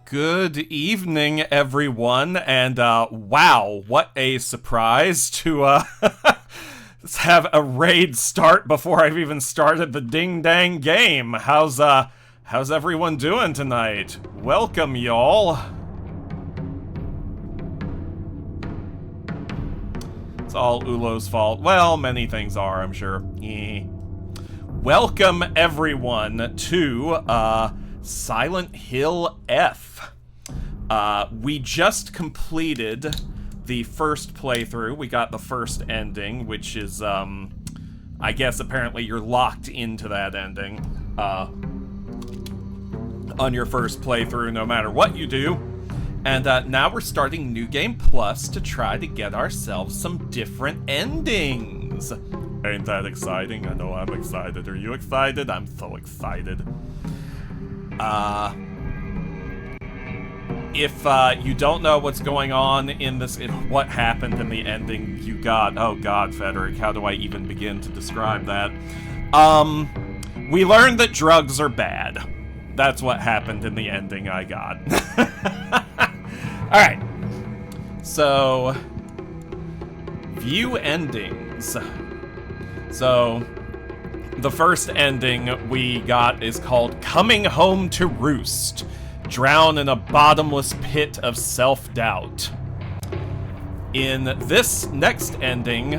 Good evening, everyone, and wow, what a surprise to have a raid start before I've even started the ding-dang game. How's everyone doing tonight? Welcome, y'all. It's all Ulo's fault. Well, many things are, I'm sure. Welcome, everyone, to, Silent Hill F. We just completed the first playthrough. We got the first ending, which is, I guess apparently you're locked into that ending, on your first playthrough no matter what you do. And, now we're starting New Game Plus to try to get ourselves some different endings. Ain't that exciting? I know I'm excited. Are you excited? I'm so excited. If you don't know what's going on in this, what happened in the ending you got, oh god, Frederick, how do I even begin to describe that? We learned that drugs are bad. That's what happened in the ending I got. Alright. So, view endings. So, the first ending we got is called Coming Home to Roost. Drown in a bottomless pit of self-doubt. In this next ending,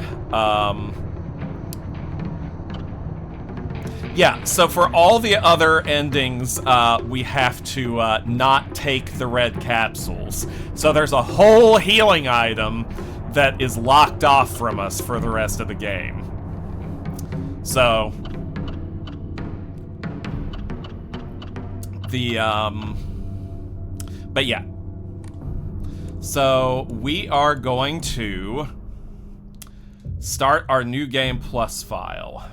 yeah, so for all the other endings, we have to not take the red capsules. So there's a whole healing item that is locked off from us for the rest of the game. So, but yeah. So, we are going to start our New Game Plus file.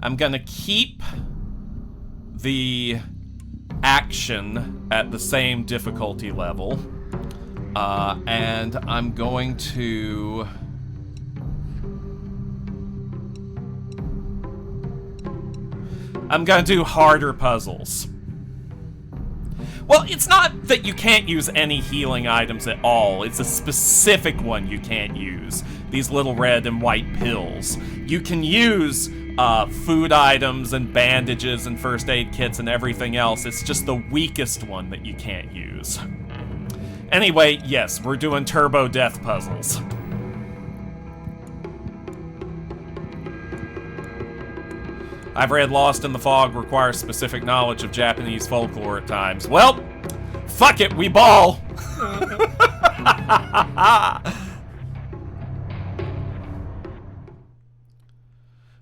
I'm gonna keep the action at the same difficulty level. And I'm going to... I'm gonna do harder puzzles. Well, it's not that you can't use any healing items at all. It's a specific one you can't use. These little red and white pills. You can use food items and bandages and first aid kits and everything else. It's just the weakest one that you can't use. Anyway, yes, we're doing turbo death puzzles. I've read Lost in the Fog requires specific knowledge of Japanese folklore at times. Well, fuck it, we ball!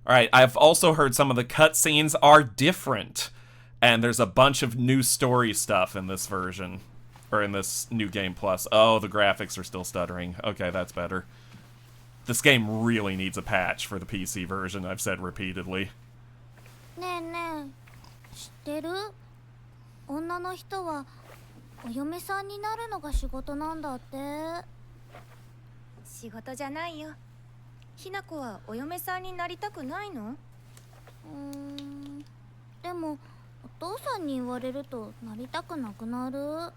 Alright, I've also heard some of the cutscenes are different. And there's a bunch of new story stuff in this version. Or in this New Game Plus. Oh, the graphics are still stuttering. Okay, that's better. This game really needs a patch for the PC version, I've said repeatedly. ねえねえ、知ってる？女の人はお嫁さんになるのが仕事なんだって。仕事じゃないよ。ひな子はお嫁さんになりたくないの？でもお父さんに言われるとなりたくなくなる。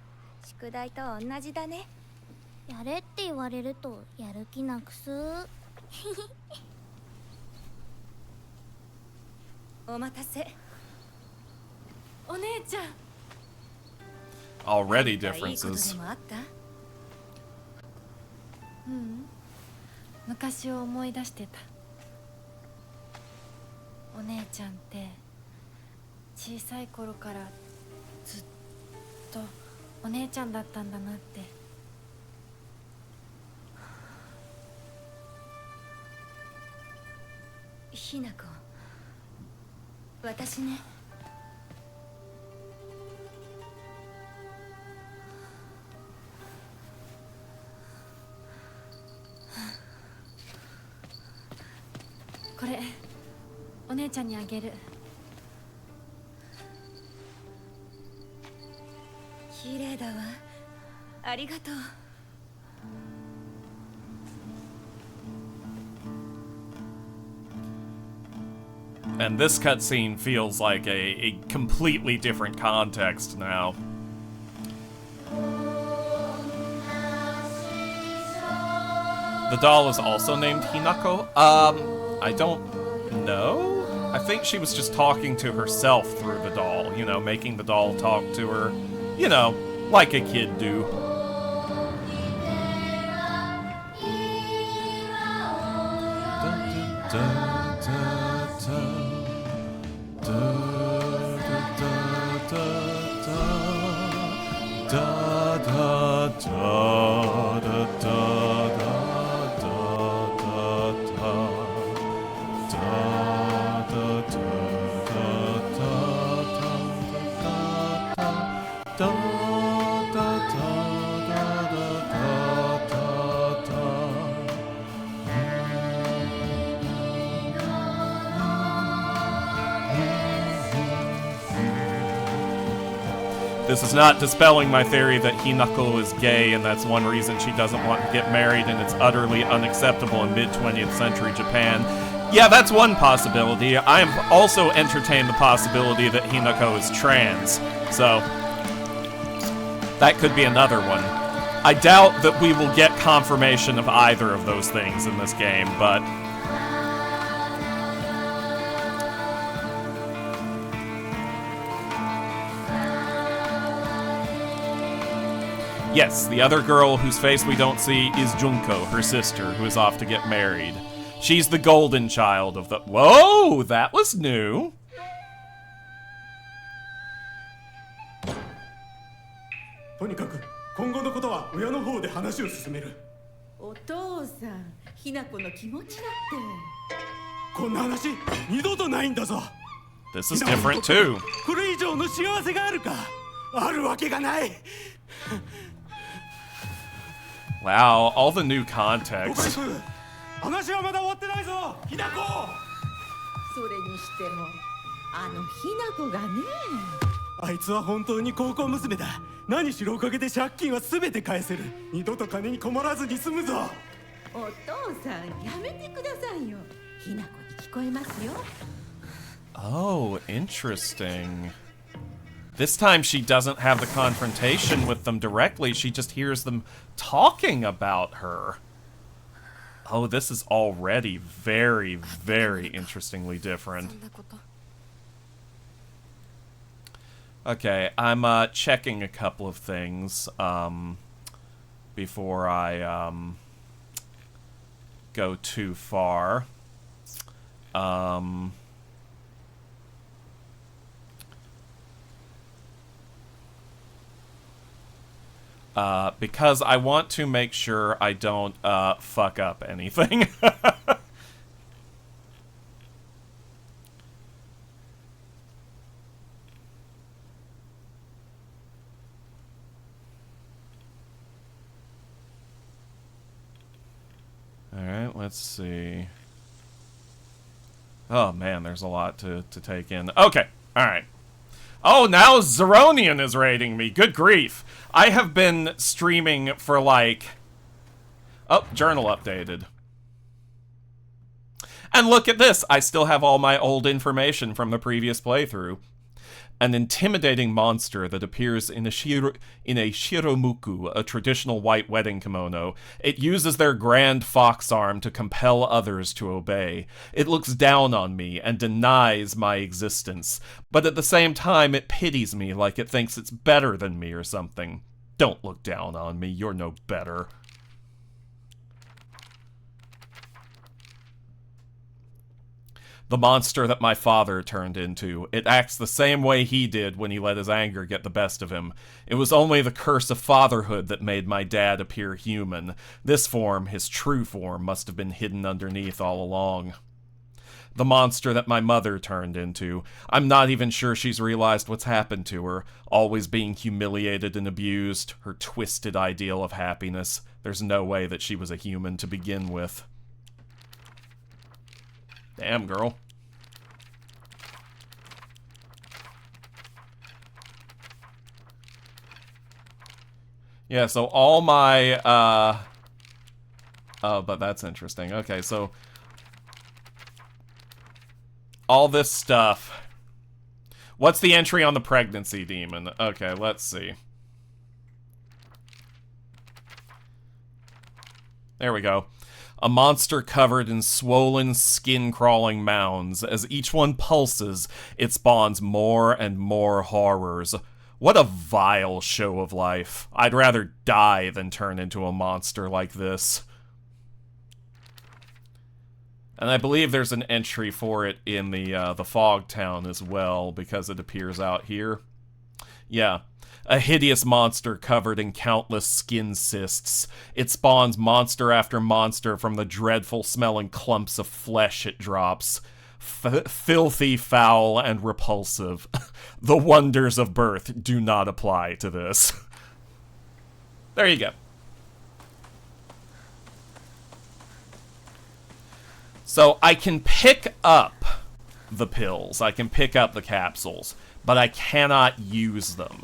宿題と同じだね。やれって言われるとやる気なくす。お待たせ。お姉ちゃん。Already differences. 昔を思い出してた。お姉ちゃんって小さい頃からずっとお姉ちゃんだったんだなって。ひな子、私ね。これお姉ちゃんにあげる。綺麗だわ。ありがとう。And this cutscene feels like a completely different context now. The doll is also named Hinako? I don't know? I think she was just talking to herself through the doll, you know, making the doll talk to her, you know, like a kid do. This is not dispelling my theory that Hinako is gay and that's one reason she doesn't want to get married and it's utterly unacceptable in mid-20th century Japan. Yeah, that's one possibility. I am also entertained the possibility that Hinako is trans, so that could be another one. I doubt that we will get confirmation of either of those things in this game, but yes, the other girl whose face we don't see is Junko, her sister, who is off to get married. She's the golden child of the— Whoa! That was new! とにかく今後のことは親の方で話を進める。お父さん、ひな子の気持ちだって。こんな話二度とないんだぞ。 This is different too. これ以上の幸せがあるか？あるわけがない。 Wow, all the new context. 話はまだ終わってないぞ、ひな子。それにしても、あのひな子がね。あいつは本当に高校娘だ。何しろおかげで借金は全て返せる。二度と金に困らずに済むぞ。お父さん、やめてくださいよ。ひな子に聞こえますよ。Oh, interesting. This time she doesn't have the confrontation with them directly, she just hears them talking about her. Oh, this is already very, very interestingly different. Okay, I'm checking a couple of things before I go too far. Because I want to make sure I don't fuck up anything. Alright, let's see. Oh man, there's a lot to take in. Okay, alright. Oh, now Zeronian is raiding me. Good grief. I have been streaming for like... Oh, journal updated. And look at this. I still have all my old information from the previous playthrough. An intimidating monster that appears in a shiromuku, a traditional white wedding kimono. It uses their grand fox arm to compel others to obey. It looks down on me and denies my existence, but at the same time it pities me like it thinks it's better than me or something. Don't look down on me, you're no better. The monster that my father turned into. It acts the same way he did when he let his anger get the best of him. It was only the curse of fatherhood that made my dad appear human. This form, his true form, must have been hidden underneath all along. The monster that my mother turned into. I'm not even sure she's realized what's happened to her. Always being humiliated and abused. Her twisted ideal of happiness. There's no way that she was a human to begin with. Damn, girl. Yeah, so all my, oh, but that's interesting. Okay, so all this stuff. What's the entry on the pregnancy demon? Okay, let's see. There we go. A monster covered in swollen, skin-crawling mounds. As each one pulses, it spawns more and more horrors. What a vile show of life. I'd rather die than turn into a monster like this. And I believe there's an entry for it in the Fog Town as well, because it appears out here. Yeah. A hideous monster covered in countless skin cysts. It spawns monster after monster from the dreadful smelling clumps of flesh it drops. Filthy, foul, and repulsive. The wonders of birth do not apply to this. There you go. So I can pick up the pills. I can pick up the capsules, but I cannot use them.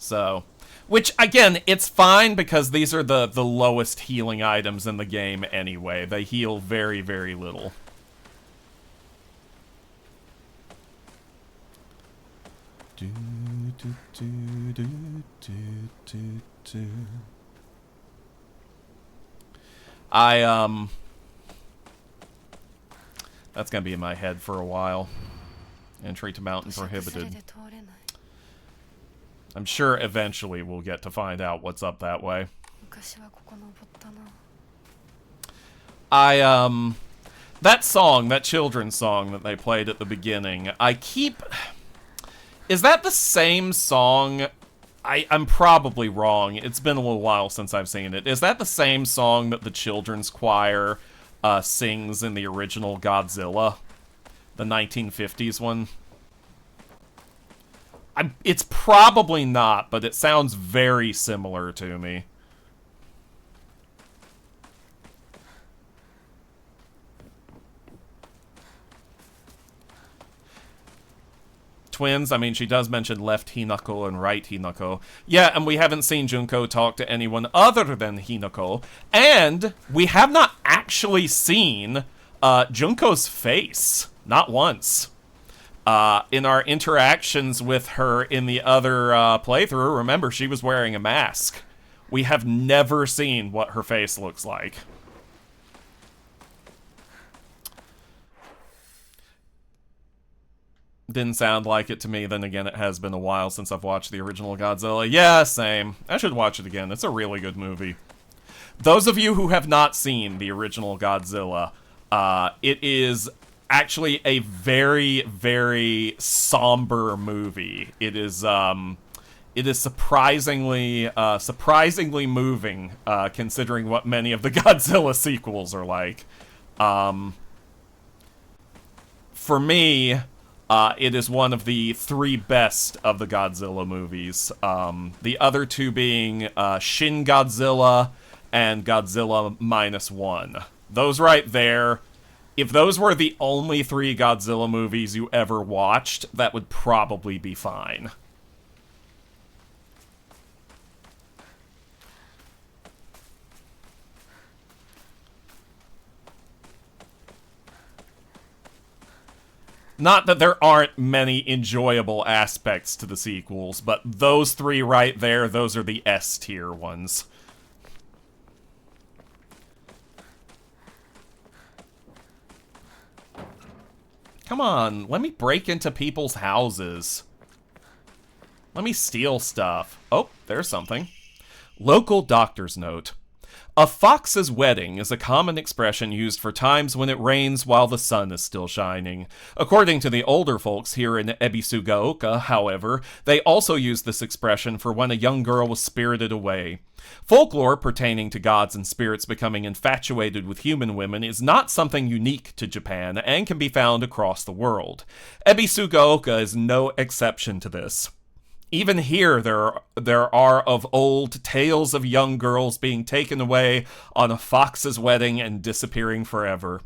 So, which, again, it's fine because these are the lowest healing items in the game anyway. They heal very, very little. That's gonna be in my head for a while. Entry to Mountain prohibited. I'm sure eventually we'll get to find out what's up that way. That song, that children's song that they played at the beginning, is that the same song? I'm probably wrong. It's been a little while since I've seen it. Is that the same song that the children's choir sings in the original Godzilla? The 1950s one? It's probably not, but it sounds very similar to me. Twins, I mean, she does mention left Hinako and right Hinako. Yeah, and we haven't seen Junko talk to anyone other than Hinako. And we have not actually seen Junko's face. Not once. In our interactions with her in the other playthrough, remember, she was wearing a mask. We have never seen what her face looks like. Didn't sound like it to me. Then again, it has been a while since I've watched the original Godzilla. Yeah, same. I should watch it again. It's a really good movie. Those of you who have not seen the original Godzilla, it is actually a very, very somber movie. It is surprisingly moving, considering what many of the Godzilla sequels are like. For me, it is one of the 3 best of the Godzilla movies. The other 2 being Shin Godzilla and Godzilla -1. Those right there, if those were the only 3 Godzilla movies you ever watched, that would probably be fine. Not that there aren't many enjoyable aspects to the sequels, but those 3 right there, those are the S-tier ones. Come on, let me break into people's houses. Let me steal stuff. Oh, there's something. Local doctor's note. A fox's wedding is a common expression used for times when it rains while the sun is still shining. According to the older folks here in Ebisugaoka, however, they also use this expression for when a young girl was spirited away. Folklore pertaining to gods and spirits becoming infatuated with human women is not something unique to Japan and can be found across the world. Ebisugaoka is no exception to this. Even here, there are of old tales of young girls being taken away on a fox's wedding and disappearing forever.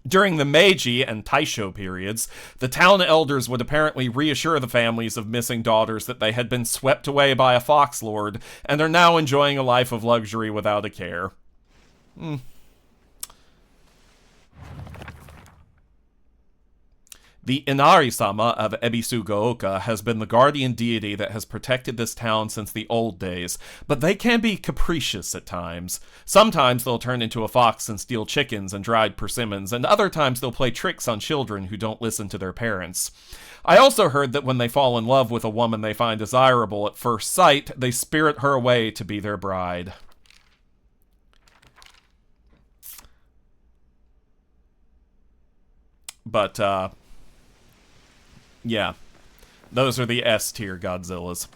During the Meiji and Taisho periods, the town elders would apparently reassure the families of missing daughters that they had been swept away by a fox lord and are now enjoying a life of luxury without a care. The Inari-sama of Ebisu-Gaoka has been the guardian deity that has protected this town since the old days, but they can be capricious at times. Sometimes they'll turn into a fox and steal chickens and dried persimmons, and other times they'll play tricks on children who don't listen to their parents. I also heard that when they fall in love with a woman they find desirable at first sight, they spirit her away to be their bride. But, yeah, those are the S-tier Godzillas.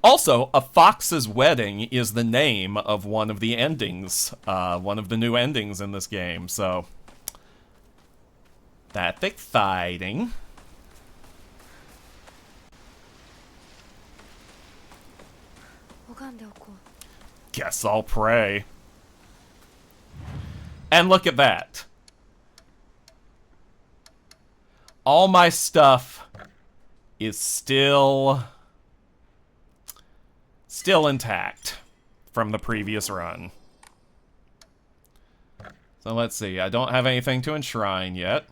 Also, A Fox's Wedding is the name of one of the endings, one of the new endings in this game, so that's exciting. Guess I'll pray. And look at that. All my stuff is still intact from the previous run. So let's see. I don't have anything to enshrine yet.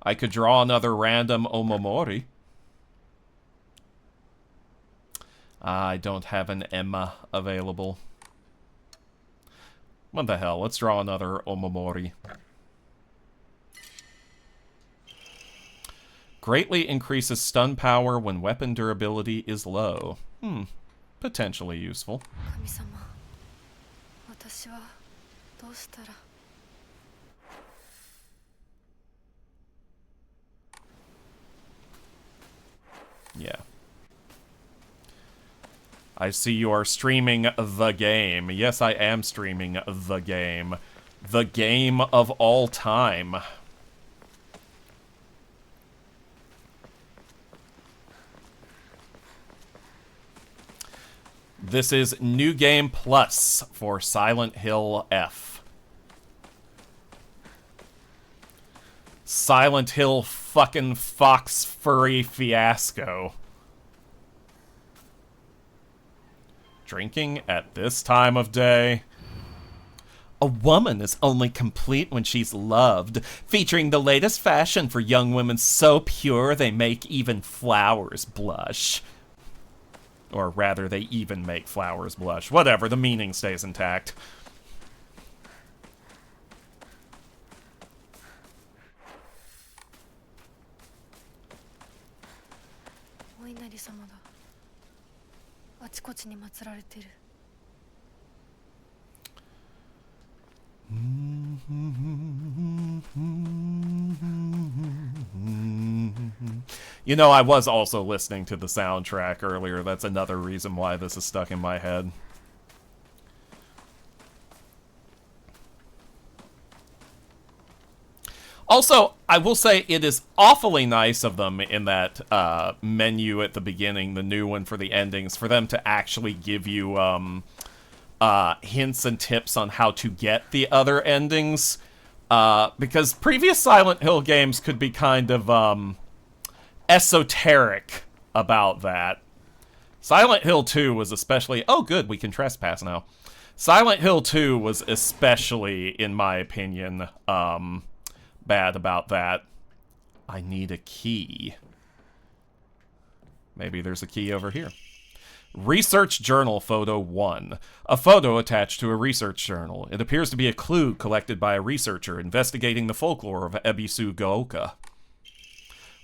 I could draw another random Omamori. I don't have an Emma available. What the hell? Let's draw another Omamori. Greatly increases stun power when weapon durability is low. Potentially useful. Yeah. I see you are streaming the game. Yes, I am streaming the game. The game of all time. This is New Game Plus for Silent Hill F. Silent Hill fucking Fox Furry Fiasco. Drinking at this time of day? A woman is only complete when she's loved, featuring the latest fashion for young women so pure they make even flowers blush. Or rather, they even make flowers blush. Whatever, the meaning stays intact. You know, I was also listening to the soundtrack earlier. That's another reason why this is stuck in my head. Also, I will say it is awfully nice of them in that menu at the beginning, the new one for the endings, for them to actually give you hints and tips on how to get the other endings. Because previous Silent Hill games could be kind of esoteric about that. Silent Hill 2 was especially... Oh, good, we can trespass now. Silent Hill 2 was especially, in my opinion, bad about that. I need a key. Maybe there's a key over here. Research Journal Photo 1. A photo attached to a research journal. It appears to be a clue collected by a researcher investigating the folklore of Ebisu-Gaoka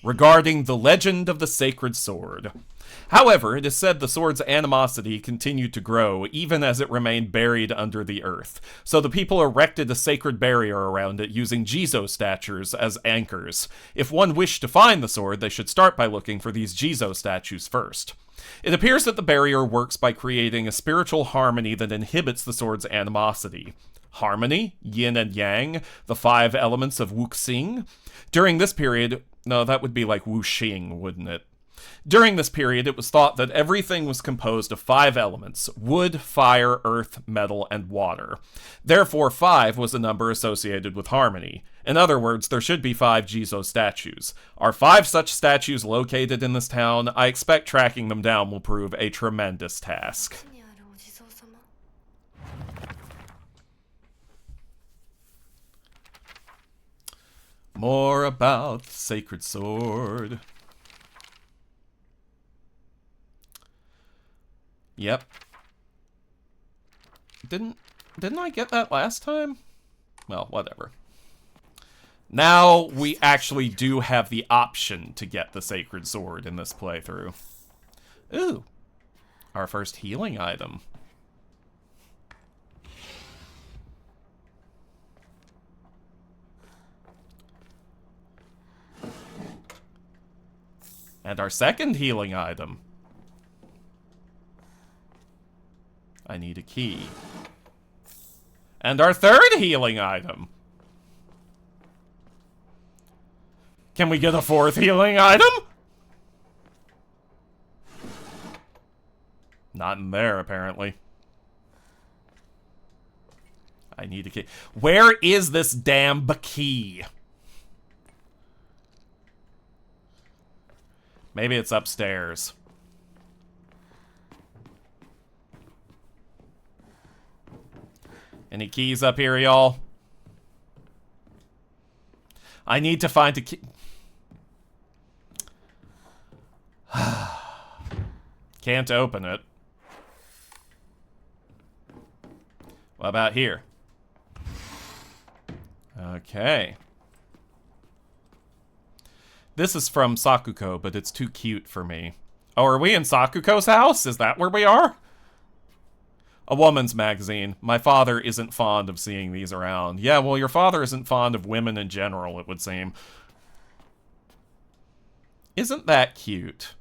regarding the legend of the sacred sword. However, it is said the sword's animosity continued to grow even as it remained buried under the earth, so the people erected a sacred barrier around it using Jizo statues as anchors. If one wished to find the sword, they should start by looking for these Jizo statues first. It appears that the barrier works by creating a spiritual harmony that inhibits the sword's animosity. Harmony, yin and yang, the 5 elements of wuxing. During this period, no, that would be like wuxing, wouldn't it? During this period, it was thought that everything was composed of 5 elements: wood, fire, earth, metal, and water. Therefore, 5 was a number associated with harmony. In other words, there should be 5 Jizo statues. Are 5 such statues located in this town? I expect tracking them down will prove a tremendous task. More about the sacred sword. Yep. Didn't I get that last time? Well, whatever. Now we actually do have the option to get the sacred sword in this playthrough. Ooh. Our first healing item. And our second healing item. I need a key. And our third healing item. Can we get a fourth healing item? Not in there, apparently. I need a key. Where is this damn key? Maybe it's upstairs. Any keys up here, y'all? I need to find a key. Can't open it. What about here? Okay. This is from Sakuko, but it's too cute for me. Oh, are we in Sakuko's house? Is that where we are? A woman's magazine. My father isn't fond of seeing these around. Yeah, well, your father isn't fond of women in general, it would seem. Isn't that cute?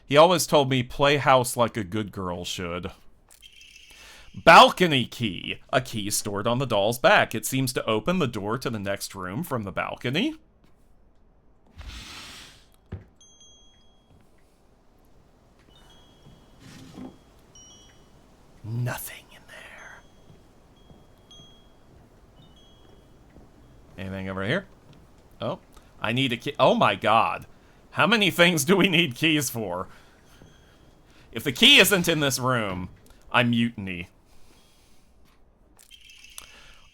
He always told me, play house like a good girl should. Balcony key. A key stored on the doll's back. It seems to open the door to the next room from the balcony. Nothing in there. Anything over here? Oh, I need a key. Oh my god. How many things do we need keys for? If the key isn't in this room, I mutiny.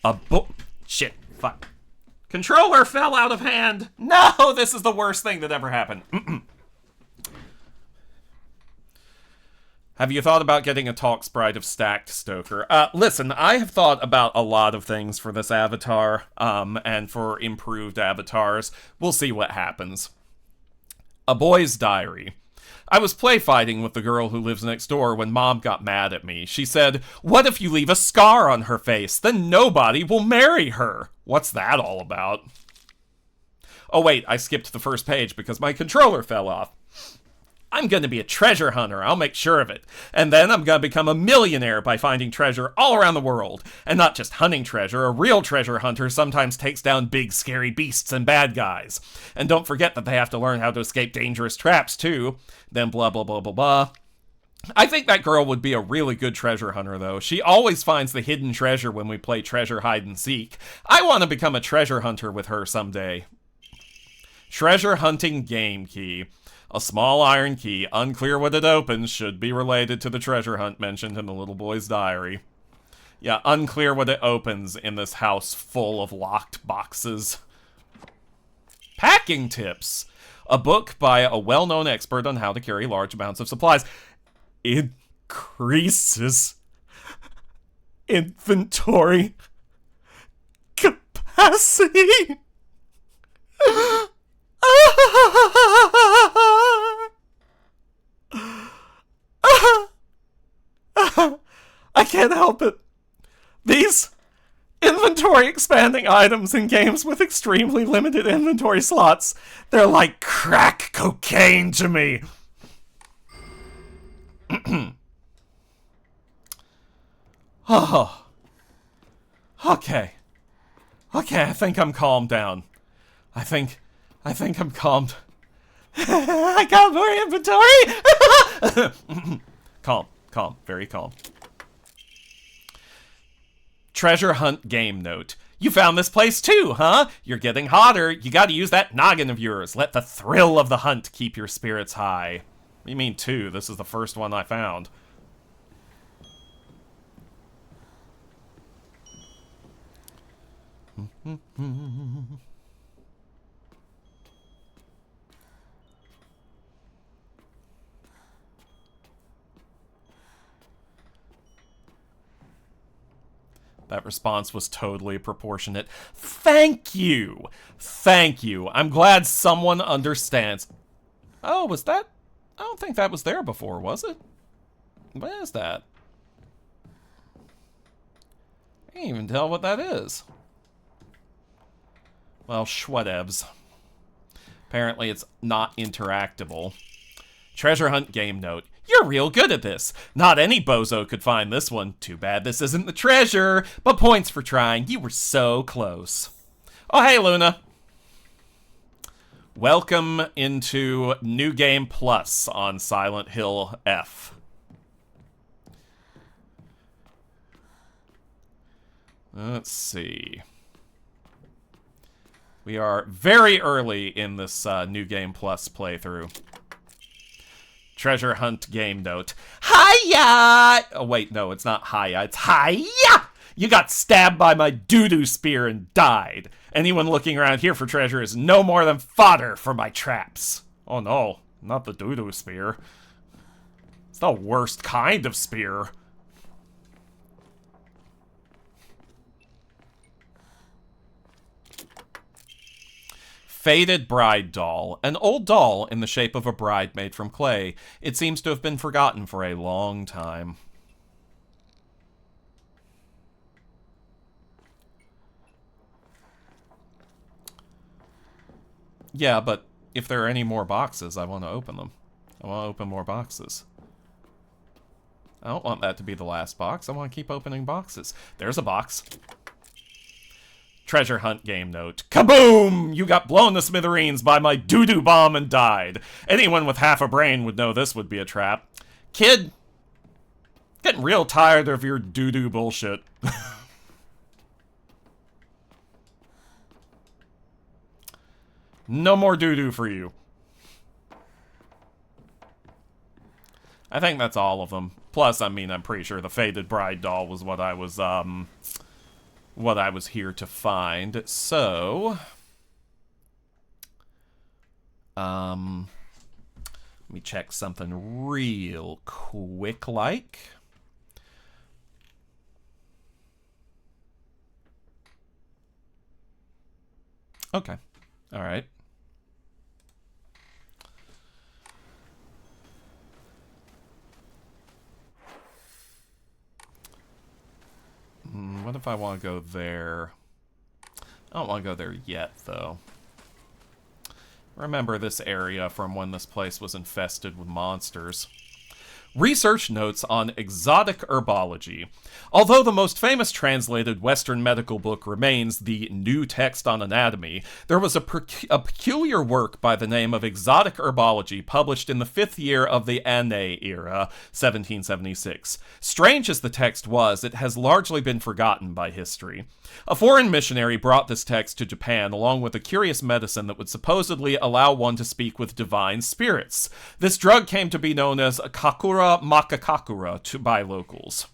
A book. Shit. Fuck. Controller fell out of hand. No, this is the worst thing that ever happened. Have you thought about getting a talk sprite of stacked Stoker? Listen, I have thought about a lot of things for this avatar, and for improved avatars. We'll see what happens. A boy's diary. I was play fighting with the girl who lives next door when Mom got mad at me. She said, "What if you leave a scar on her face? Then nobody will marry her." What's that all about? Oh wait, I skipped the first page because my controller fell off. I'm gonna be a treasure hunter, I'll make sure of it. And then I'm gonna become a millionaire by finding treasure all around the world. And not just hunting treasure, a real treasure hunter sometimes takes down big scary beasts and bad guys. And don't forget that they have to learn how to escape dangerous traps too. Then blah blah blah blah blah. I think that girl would be a really good treasure hunter though. She always finds the hidden treasure when we play treasure hide and seek. I want to become a treasure hunter with her someday. Treasure hunting game key. A small iron key, unclear what it opens, should be related to the treasure hunt mentioned in the little boy's diary. Yeah, unclear what it opens in this house full of locked boxes. Packing tips. A book by a well-known expert on how to carry large amounts of supplies. Increases inventory capacity. I can't help it. These inventory expanding items in games with extremely limited inventory slots, they're like crack cocaine to me. Oh. Okay. Okay, I think I'm calmed down. I think I'm calmed. I got more inventory! Calm, very calm. Treasure hunt game note. You found this place too, huh? You're getting hotter. You gotta use that noggin of yours. Let the thrill of the hunt keep your spirits high. What do you mean two? This is the first one I found. That response was totally proportionate. Thank you! Thank you. I'm glad someone understands. Oh, was that? I don't think that was there before, was it? What is that? I can't even tell what that is. Well, schwatevs. Apparently it's not interactable. Treasure hunt game note. You're real good at this. Not any bozo could find this one. Too bad this isn't the treasure, but points for trying. You were so close. Oh, hey, Luna. Welcome into New Game Plus on Silent Hill F. Let's see. We are very early in this New Game Plus playthrough. Treasure hunt game note. Hiya! Oh, wait, no, it's not hiya. It's hiya! You got stabbed by my doo-doo spear and died. Anyone looking around here for treasure is no more than fodder for my traps. Oh, no, not the doo-doo spear. It's the worst kind of spear. Faded bride doll. An old doll in the shape of a bride made from clay. It seems to have been forgotten for a long time. Yeah, but if there are any more boxes, I want to open them. I want to open more boxes. I don't want that to be the last box. I want to keep opening boxes. There's a box. Treasure hunt game note. Kaboom! You got blown to smithereens by my doo-doo bomb and died. Anyone with half a brain would know this would be a trap. Kid, getting real tired of your doo-doo bullshit. No more doo-doo for you. I think that's all of them. Plus, I mean, I'm pretty sure the Faded Bride doll was what I was here to find. So, let me check something real quick, like. Okay. All right. What if I want to go there? I don't want to go there yet, though. Remember this area from when this place was infested with monsters. Research notes on exotic herbology. Although the most famous translated Western medical book remains the New Text on Anatomy, there was a peculiar work by the name of Exotic Herbology published in the 5th year of the Ane era, 1776. Strange as the text was, it has largely been forgotten by history. A foreign missionary brought this text to Japan along with a curious medicine that would supposedly allow one to speak with divine spirits. This drug came to be known as Kakura Makakakura by locals.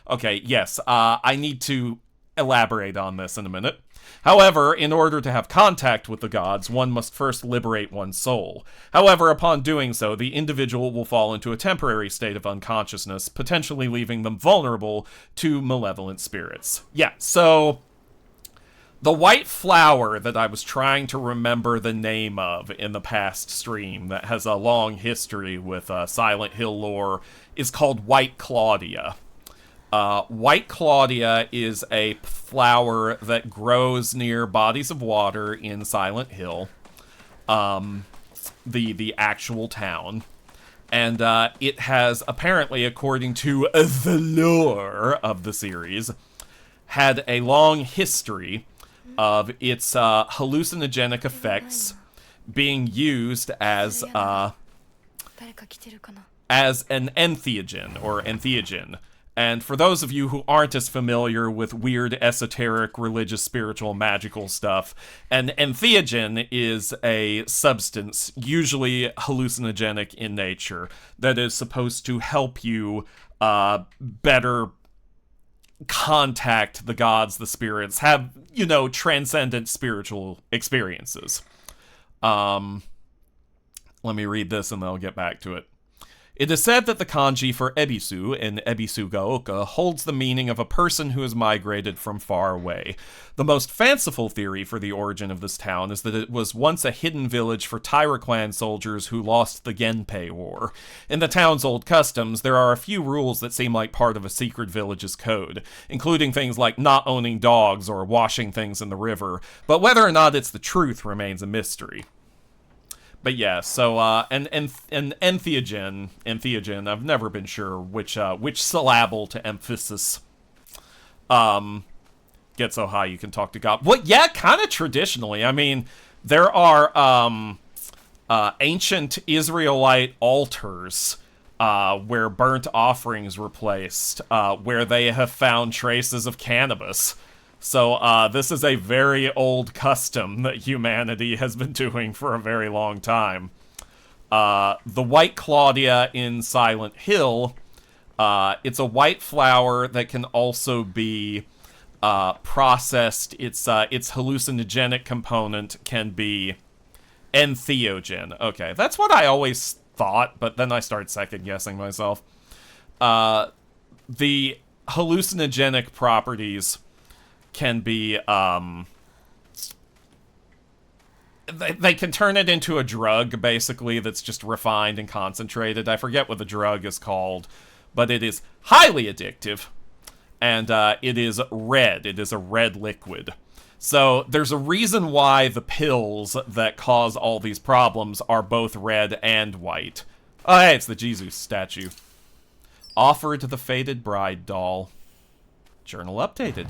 Okay, yes, I need to elaborate on this in a minute. However, in order to have contact with the gods, one must first liberate one's soul. However, upon doing so, the individual will fall into a temporary state of unconsciousness, potentially leaving them vulnerable to malevolent spirits. Yeah, so the white flower that I was trying to remember the name of in the past stream that has a long history with Silent Hill lore is called White Claudia. White Claudia is a flower that grows near bodies of water in Silent Hill, the actual town. And it has apparently, according to the lore of the series, had a long history of its hallucinogenic effects being used as an entheogen, or entheogen. And for those of you who aren't as familiar with weird, esoteric, religious, spiritual, magical stuff, an entheogen is a substance, usually hallucinogenic in nature, that is supposed to help you better contact the gods, the spirits, have, transcendent spiritual experiences. Let me read this and then I'll get back to it. It is said that the kanji for ebisu in Ebisu Gaoka holds the meaning of a person who has migrated from far away. The most fanciful theory for the origin of this town is that it was once a hidden village for Taira clan soldiers who lost the Genpei War. In the town's old customs, there are a few rules that seem like part of a secret village's code, including things like not owning dogs or washing things in the river, but whether or not it's the truth remains a mystery. But yeah, so an entheogen, I've never been sure which syllable to emphasis get so high you can talk to God. Well, yeah, kind of traditionally. I mean, there are ancient Israelite altars where burnt offerings were placed, where they have found traces of cannabis. So this is a very old custom that humanity has been doing for a very long time. The White Claudia in Silent Hill, it's a white flower that can also be processed. Its hallucinogenic component can be entheogen. Okay, that's what I always thought, but then I start second-guessing myself. The hallucinogenic properties can be, they can turn it into a drug, basically, that's just refined and concentrated. I forget what the drug is called, but it is highly addictive, and it is red. It is a red liquid. So there's a reason why the pills that cause all these problems are both red and white. Oh, hey, it's the Jesus statue. Offered to the Fated Bride doll. Journal updated.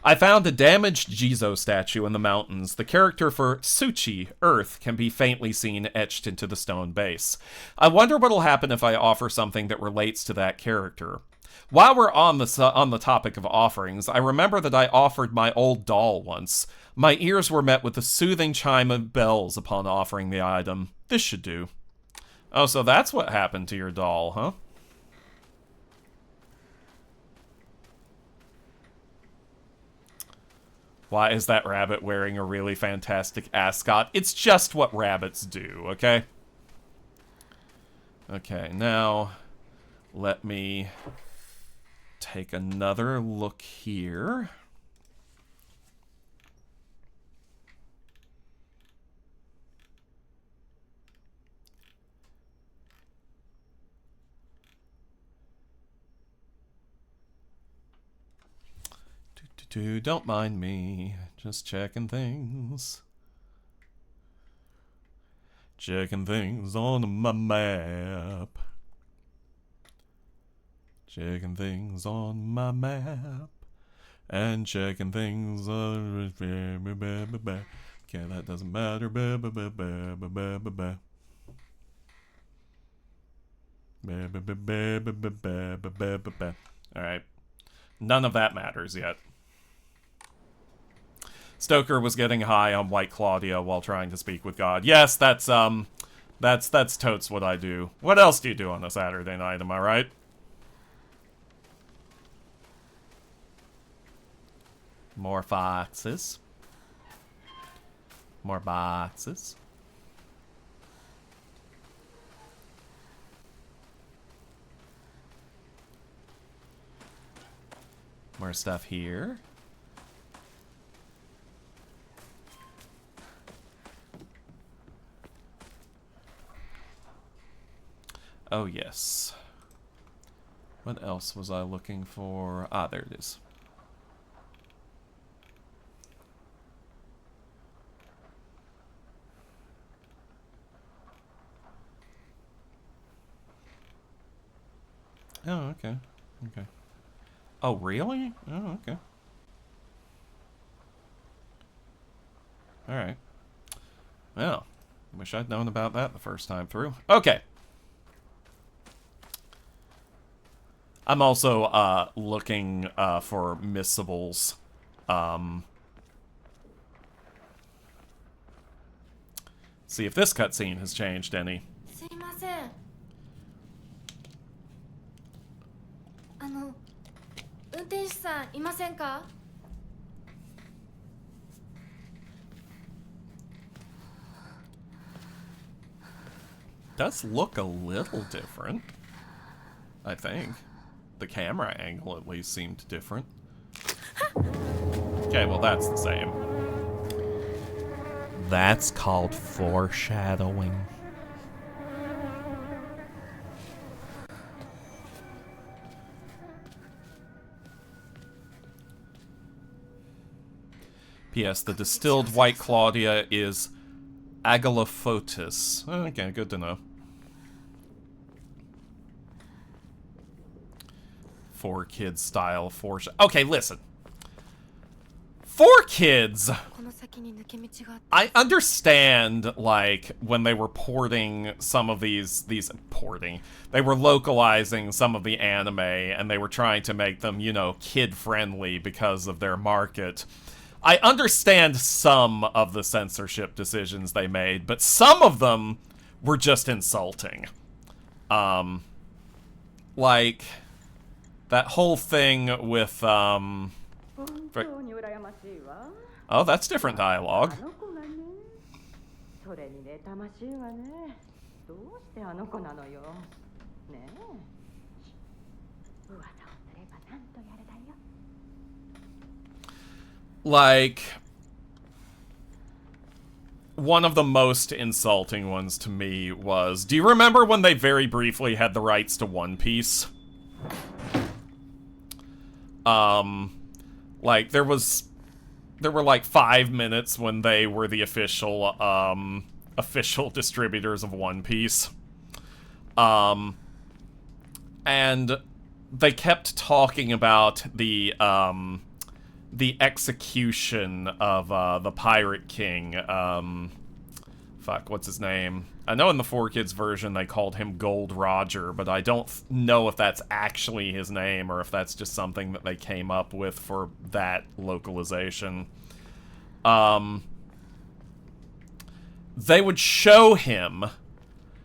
I found a damaged Jizo statue in the mountains. The character for Suchi, Earth, can be faintly seen etched into the stone base. I wonder what'll happen if I offer something that relates to that character. While we're on the topic of offerings, I remember that I offered my old doll once. My ears were met with the soothing chime of bells upon offering the item. This should do. Oh, so that's what happened to your doll, huh? Why is that rabbit wearing a really fantastic ascot? It's just what rabbits do, okay? Okay, now let me take another look here. Don't mind me, just checking things. Checking things on my map. Checking things on my map. And checking things on... Okay, that doesn't matter. Alright. None of that matters yet. Stoker was getting high on White Claudia while trying to speak with God. Yes, that's totes what I do. What else do you do on a Saturday night, am I right? More foxes. More boxes. More stuff here. Oh, yes. What else was I looking for? Ah, there it is. Oh, okay. Okay. Oh, really? Oh, okay. Alright. Well, wish I'd known about that the first time through. Okay. I'm also looking for missables. See if this cutscene has changed any. すいません。運転手さんいませんか？ Does look a little different, I think. The camera angle at least seemed different. Okay, well that's the same. That's called foreshadowing. P.S. The distilled White Claudia is Agolophotis. Okay, good to know. 4Kids style Okay, listen. 4Kids. この先に抜け道があって I understand, like, when they were porting some of these porting. They were localizing some of the anime, and they were trying to make them, you know, kid-friendly because of their market. I understand some of the censorship decisions they made, but some of them were just insulting. Like, that whole thing with, Oh, that's different dialogue. それに妬ましいわね。どうしてあの子なのよ。ねえ。噂をすればなんとやるだよ。 Like, one of the most insulting ones to me was, do you remember when they very briefly had the rights to One Piece? Like, there were like 5 minutes when they were the official, official distributors of One Piece. And they kept talking about the execution of, the Pirate King, fuck, what's his name? I know in the 4Kids version they called him Gold Roger, but I don't know if that's actually his name or if that's just something that they came up with for that localization. They would show him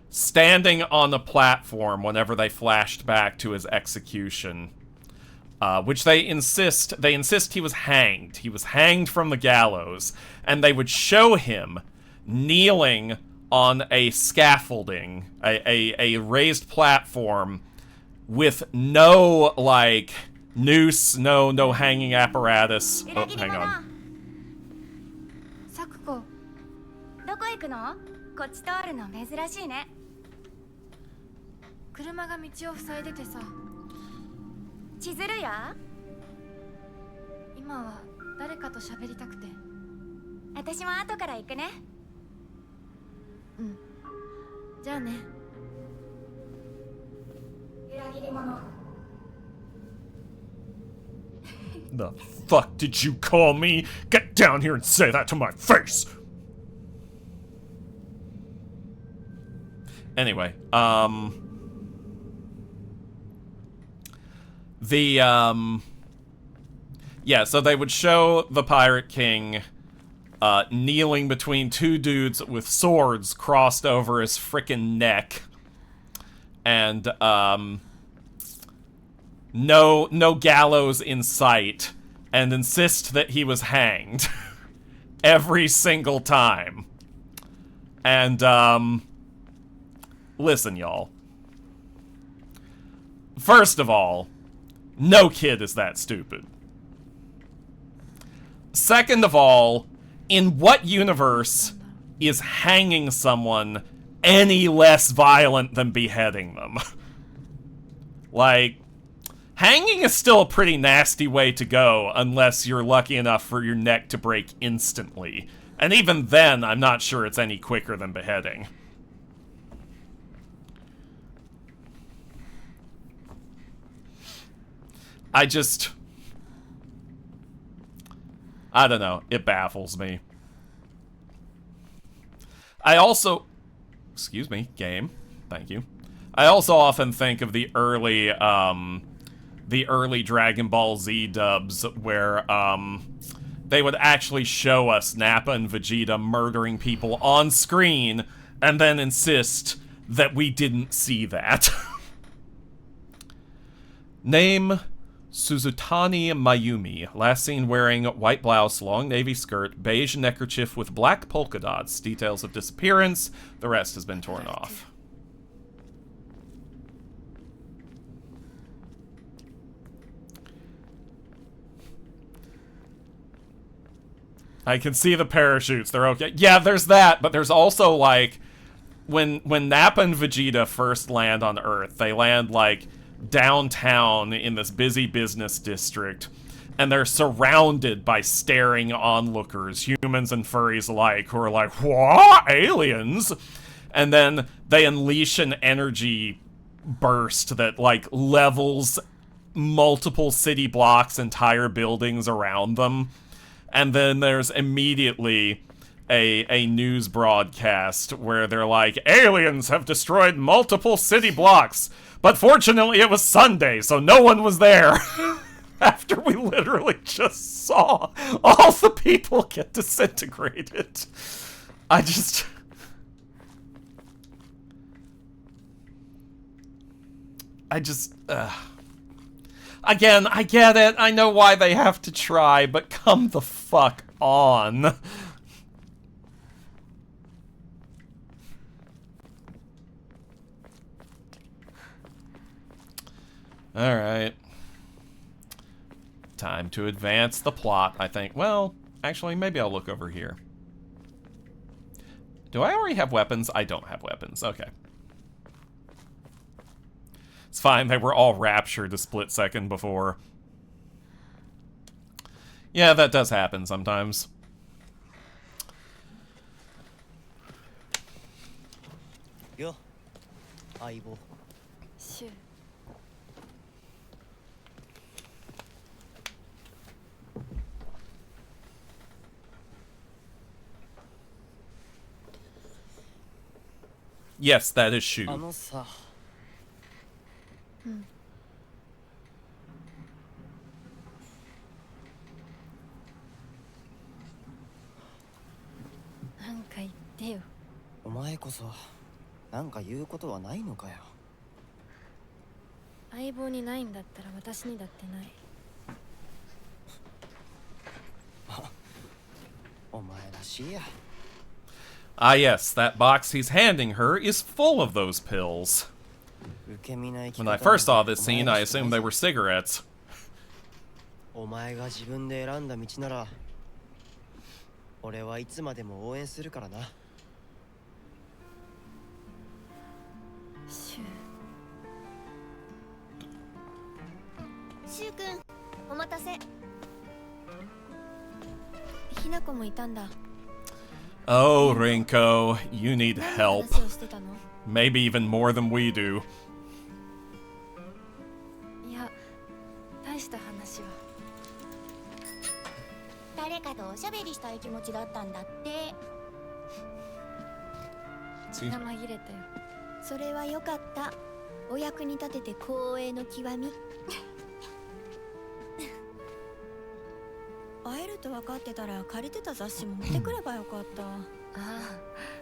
standing on the platform whenever they flashed back to his execution. Which they insist he was hanged. He was hanged from the gallows. And they would show him kneeling on a scaffolding, a raised platform with no, like, noose, no hanging apparatus. Oh, hang on. サクコ、どこ行くの？こっち通るの珍しいね。車が道を塞いでてさ。千鶴や？今は誰かと喋りたくて。私も後から行くね。うん。じゃあね。裏切り者。 The fuck did you call me? Get down here and say that to my face! Anyway, yeah, so they would show the Pirate King, kneeling between two dudes with swords crossed over his frickin' neck. And, no gallows in sight, and insist that he was hanged. Every single time. And, listen, y'all. First of all, no kid is that stupid. Second of all, in what universe is hanging someone any less violent than beheading them? Like, hanging is still a pretty nasty way to go unless you're lucky enough for your neck to break instantly. And even then, I'm not sure it's any quicker than beheading. I don't know. It baffles me. I also... Excuse me, game. Thank you. I also often think of the early Dragon Ball Z dubs where, they would actually show us Nappa and Vegeta murdering people on screen and then insist that we didn't see that. Name Suzutani Mayumi. Last seen wearing white blouse, long navy skirt, beige neckerchief with black polka dots. Details of disappearance. The rest has been torn off. I can see the parachutes. They're okay. Yeah, there's that, but there's also, like, when Nappa and Vegeta first land on Earth, they land, like, downtown in this busy business district, and they're surrounded by staring onlookers, humans and furries alike, who are like, what? Aliens? And then they unleash an energy burst that, like, levels multiple city blocks, entire buildings around them. And then there's immediately a news broadcast where they're like, aliens have destroyed multiple city blocks, but fortunately it was Sunday, so no one was there. After we literally just saw all the people get disintegrated. Again, I get it. I know why they have to try, but come the fuck on. Alright. Time to advance the plot, I think. Well, actually, maybe I'll look over here. Do I already have weapons? I don't have weapons. Okay. It's fine, they were all raptured a split second before. Yeah, that does happen sometimes. Yo, Aibo. Shoo. Yes, that is Shu. なんか言ってよ。お前こそなんか言うことはないのかよ。相棒にないんだったら私にだってない。お前らしいや。 Ah, yes, that box he's handing her is full of those pills. When I first saw this scene, I assumed they were cigarettes. お前が自分で選んだ道なら、俺はいつまでも応援するからな。シュシュウ君、お待たせ。ひなこもいたんだ。 Oh, Rinko, you need help. 話をしてたの？ Maybe even more than we do. いや、大した話は。誰かとおしゃべりしたい気持ちだったんだって。血が紛れたよ。それは良かった。お役に立てて光栄の極み。会えると分かってたら借りてた雑誌持ってくればよかった。ああ、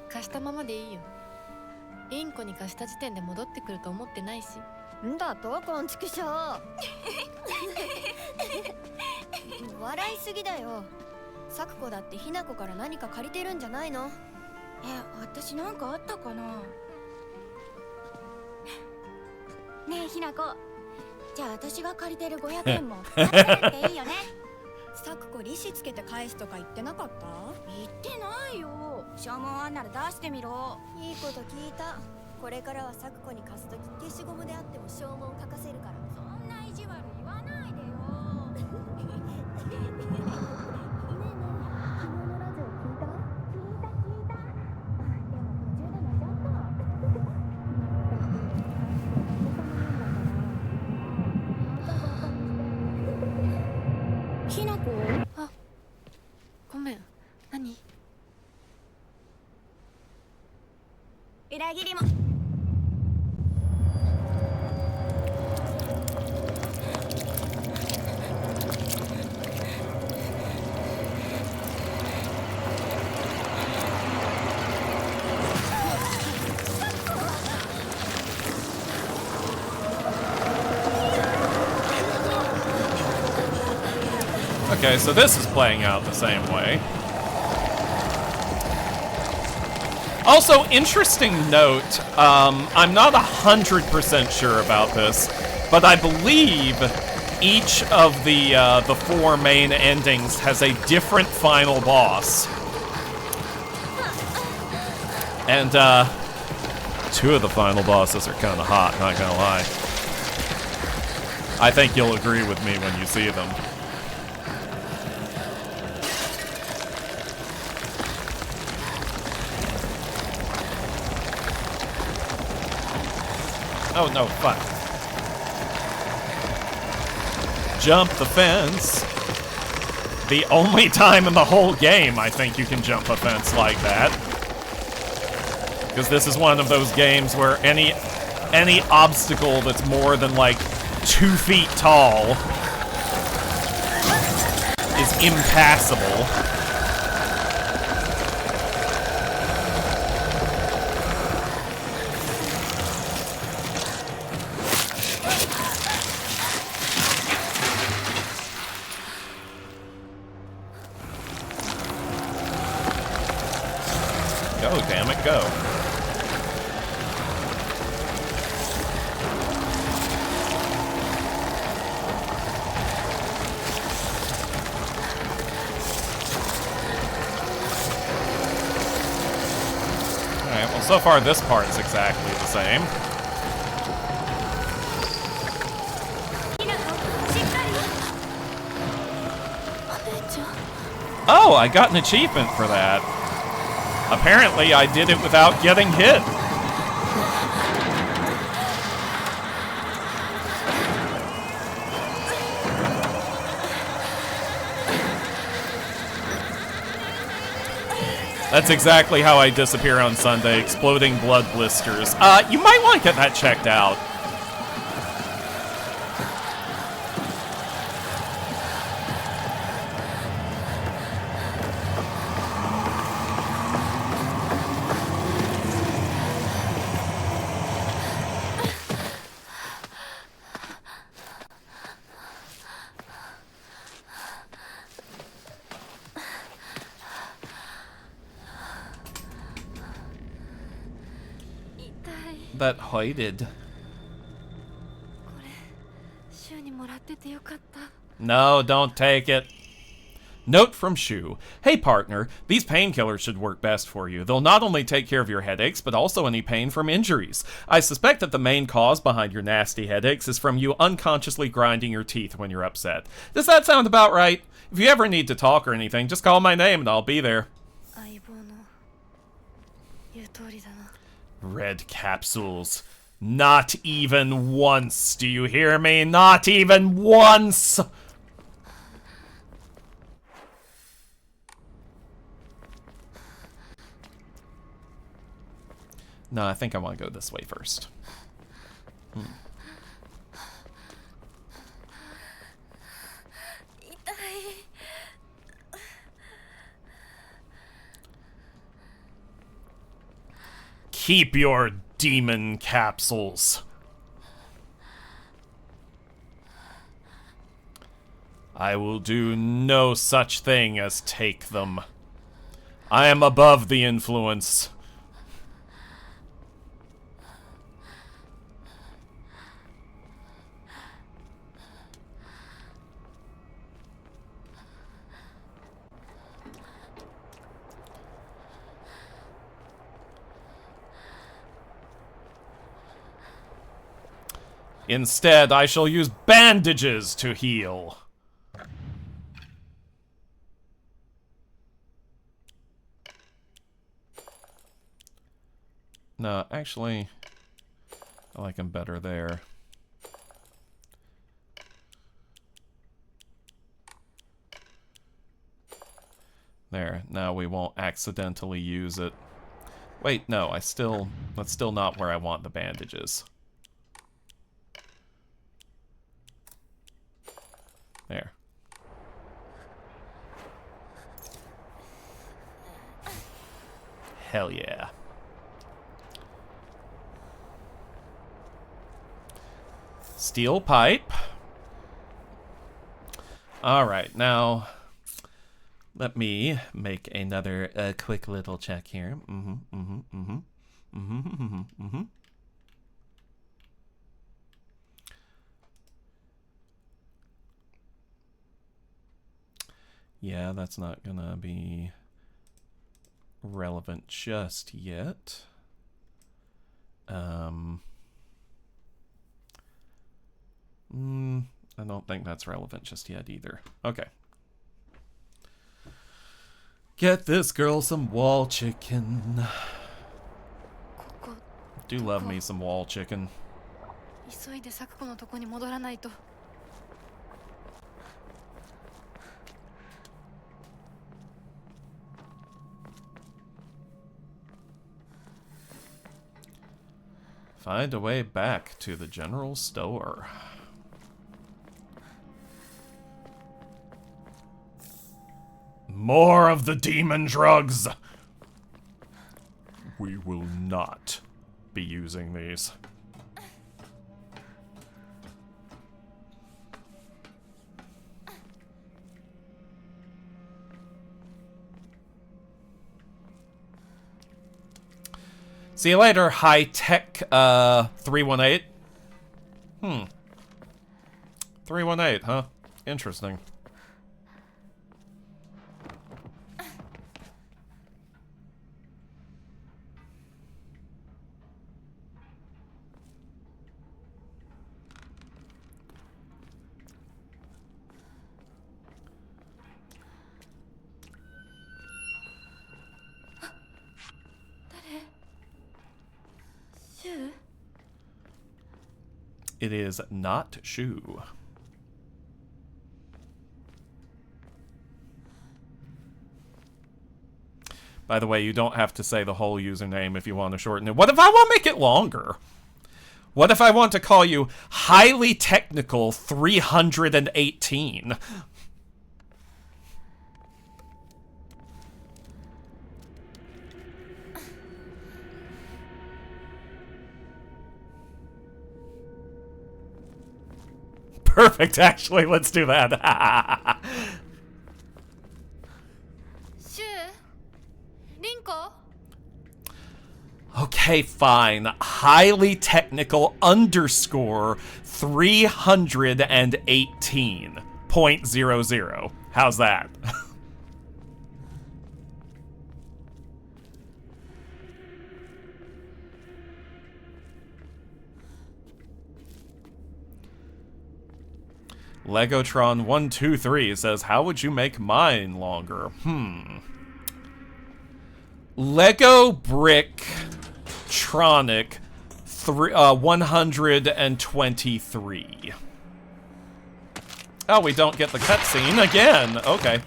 貸したままでいいよ。インコに貸した時点で戻ってくると思ってないし。んだとこんちくしょう。笑いすぎだよ。サクコだってひなこから何か借りてるんじゃないの？私なんかあったかな。ねえひなこ、じゃあ私が借りてる500円も払っていいよね。サクコ利子つけて返すとか言ってなかった？言ってないよ。証文あんなら出してみろ。いいこと聞いた。これからはサクコに貸すとき消しゴムであっても証文書かせるから。そんな意地悪言わないでよ。ねえねえ、昨日のラジオ聞いた？聞いた。でも途中で寝ちゃった。ひなこ？あ、ごめん。何？裏切りも Okay, so this is playing out the same way. Also, interesting note, I'm not 100% sure about this, but I believe each of the 4 main endings has a different final boss. And, 2 of the final bosses are kind of hot, not gonna lie. I think you'll agree with me when you see them. Oh, no, fuck. Jump the fence. The only time in the whole game I think you can jump a fence like that. Because this is one of those games where any obstacle that's more than, like, 2 feet tall is impassable. Go, damn it, go. Alright, well, so far this part's exactly the same. Oh, I got an achievement for that. Apparently, I did it without getting hit. That's exactly how I disappear on Sunday, exploding blood blisters. You might want to get that checked out. That hided. No, don't take it. Note from Shu. Hey partner, these painkillers should work best for you. They'll not only take care of your headaches, but also any pain from injuries. I suspect that the main cause behind your nasty headaches is from you unconsciously grinding your teeth when you're upset. Does that sound about right? If you ever need to talk or anything, just call my name and I'll be there. Red capsules. Not even once, do you hear me? Not even once! No, I think I want to go this way first. Keep your demon capsules. I will do no such thing as take them. I am above the influence. Instead, I shall use bandages to heal. No, actually, I like him better there. There, now we won't accidentally use it. Wait, no, that's still not where I want the bandages. There. Hell yeah. Steel pipe. Alright, now let me make another quick little check here. Yeah, that's not gonna be relevant just yet. I don't think that's relevant just yet either. Okay. Get this girl some wall chicken. Do love me some wall chicken. 急いで咲子のとこに戻らないと。Find a way back to the general store. More of the demon drugs! We will not be using these. See you later, high-tech, 318. 318, huh? Interesting. It is not Shu. By the way, you don't have to say the whole username if you want to shorten it. What if I want to make it longer? What if I want to call you Highly Technical 318? Perfect, actually. Let's do that. Okay, fine. Highly technical underscore 318.00. How's that? Legotron123 says, how would you make mine longer? Lego Brick Tronic 123. Oh, we don't get the cutscene again. Okay.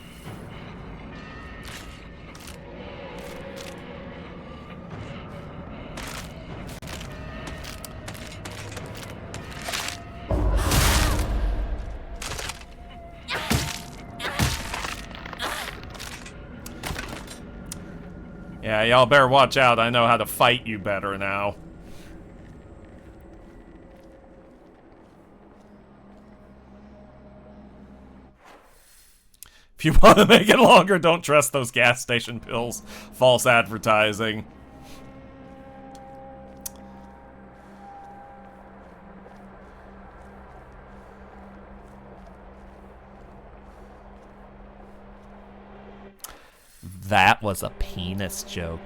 Yeah, y'all better watch out. I know how to fight you better now. If you want to make it longer, don't trust those gas station pills. False advertising. That was a penis joke.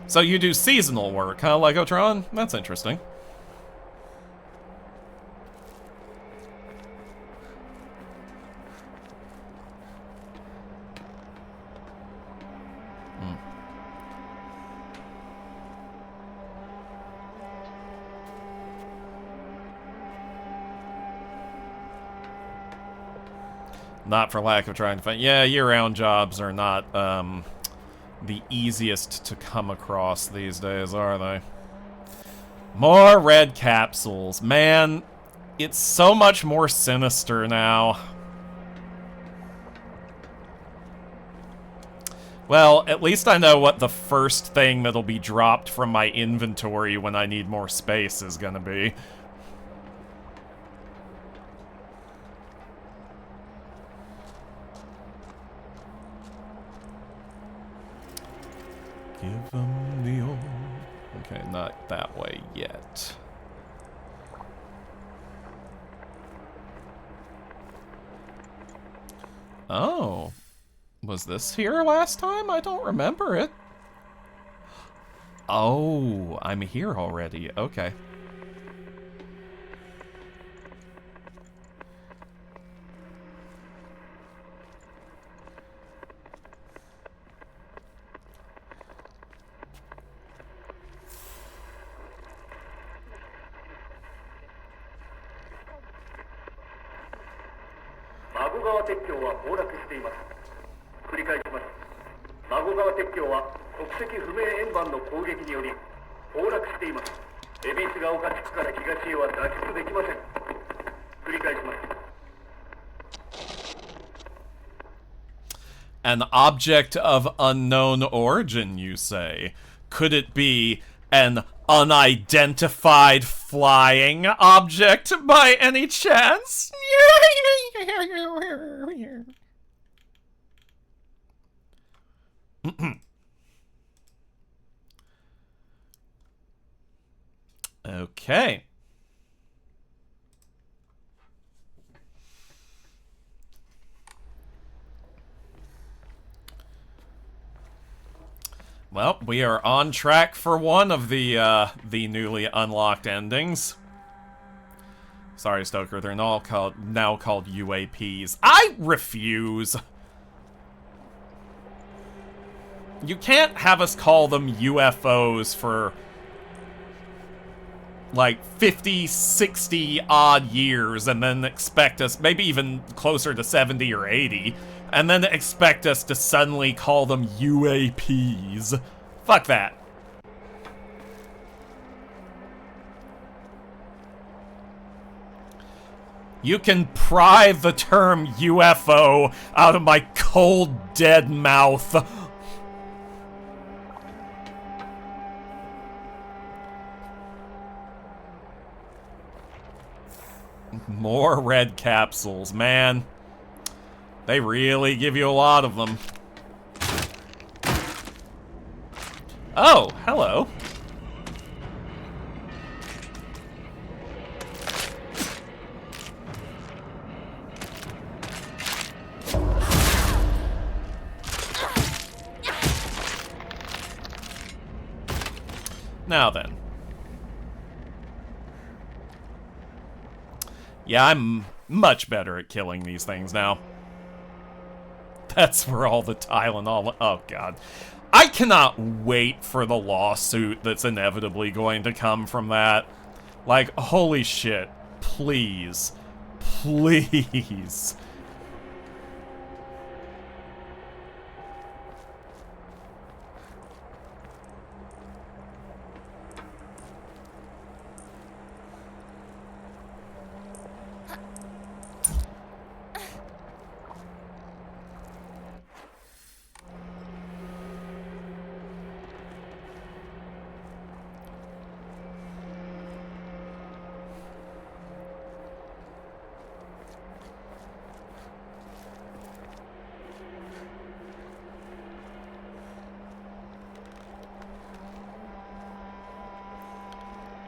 So you do seasonal work, huh, Legotron? That's interesting. Not for lack of trying to find. Yeah, year-round jobs are not the easiest to come across these days, are they? More red capsules. Man, it's so much more sinister now. Well, at least I know what the first thing that'll be dropped from my inventory when I need more space is gonna be. Give them the old... Okay, not that way yet. Oh. Was this here last time? I don't remember it. Oh, I'm here already. Okay. An object of unknown origin, you say? Could it be an unidentified flying object by any chance? Okay. Well, we are on track for one of the newly unlocked endings. Sorry, Stoker, they're now called UAPs. I refuse. You can't have us call them UFOs for like 50, 60 odd years and then expect us, maybe even closer to 70 or 80, and then expect us to suddenly call them UAPs. Fuck that. You can pry the term UFO out of my cold, dead mouth. More red capsules, man. They really give you a lot of them. Oh, hello. Now then. Yeah, I'm much better at killing these things now. That's where all the Tylenol... Oh, God. I cannot wait for the lawsuit that's inevitably going to come from that. Like, holy shit. Please. Please.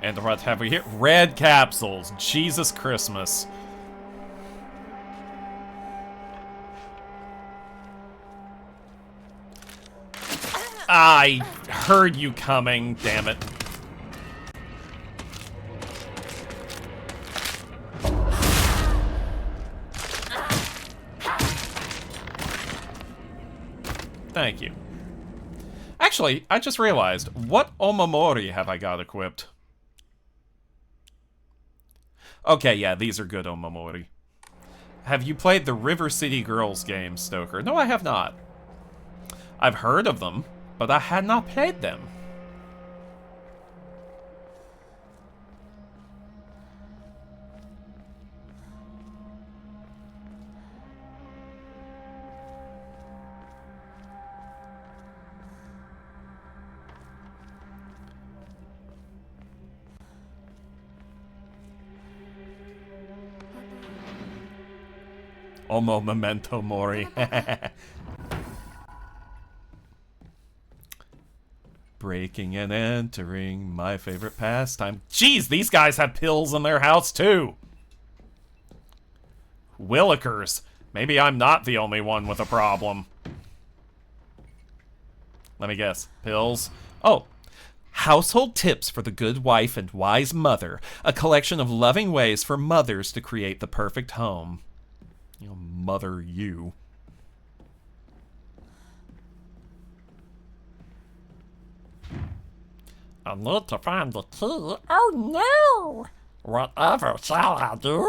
And what have we here? Red capsules. Jesus Christmas. I heard you coming, damn it. Thank you. Actually, I just realized, what Omamori have I got equipped? Okay, yeah, these are good Omamori. Have you played the River City Girls game, Stoker? No, I have not. I've heard of them, but I had not played them. Omo memento mori. Breaking and entering, my favorite pastime. Jeez, these guys have pills in their house too. Willikers. Maybe I'm not the only one with a problem. Let me guess. Pills? Oh. Household Tips for the Good Wife and Wise Mother. A collection of loving ways for mothers to create the perfect home. You'll mother you. I need to find the key. Oh no! Whatever shall I do?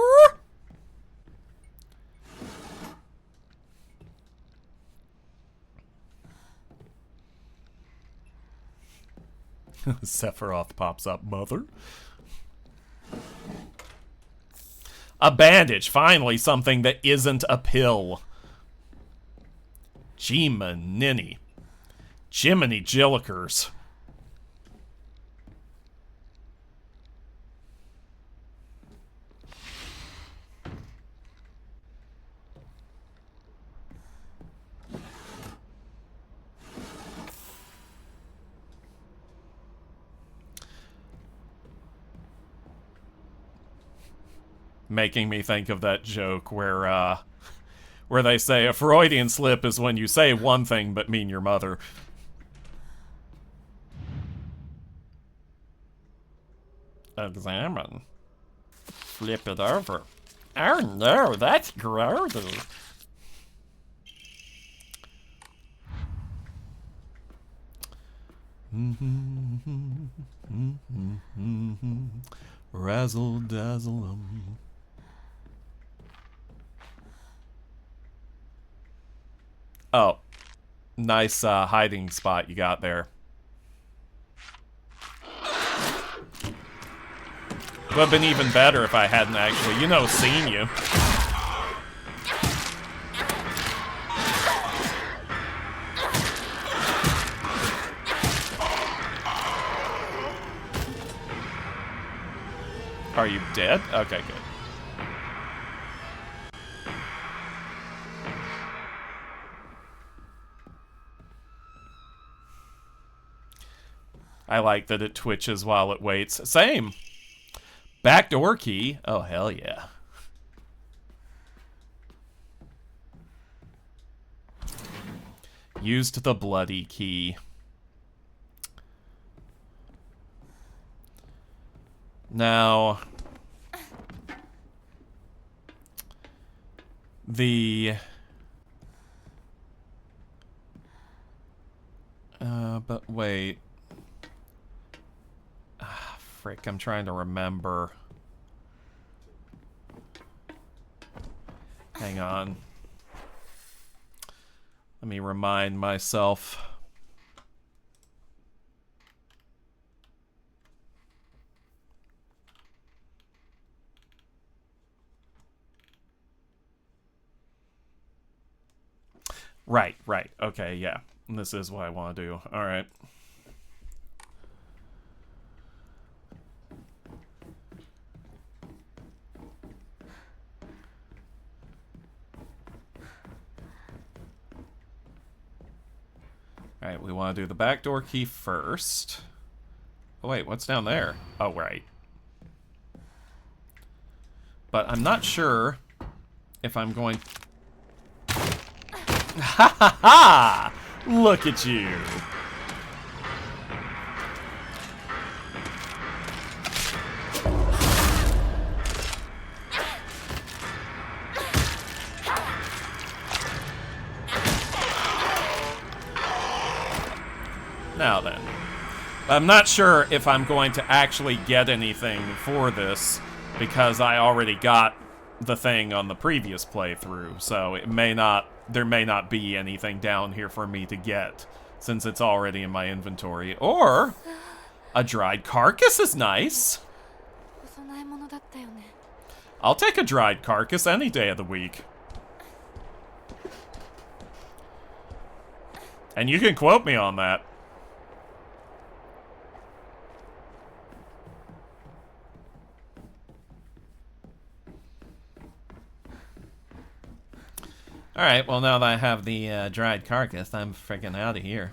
Sephiroth pops up, mother. A bandage, finally something that isn't a pill. Gee-ma-ninny. Jiminy Jillikers. Making me think of that joke where they say a Freudian slip is when you say one thing but mean your mother. Examine. Flip it over. Oh no, that's grody. Razzle dazzle. Oh, nice hiding spot you got there. Would have been even better if I hadn't actually, seen you. Are you dead? Okay, good. I like that it twitches while it waits. Same. Backdoor key. Oh, hell yeah. Used the bloody key. Now, but wait. Frick, I'm trying to remember. Hang on. Let me remind myself. Right. Okay, yeah. This is what I want to do. All right. Alright, we want to do the backdoor key first. Oh wait, what's down there? Oh, right. But I'm not sure if I'm going... Ha ha ha! Look at you! Now then. I'm not sure if I'm going to actually get anything for this, because I already got the thing on the previous playthrough, so there may not be anything down here for me to get, since it's already in my inventory. Or a dried carcass is nice. お供え物だったよね。 I'll take a dried carcass any day of the week. And you can quote me on that. Alright, well now that I have the dried carcass, I'm freaking out of here.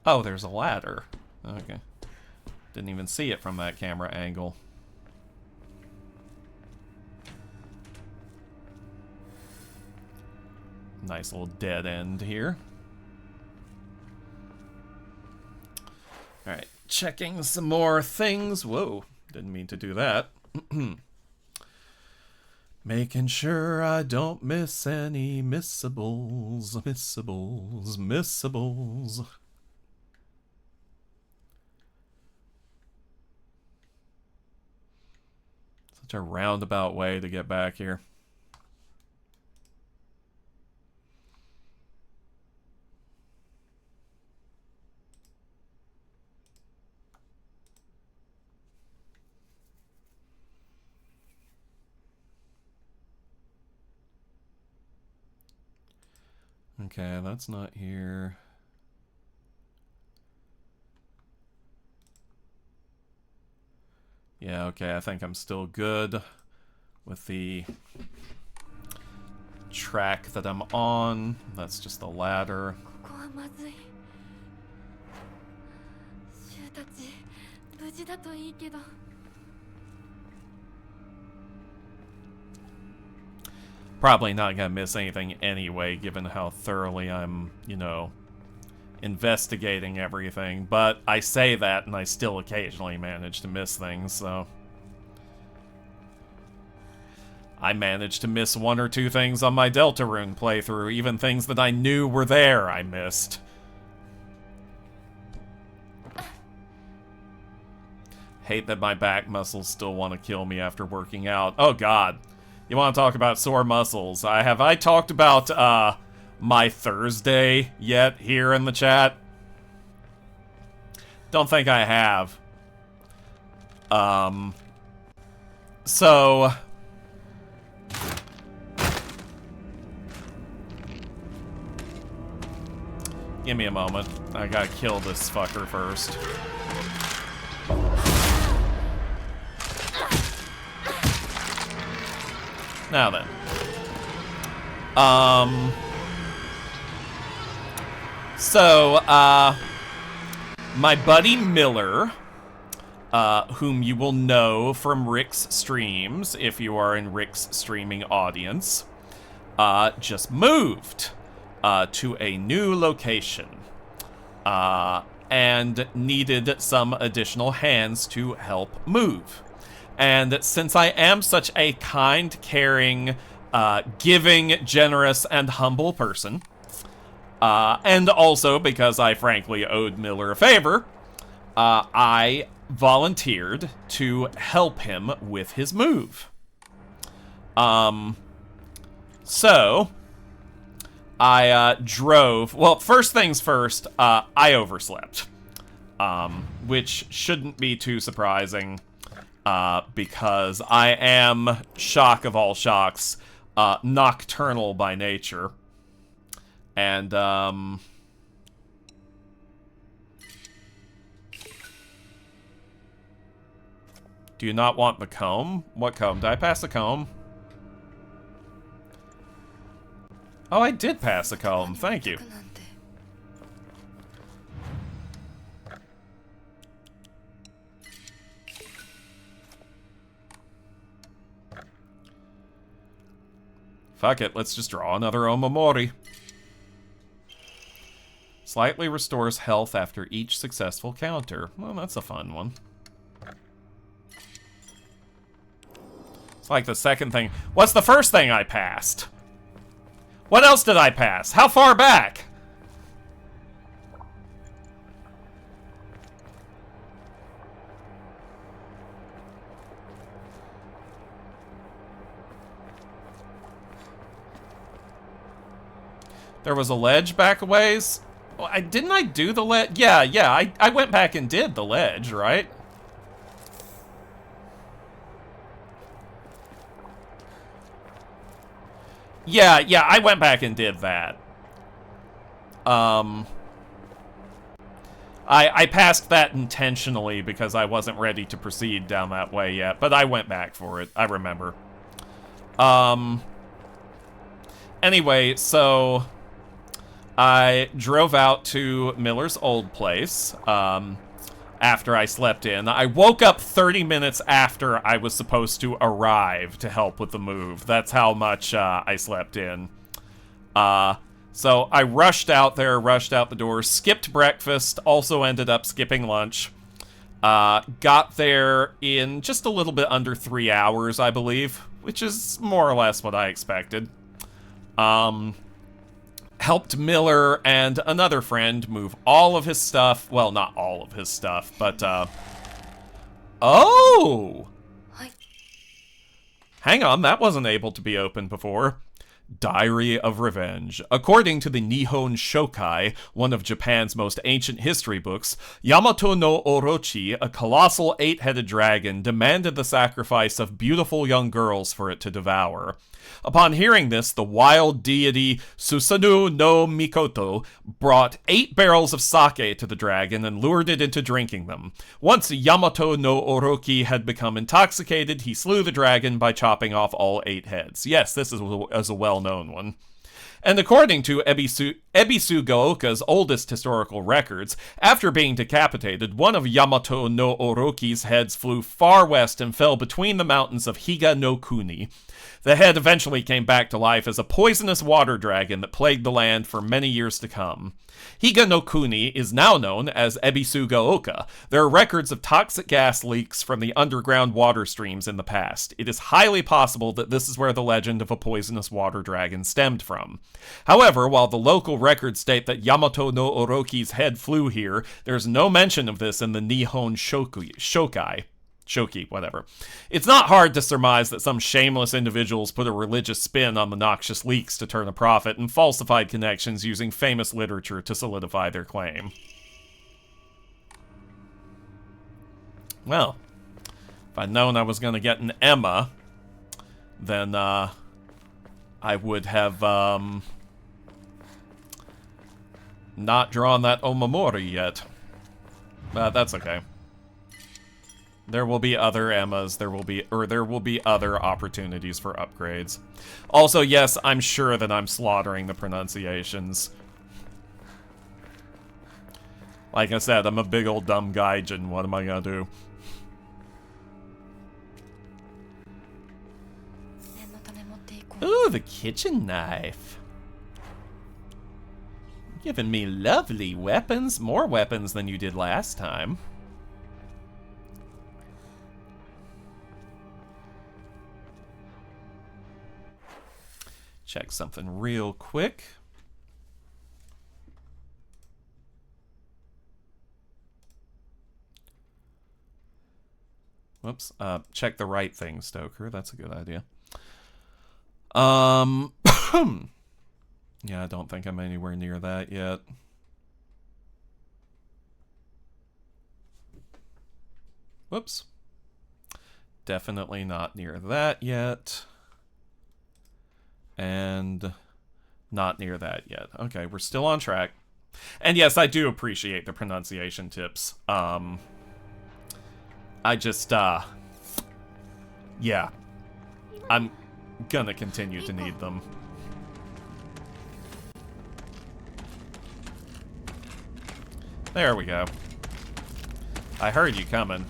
Oh, there's a ladder. Okay. Didn't even see it from that camera angle. Nice little dead end here. Alright, checking some more things. Whoa, didn't mean to do that. Making sure I don't miss any missables. Missables. Such a roundabout way to get back here. Okay, that's not here. Yeah, okay, I think I'm still good with the track that I'm on. That's just the ladder. ここはまずい。シュウたち無事だといいけど。 Probably not gonna miss anything anyway, given how thoroughly I'm, you know, investigating everything. But I say that, and I still occasionally manage to miss things, so... I managed to miss one or two things on my Deltarune playthrough. Even things that I knew were there, I missed. Hate that my back muscles still want to kill me after working out. Oh god. You want to talk about sore muscles? Have I talked about my Thursday yet here in the chat? Don't think I have. So give me a moment. I gotta kill this fucker first. Now then. So, my buddy Miller, whom you will know from Rick's streams, if you are in Rick's streaming audience, just moved to a new location, and needed some additional hands to help move. And since I am such a kind, caring, giving, generous, and humble person, and also because I frankly owed Miller a favor, I volunteered to help him with his move. So I drove. Well, first things first, I overslept, which shouldn't be too surprising. Because I am, shock of all shocks, nocturnal by nature. And, do you not want the comb? What comb? Did I pass the comb? Oh, I did pass the comb. Thank you. Fuck it, let's just draw another Omamori. Slightly restores health after each successful counter. Well, that's a fun one. It's like the second thing. What's the first thing I passed? What else did I pass? How far back? There was a ledge back a ways. Well, didn't I do the ledge? Yeah, I went back and did the ledge, right? Yeah, I went back and did that. I passed that intentionally because I wasn't ready to proceed down that way yet, but I went back for it. I remember. Anyway, so I drove out to Miller's old place after I slept in. I woke up 30 minutes after I was supposed to arrive to help with the move. That's how much I slept in. So I rushed out there, rushed out the door, skipped breakfast, also ended up skipping lunch. Got there in just a little bit under 3 hours, I believe, which is more or less what I expected. Helped Miller and another friend move all of his stuff. Well, not all of his stuff, but, oh! Hang on, that wasn't able to be opened before. Diary of Revenge. According to the Nihon Shokai, one of Japan's most ancient history books, Yamato no Orochi, a colossal 8-headed dragon, demanded the sacrifice of beautiful young girls for it to devour. Upon hearing this, the wild deity Susanoo no Mikoto brought 8 barrels of sake to the dragon and lured it into drinking them. Once Yamato no Orochi had become intoxicated, he slew the dragon by chopping off all 8 heads. Yes, this is a well-known one. And according to Ebisu Gaoka's oldest historical records, after being decapitated, one of Yamato no Orochi's heads flew far west and fell between the mountains of Higa no Kuni. The head eventually came back to life as a poisonous water dragon that plagued the land for many years to come. Higa no Kuni is now known as Ebisu Gaoka. There are records of toxic gas leaks from the underground water streams in the past. It is highly possible that this is where the legend of a poisonous water dragon stemmed from. However, while the local records state that Yamato no Orochi's head flew here, there's no mention of this in the Nihon Shoki, whatever. It's not hard to surmise that some shameless individuals put a religious spin on the noxious leaks to turn a profit and falsified connections using famous literature to solidify their claim. Well, if I'd known I was going to get an Emma, then I would have not drawn that Omamori yet. But that's okay. There will be other Emmas, there will be other opportunities for upgrades. Also, yes, I'm sure that I'm slaughtering the pronunciations. Like I said, I'm a big old dumb gaijin, what am I gonna do? Ooh, the kitchen knife. Giving me lovely weapons, more weapons than you did last time. Check something real quick. Whoops. Check the right thing, Stoker. That's a good idea. Yeah, I don't think I'm anywhere near that yet. Whoops. Definitely not near that yet. And not near that yet. Okay, we're still on track. And yes, I do appreciate the pronunciation tips. I just, yeah. I'm gonna continue to need them. There we go. I heard you coming.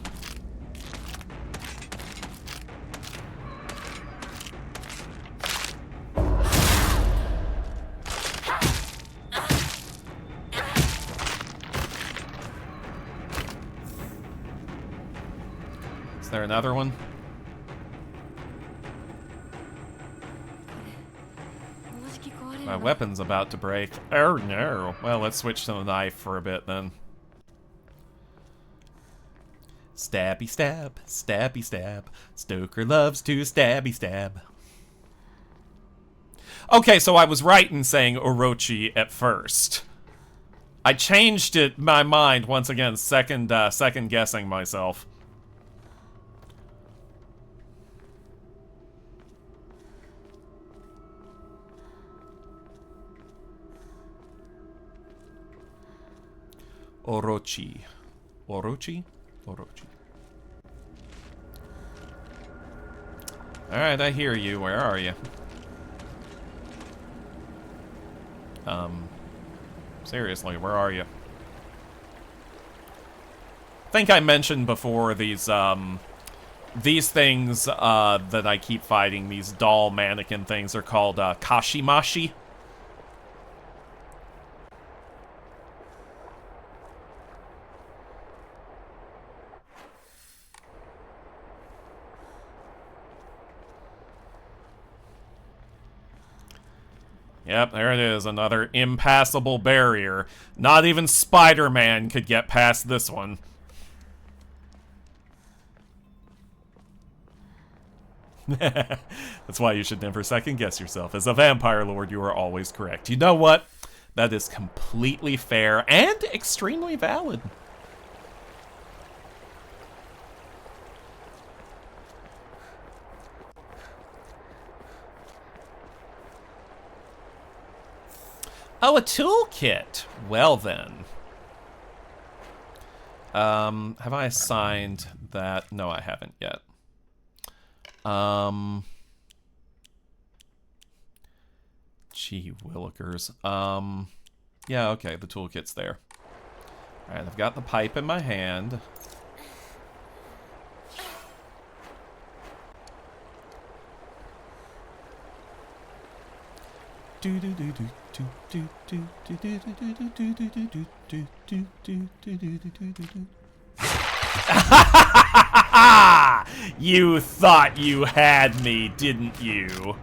Is there another one? My weapon's about to break. Oh no. Well, let's switch to the knife for a bit then. Stabby stab, stabby stab. Stoker loves to stabby stab. Okay, so I was right in saying Orochi at first. I changed it, my mind once again, second guessing myself. Orochi. Orochi? Orochi. Alright, I hear you. Where are you? Seriously, where are you? I think I mentioned before these things that I keep fighting, these doll mannequin things, are called kashimashi. Yep, there it is, another impassable barrier. Not even Spider-Man could get past this one. That's why you should never second-guess yourself. As a vampire lord, you are always correct. You know what? That is completely fair and extremely valid. Oh, a toolkit. Well then. Have I assigned that? No, I haven't yet. Gee willikers. Yeah, okay, the toolkit's there. Alright, I've got the pipe in my hand. You thought you had me, didn't you?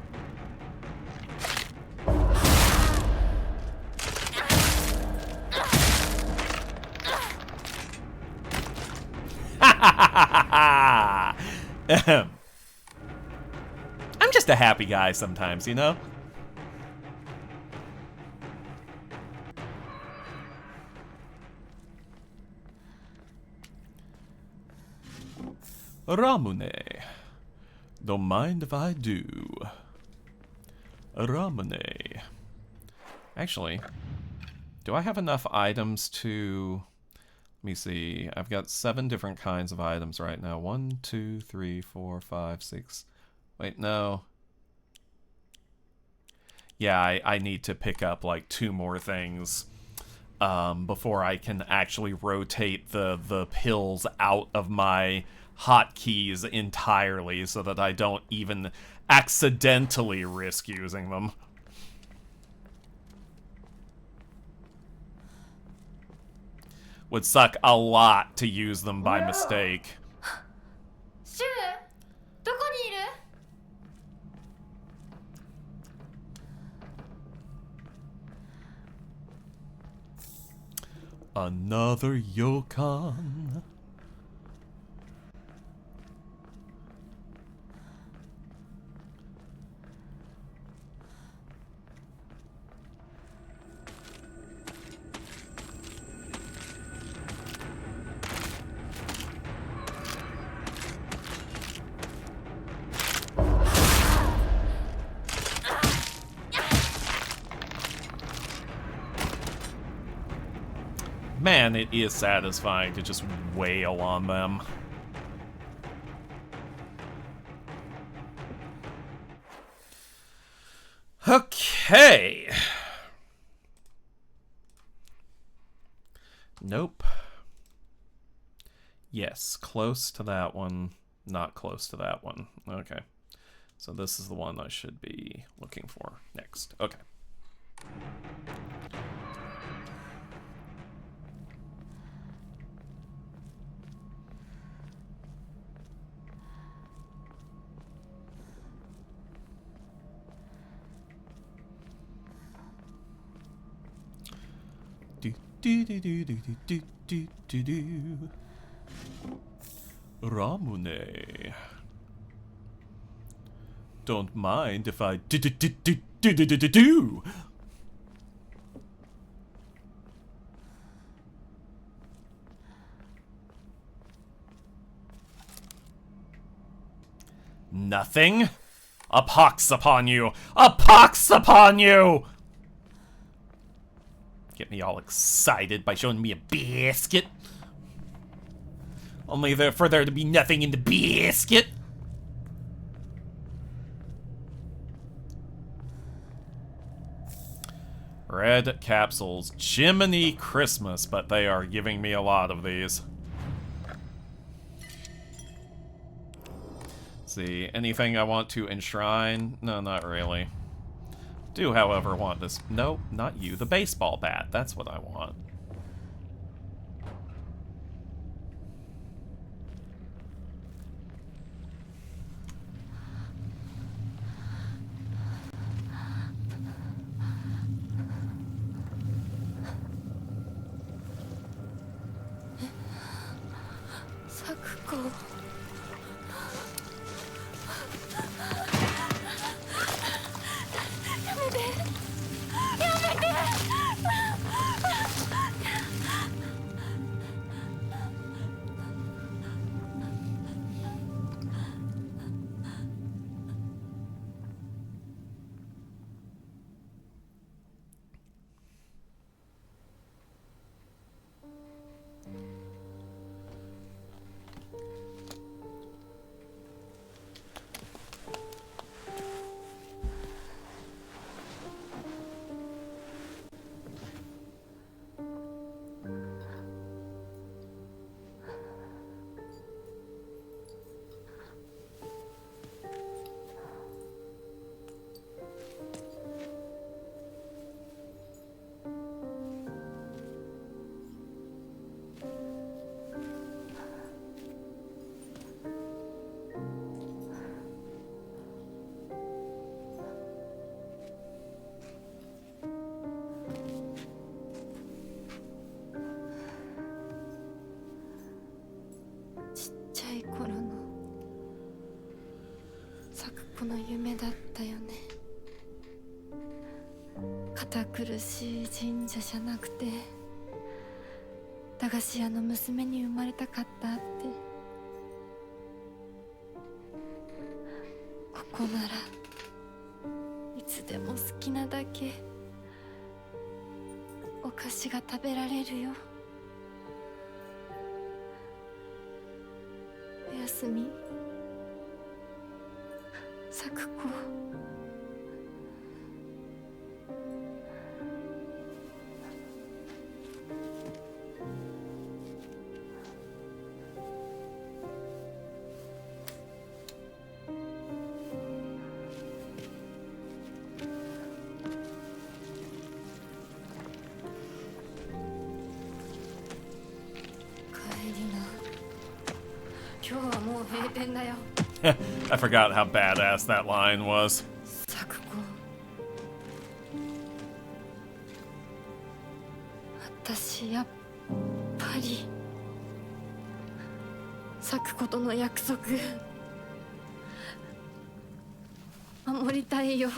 I'm just a happy guy sometimes, you know? Ramune. Don't mind if I do. Ramune. Actually, do I have enough items to... Let me see. I've got 7 different kinds of items right now. 1, 2, 3, 4, 5, 6. Wait, no. Yeah, I need to pick up like 2 more things before I can actually rotate the pills out of my hotkeys entirely so that I don't even accidentally risk using them. Would suck a lot to use them by mistake. Shu, どこにいる? Another Yokan. Man, it is satisfying to just wail on them. Okay. Nope. Yes, close to that one. Not close to that one. Okay. So this is the one I should be looking for next. Okay. Ramune. Don't mind if I do. Nothing? A pox upon you! A pox upon you! Get me all excited by showing me a biscuit. Only for there to be nothing in the biscuit. Red capsules. Jiminy Christmas, but they are giving me a lot of these. See, anything I want to enshrine? No, not really. Do, however, want this. No, not you. The baseball bat. That's what I want. Sakuko.ちっちゃい頃の咲子の夢だったよね。堅苦しい神社じゃなくて駄菓子屋の娘に生まれたかったって。ここならいつでも好きなだけお菓子が食べられるよ。おやすみ、咲子。今日はもう閉店だよ。I forgot how badass that line was. 咲子、私やっぱり咲子との約束守りたいよ。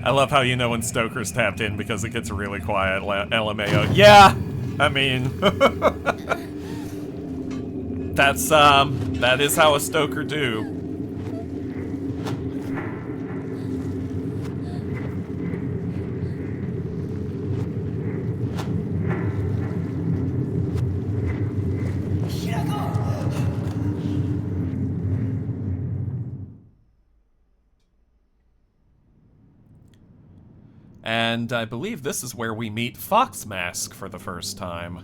I love how you know when Stoker's tapped in because it gets really quiet. LMAO. Yeah! I mean... that is how a Stoker do. And I believe this is where we meet Fox Mask for the first time.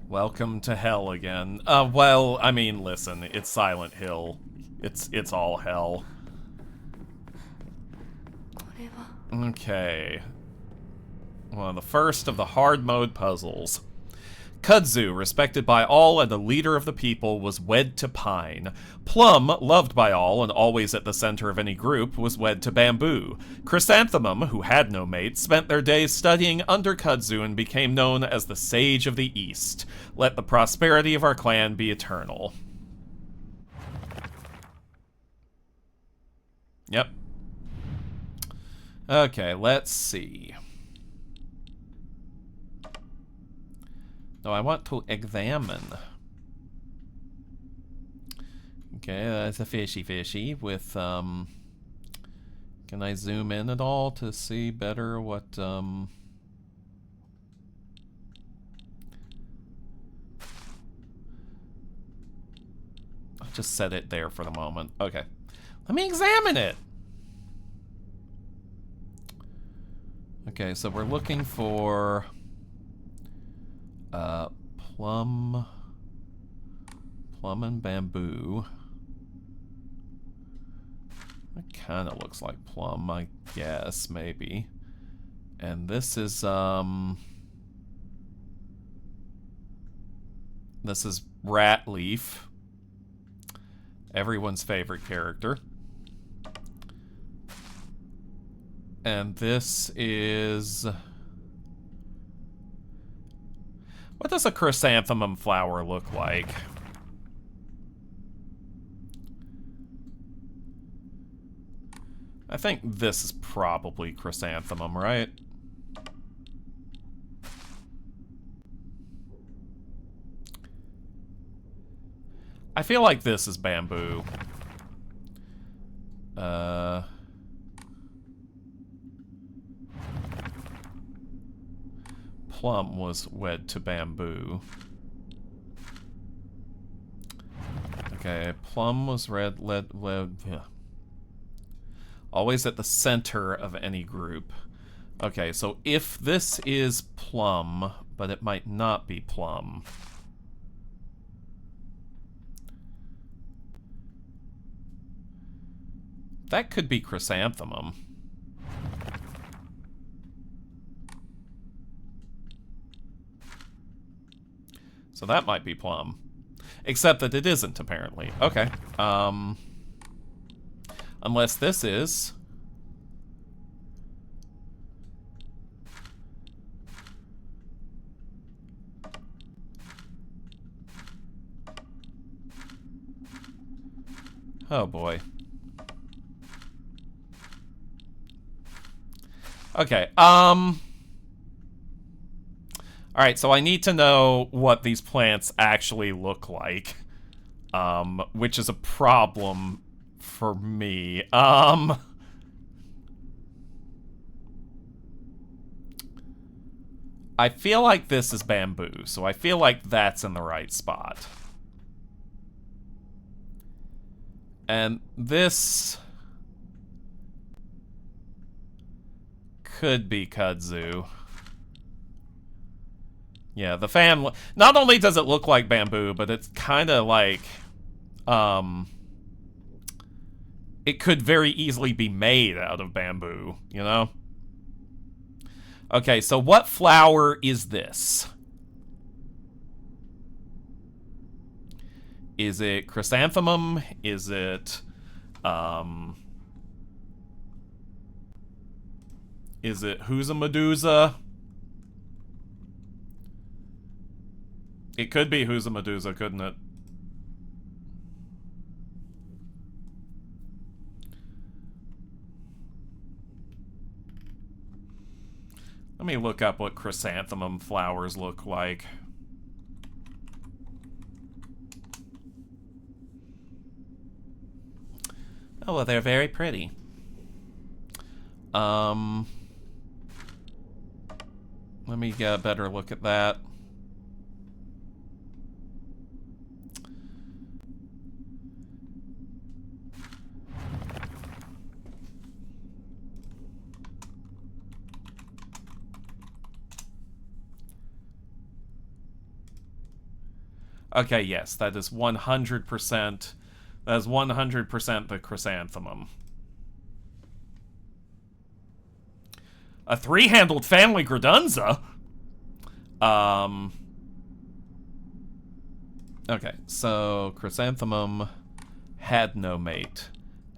Welcome to hell again. Well, I mean, listen, it's Silent Hill. It's all hell. Okay. Well, the first of the hard mode puzzles. Kudzu, respected by all and a leader of the people, was wed to Pine. Plum, loved by all and always at the center of any group, was wed to Bamboo. Chrysanthemum, who had no mate, spent their days studying under Kudzu and became known as the Sage of the East. Let the prosperity of our clan be eternal. Yep. Okay, let's see. No, I want to examine. Okay, that's a fishy with, can I zoom in at all to see better what, I'll just set it there for the moment. Okay. Let me examine it! Okay, so we're looking for... plum and bamboo. That kind of looks like plum, I guess, maybe. And this is Rat Leaf, everyone's favorite character. And this is... What does a chrysanthemum flower look like? I think this is probably chrysanthemum, right? I feel like this is bamboo. Plum was wed to bamboo. Okay, Plum was led, yeah. Always at the center of any group. Okay, so if this is Plum, but it might not be Plum. That could be chrysanthemum. So that might be plum. Except that it isn't, apparently. Okay. Unless this is... Oh boy. Okay, alright, so I need to know what these plants actually look like. Which is a problem for me. I feel like this is bamboo, so I feel like that's in the right spot. And this... could be kudzu. Yeah, the fan... Not only does it look like bamboo, but it's kind of like... It could very easily be made out of bamboo, you know? Okay, so what flower is this? Is it chrysanthemum? Is it... Is it Husa Medusa? It could be Husa Medusa, couldn't it? Let me look up what chrysanthemum flowers look like. Oh, well, they're very pretty. Let me get a better look at that. Okay, yes, that is 100%. That is 100% the chrysanthemum. A three-handled family Gradunza? Okay, so chrysanthemum had no mate.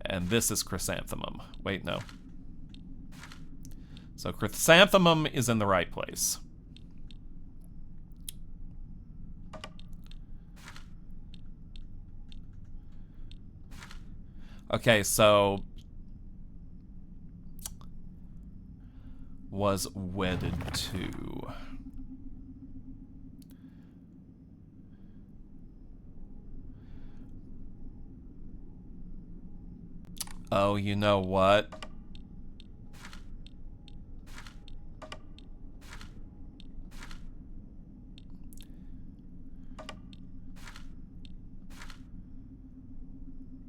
And this is chrysanthemum. Wait, no. So chrysanthemum is in the right place. Okay, so... was wedded to... Oh, you know what?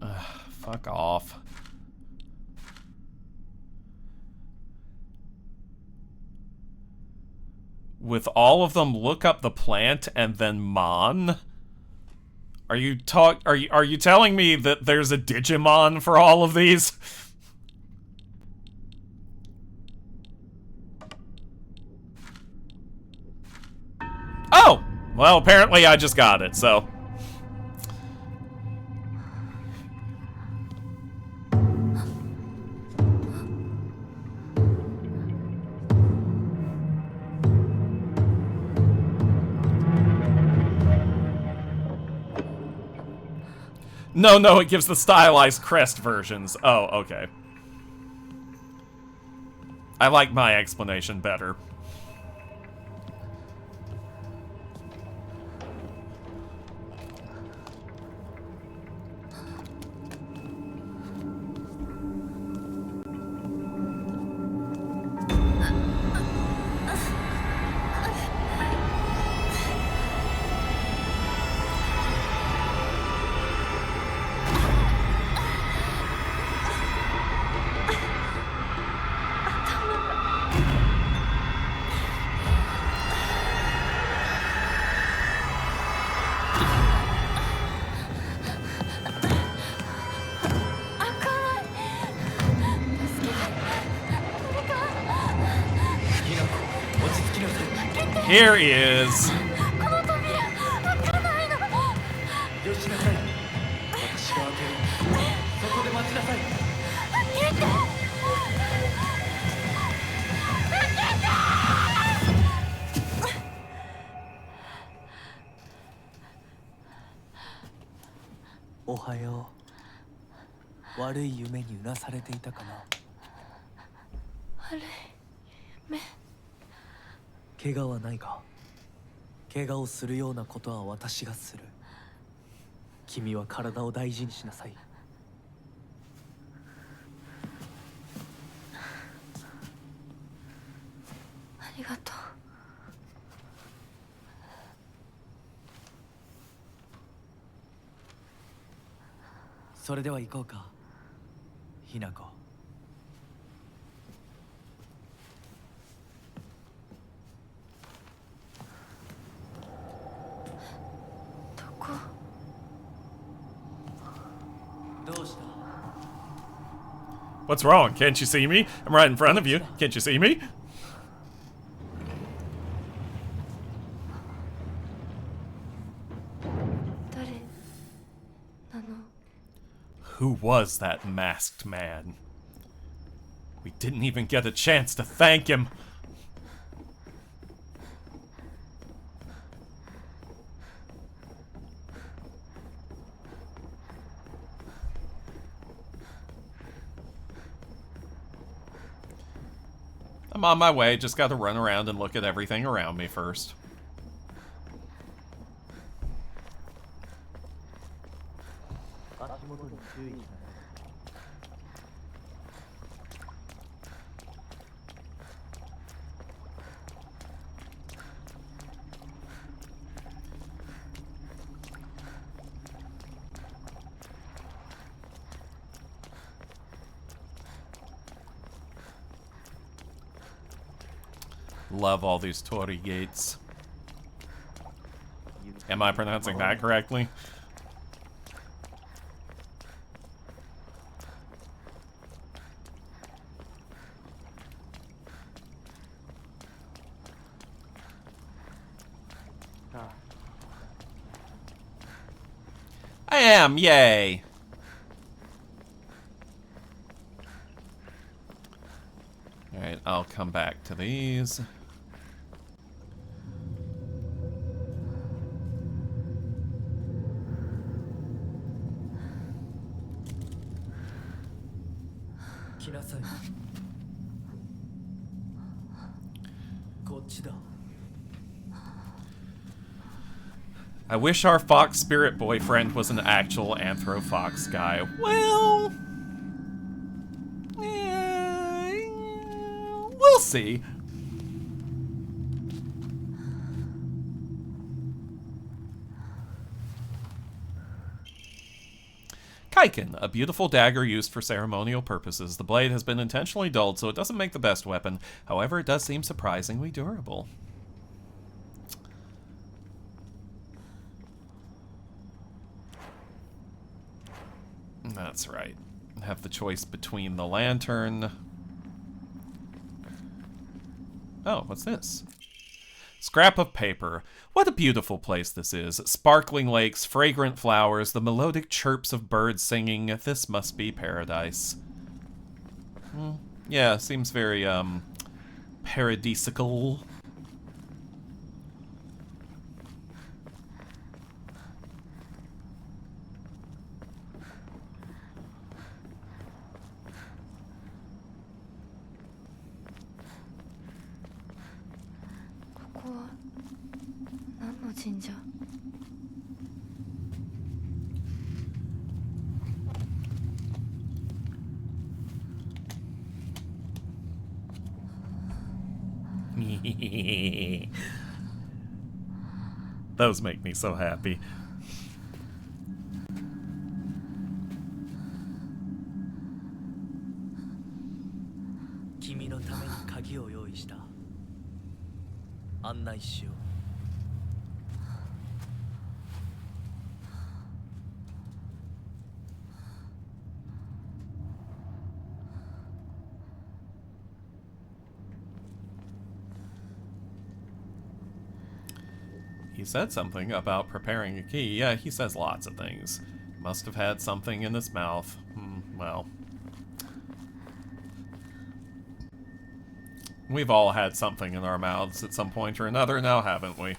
Ugh, fuck off. With all of them, look up the plant and then Mon? Are you telling me that there's a Digimon for all of these? Oh! Well, apparently I just got it, so... No, it gives the stylized crest versions. Oh, okay. I like my explanation better. Here he is. Ohayo. 悪い夢にうなされていたかな。悪い夢。怪我はないか。怪我をするようなことは私がする。君は体を大事にしなさい。ありがとう。それでは行こうか、ひなこ。What's wrong? Can't you see me? I'm right in front of you. Can't you see me? Who was that masked man? We didn't even get a chance to thank him. I'm on my way, just gotta run around and look at everything around me first. Love all these torii gates. Am I pronouncing that correctly? I am, yay! Alright, I'll come back to these. I wish our fox spirit boyfriend was an actual anthro fox guy. Well, we'll see. Kaiken, a beautiful dagger used for ceremonial purposes. The blade has been intentionally dulled, so it doesn't make the best weapon. However, it does seem surprisingly durable. That's right. Have the choice between the lantern. Oh, what's this? Scrap of paper. What a beautiful place this is. Sparkling lakes, fragrant flowers, the melodic chirps of birds singing. This must be paradise. Yeah, seems very, paradisical. Those make me so happy. He said something about preparing a key. Yeah, he says lots of things. Must have had something in his mouth. Well. We've all had something in our mouths at some point or another now, haven't we?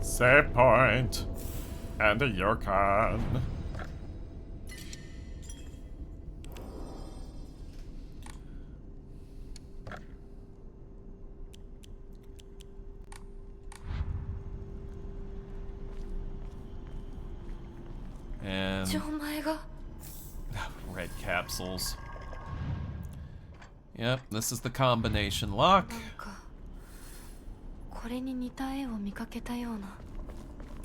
Save point. And a Yokan. And And red capsules. Yep, this is the combination lock.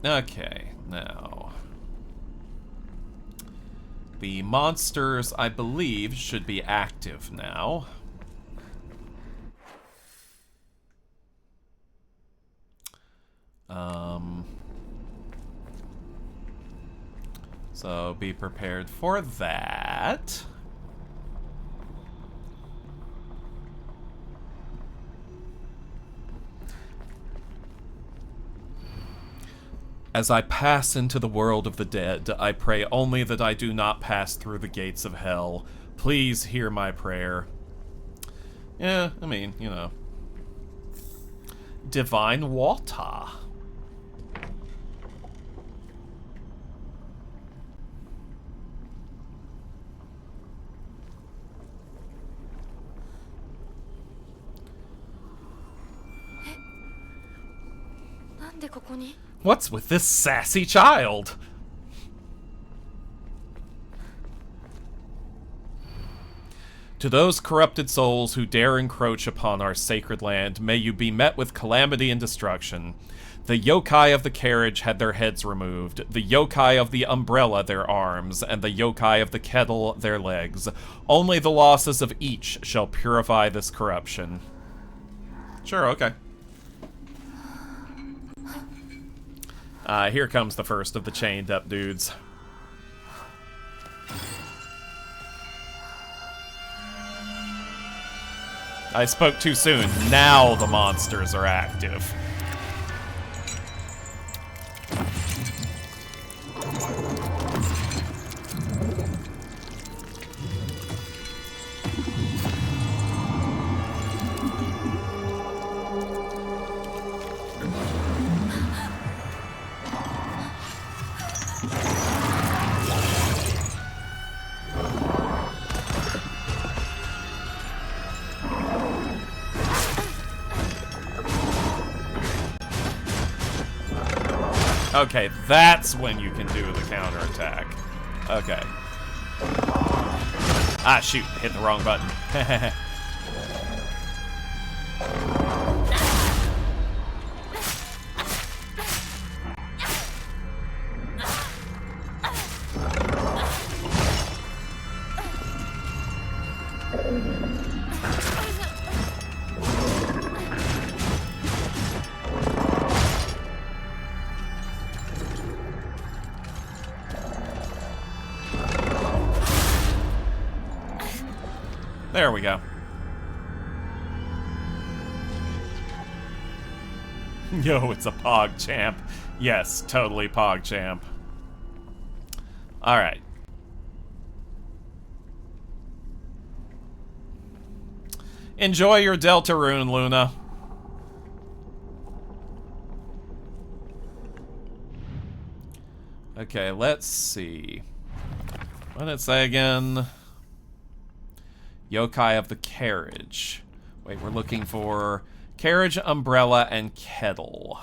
Okay, now. The monsters, I believe, should be active now. So be prepared for that. As I pass into the world of the dead, I pray only that I do not pass through the gates of hell. Please hear my prayer. Yeah, I mean, you know. Divine water. What's with this sassy child? To those corrupted souls who dare encroach upon our sacred land, may you be met with calamity and destruction. The yokai of the carriage had their heads removed, the yokai of the umbrella their arms, and the yokai of the kettle their legs. Only the losses of each shall purify this corruption. Sure, okay. Here comes the first of the chained up dudes. I spoke too soon. Now the monsters are active. Okay, that's when you can do the counterattack. Okay. Ah, shoot. Hit the wrong button. There we go. Yo, it's a Pog Champ. Yes, totally Pog Champ. Alright. Enjoy your Deltarune, Luna. Okay, let's see. What did it say again? Yokai of the carriage. Wait, we're looking for carriage, umbrella, and kettle.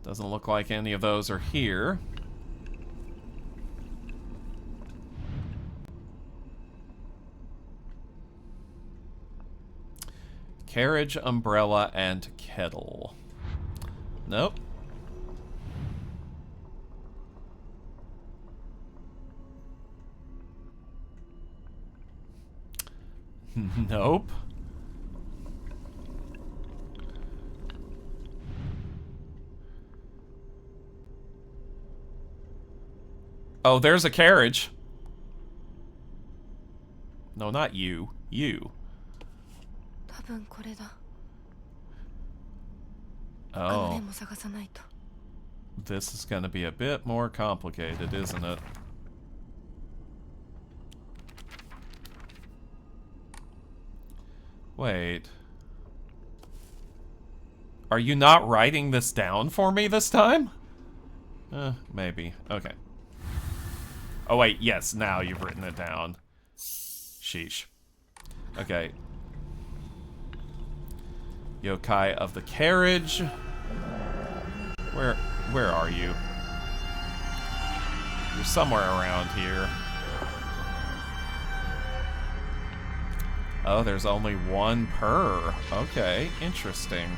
Doesn't look like any of those are here. Carriage, umbrella, and kettle. Nope. Nope. Oh, there's a carriage. No, not you. You. Oh. This is gonna be a bit more complicated, isn't it? Wait. Are you not writing this down for me this time? Maybe. Okay. Oh wait, yes, now you've written it down. Sheesh. Okay. Yokai of the carriage. Where are you? You're somewhere around here. Oh, there's only one per. Okay, interesting.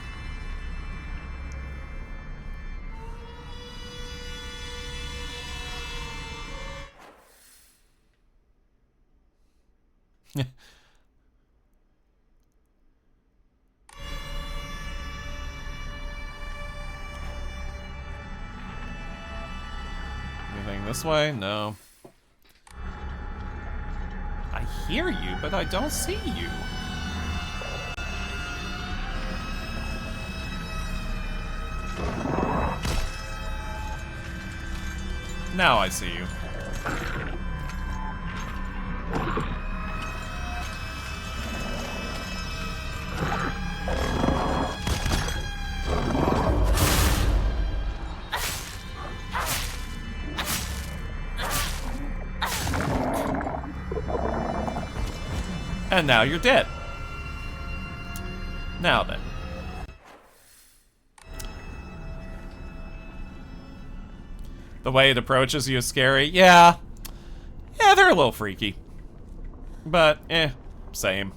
Anything this way? No. I hear you, but I don't see you. Now I see you. And now you're dead. Now then. The way it approaches you is scary. Yeah. Yeah, they're a little freaky. But, same.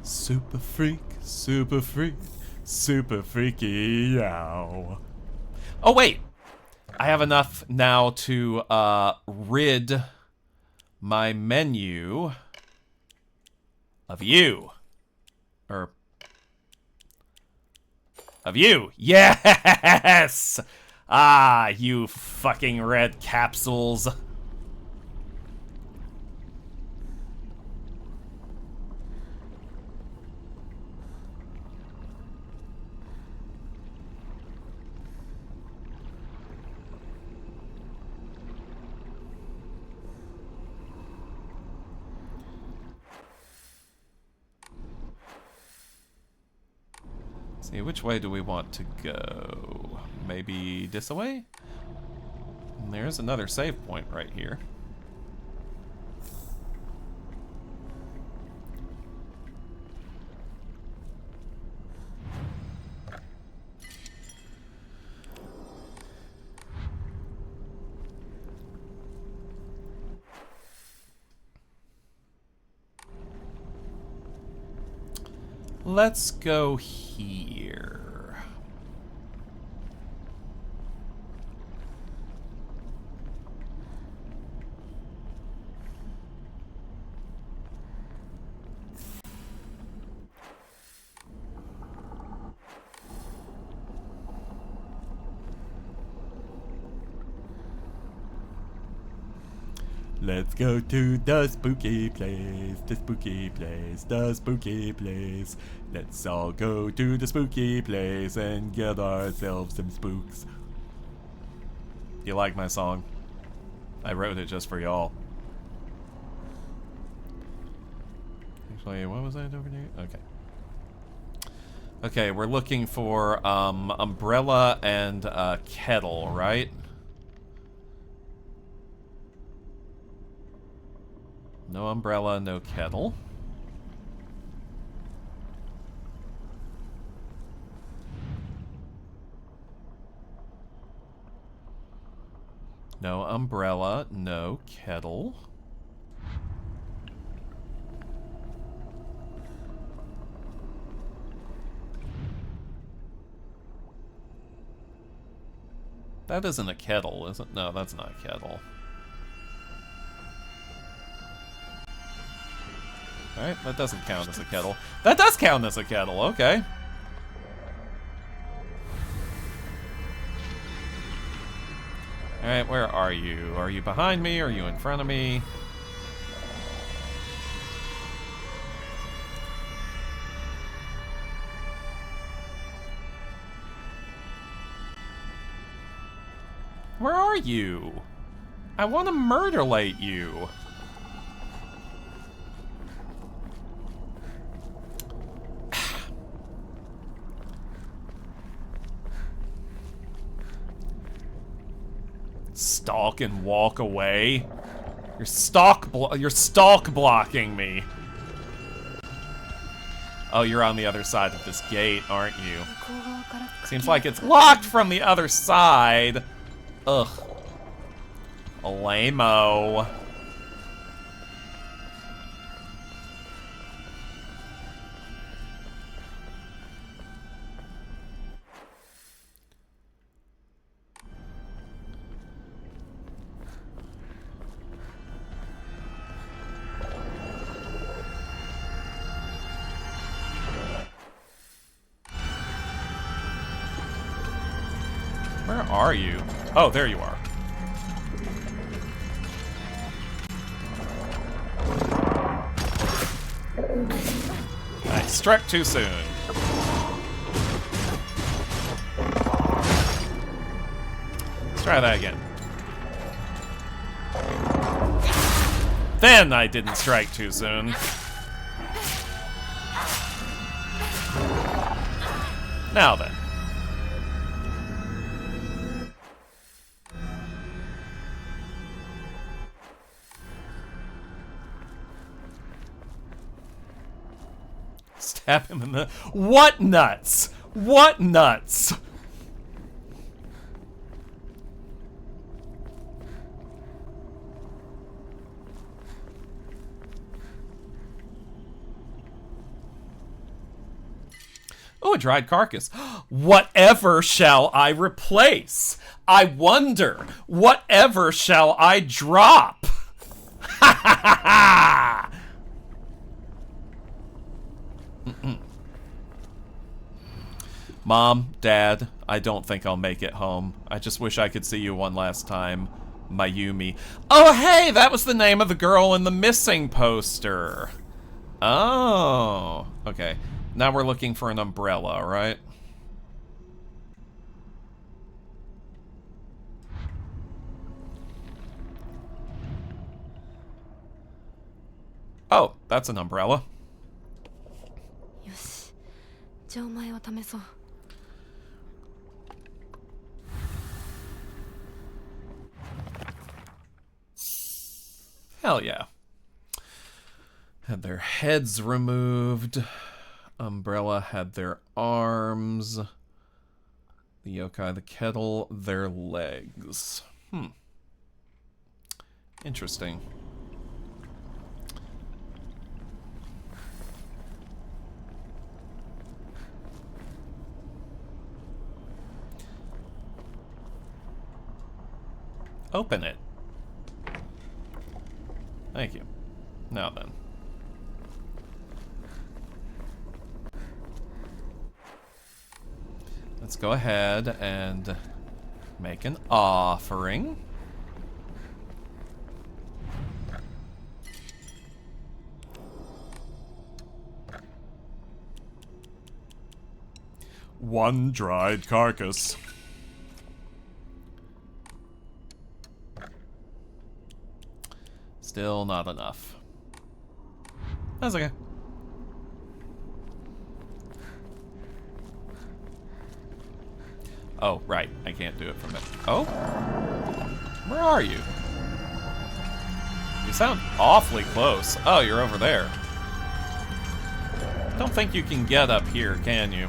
Super freak, super freak, super freaky, yow. Oh, wait. I have enough now to rid my menu of you. Or of you. Yes! Ah, you fucking red capsules. See, which way do we want to go? Maybe this way? And there's another save point right here. Let's go here. Let's go to the spooky place, the spooky place, the spooky place. Let's all go to the spooky place and get ourselves some spooks. You like my song? I wrote it just for y'all. Actually, what was that over there? Okay. Okay, we're looking for umbrella and kettle, right? No umbrella, no kettle. No umbrella, no kettle. That isn't a kettle, is it? No, that's not a kettle. Alright, that doesn't count as a kettle. That does count as a kettle, okay. Alright, where are you? Are you behind me? Are you in front of me? Where are you? I want to murderlate you. Stalk and walk away. You're stalk blocking me. Oh, you're on the other side of this gate, aren't you? Seems like it's locked from the other side. Ugh. Lame-o. Where are you? Oh, there you are. I struck too soon. Let's try that again. Then I didn't strike too soon. Now then. Stab him in the... What nuts? What nuts? Oh, a dried carcass. Whatever shall I replace? I wonder, whatever shall I drop? Ha ha ha ha! Mom, Dad, I don't think I'll make it home. I just wish I could see you one last time. Mayumi. Oh, hey, that was the name of the girl in the missing poster. Oh, okay. Now we're looking for an umbrella, right? Oh, that's an umbrella. よし、じゃあお前を試そう。Hell yeah. Had their heads removed. Umbrella had their arms. The yokai, the kettle, their legs. Interesting. Open it. Thank you. Now then. Let's go ahead and make an offering. One dried carcass. Still not enough. That's okay. Oh, right. I can't do it from it. Oh? Where are you? You sound awfully close. Oh, you're over there. Don't think you can get up here, can you?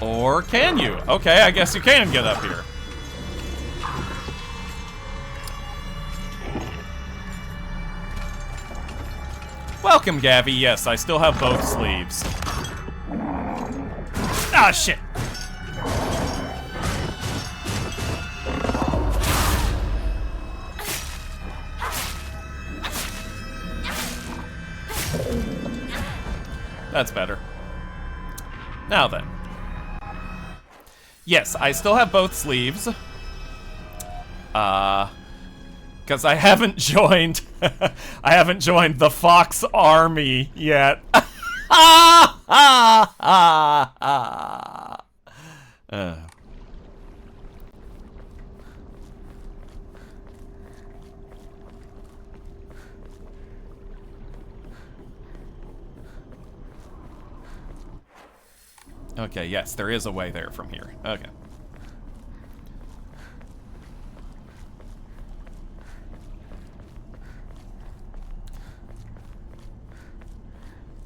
Or can you? Okay, I guess you can get up here. Welcome, Gabby. Yes, I still have both sleeves. Ah, shit. That's better. Now then. Yes, I still have both sleeves. Because I haven't joined... I haven't joined the Fox Army yet. Okay, yes, there is a way there from here. Okay.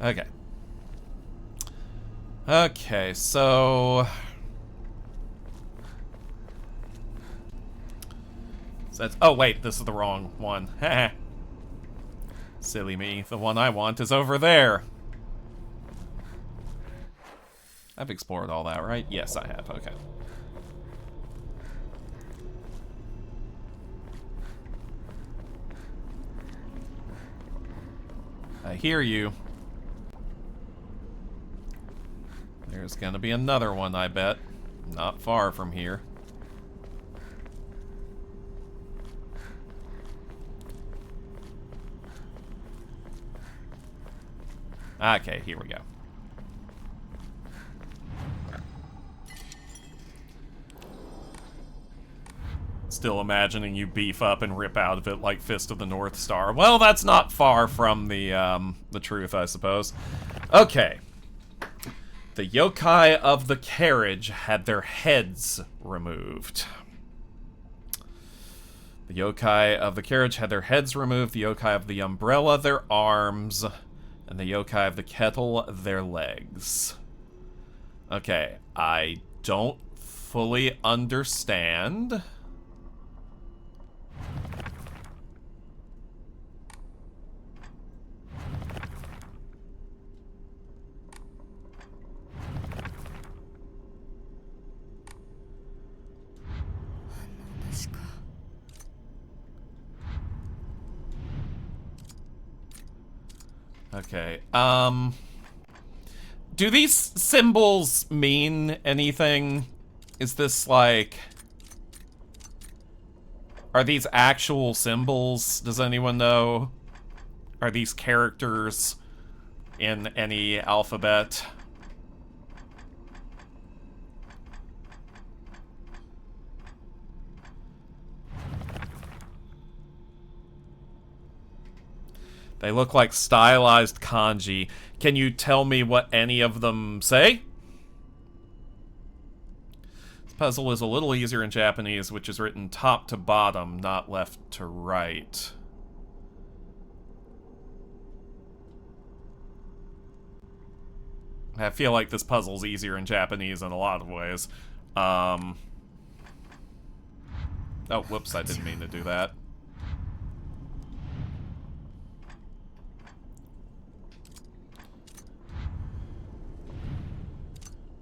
Okay. Okay, so... That's, oh, wait, this is the wrong one. Silly me. The one I want is over there. I've explored all that, right? Yes, I have. Okay. I hear you. There's gonna be another one, I bet. Not far from here. Okay, here we go. Still imagining you beef up and rip out of it like Fist of the North Star. Well, that's not far from the truth, I suppose. Okay. The yokai of the carriage had their heads removed. The yokai of the carriage had their heads removed. The yokai of the umbrella, their arms. And the yokai of the kettle, their legs. Okay, I don't fully understand. Okay, do these symbols mean anything? Is this like... Are these actual symbols? Does anyone know? Are these characters in any alphabet? They look like stylized kanji. Can you tell me what any of them say? This puzzle is a little easier in Japanese, which is written top to bottom, not left to right. I feel like this puzzle's easier in Japanese in a lot of ways. Oh, whoops, I didn't mean to do that.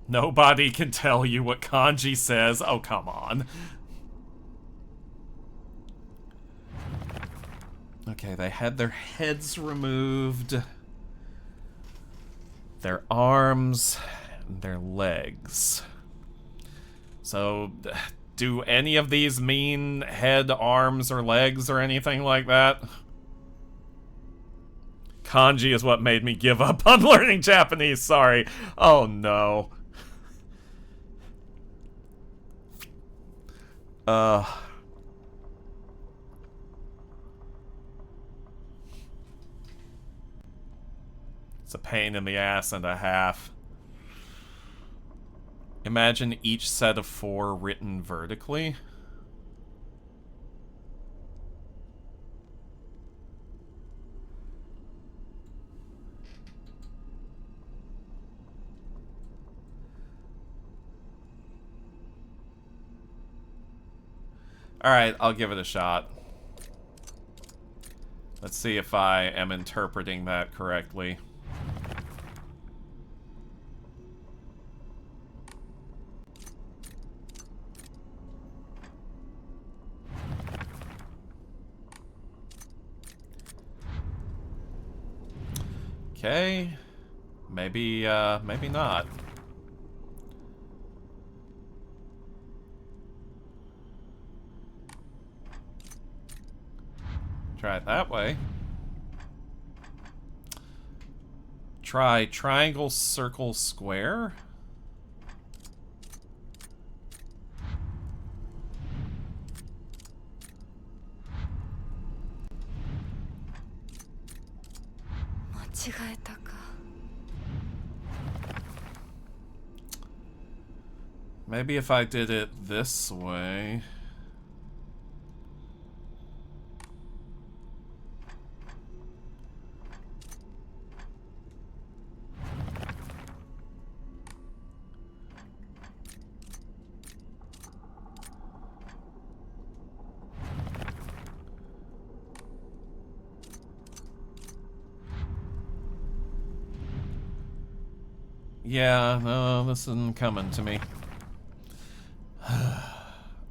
Nobody can tell you what kanji says. Oh, come on. Okay, they had their heads removed. Their arms and their legs. So, do any of these mean head, arms, or legs or anything like that? Kanji is what made me give up on learning Japanese, sorry. Oh no. It's a pain in the ass and a half. Imagine each set of 4 written vertically. Alright, I'll give it a shot. Let's see if I am interpreting that correctly. Okay. Maybe, maybe not. Try it that way. Try triangle, circle, square. Maybe if I did it this way. Yeah, no, this isn't coming to me.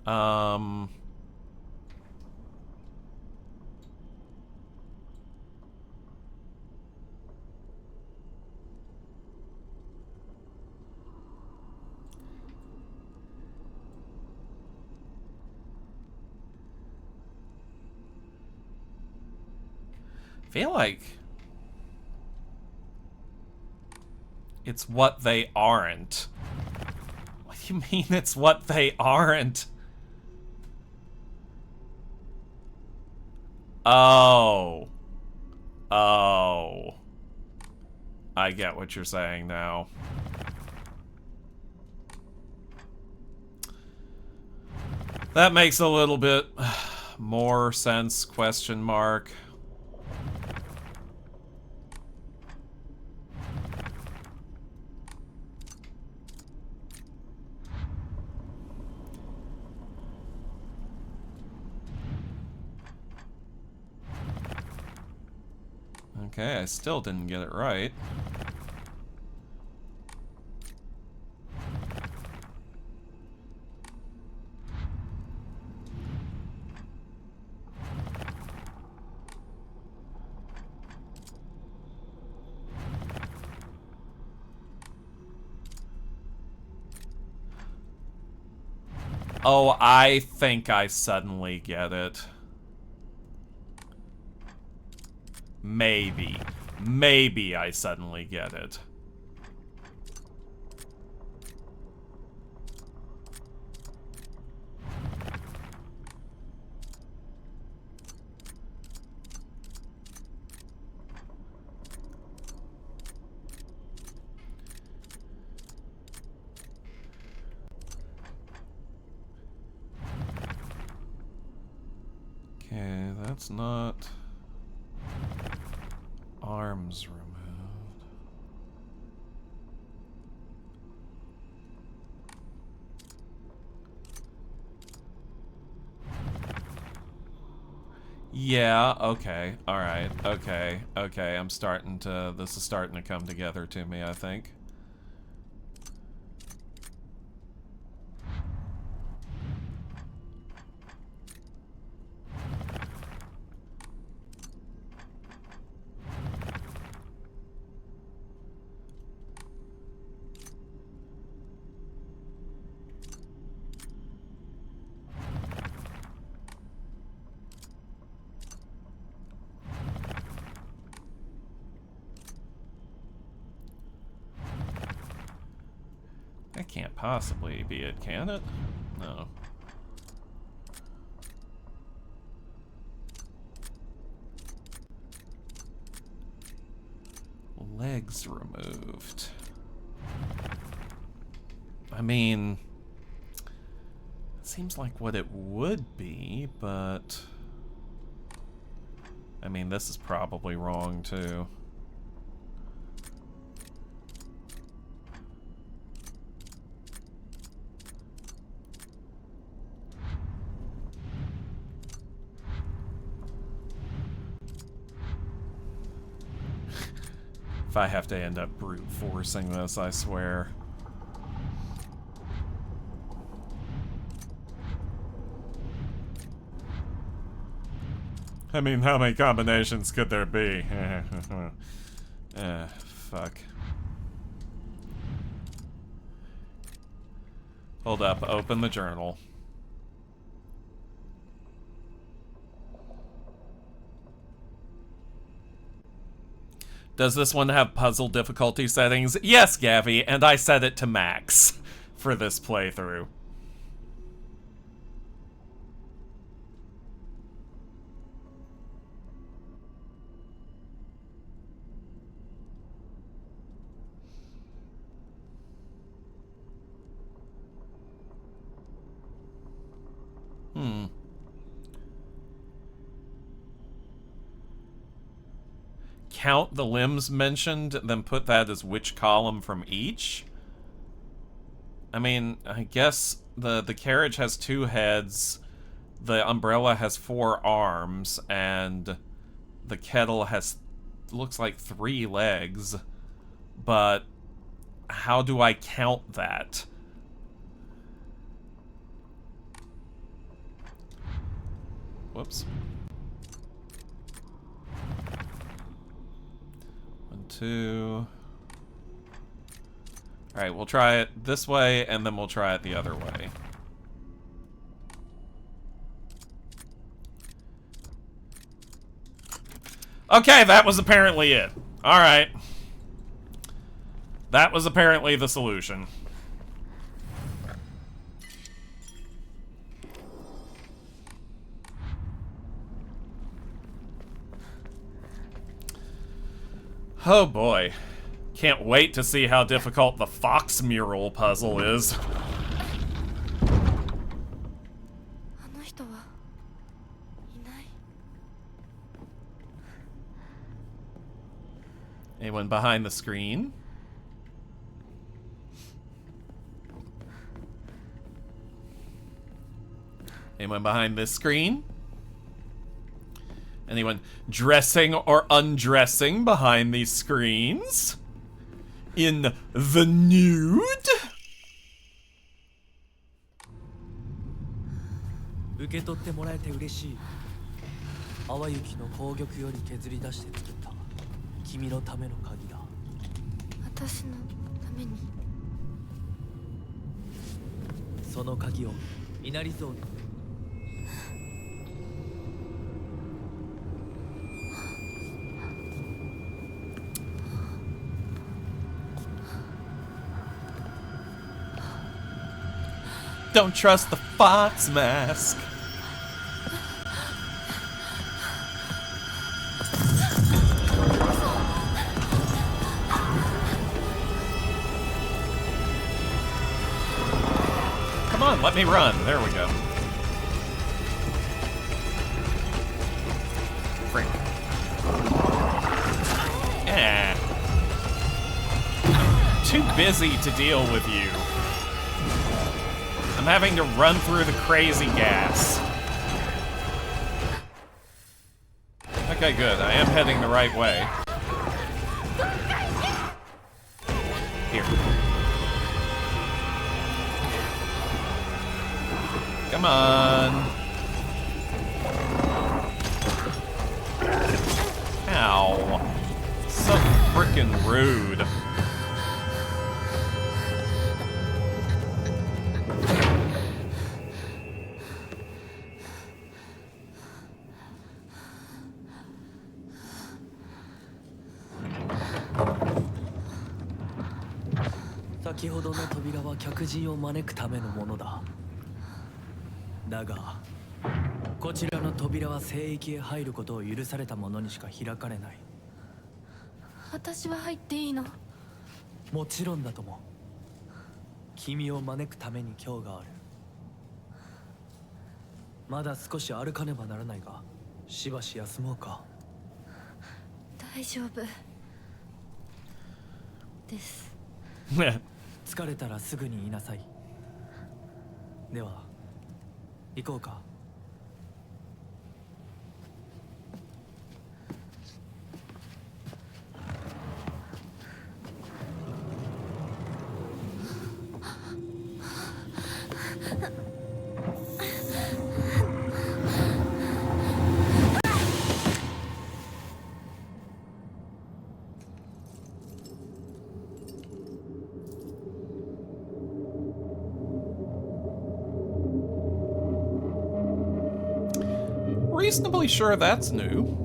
um... feel like it's what they aren't. What do you mean it's what they aren't? Oh. Oh. I get what you're saying now. That makes a little bit more sense, question mark. Okay, I still didn't get it right. Oh, I think I suddenly get it. Maybe. Maybe I suddenly get it. Okay, that's not arms removed. Yeah, okay, alright, okay, okay, I'm starting to, this is starting to come together to me, I think. That can't possibly be it, can it? No. Legs removed. I mean, it seems like what it would be, but I mean, this is probably wrong too. If I have to end up brute forcing this, I swear. I mean, how many combinations could there be? Fuck. Hold up, open the journal. Does this one have puzzle difficulty settings? Yes, Gavi, and I set it to max for this playthrough. count the limbs mentioned, then put that as which column from each? I mean, I guess the carriage has 2 heads, the umbrella has 4 arms, and the kettle has, looks like 3 legs. But how do I count that? Whoops. 1, 2. Alright, we'll try it this way, and then we'll try it the other way. Okay, that was apparently it. Alright. That was apparently the solution. Oh boy. Can't wait to see how difficult the fox mural puzzle is. あの人はいない。 Anyone behind the screen? Anyone behind this screen? Anyone dressing or undressing behind these screens? In the nude? 受け取ってもらえて嬉しい。淡雪の宝玉より削り出して作った君のための鍵だ。私のために。その鍵を稲荷像に。 Don't trust the fox mask. Come on, let me run. There we go. Frick. Yeah. Too busy to deal with you. I'm having to run through the crazy gas. Okay, good. I am heading the right way. Here. Come on. Ow. So frickin' rude.「先ほどの扉は客人を招くためのものだ。だがこちらの扉は聖域へ入ることを許された者にしか開かれない。私は入っていいの？もちろんだとも。君を招くために今日がある。まだ少し歩かねばならないが、しばし休もうか。大丈夫です。疲れたらすぐに言いなさい。では行こうか。Reasonably sure that's new.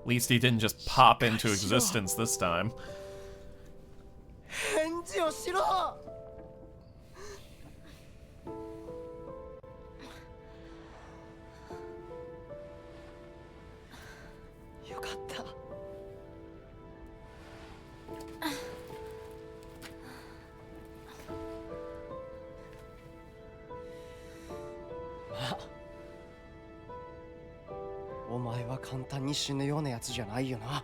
At least he didn't just pop into existence this time. 返事をしろ。は簡単に死ぬようなやつじゃないよな。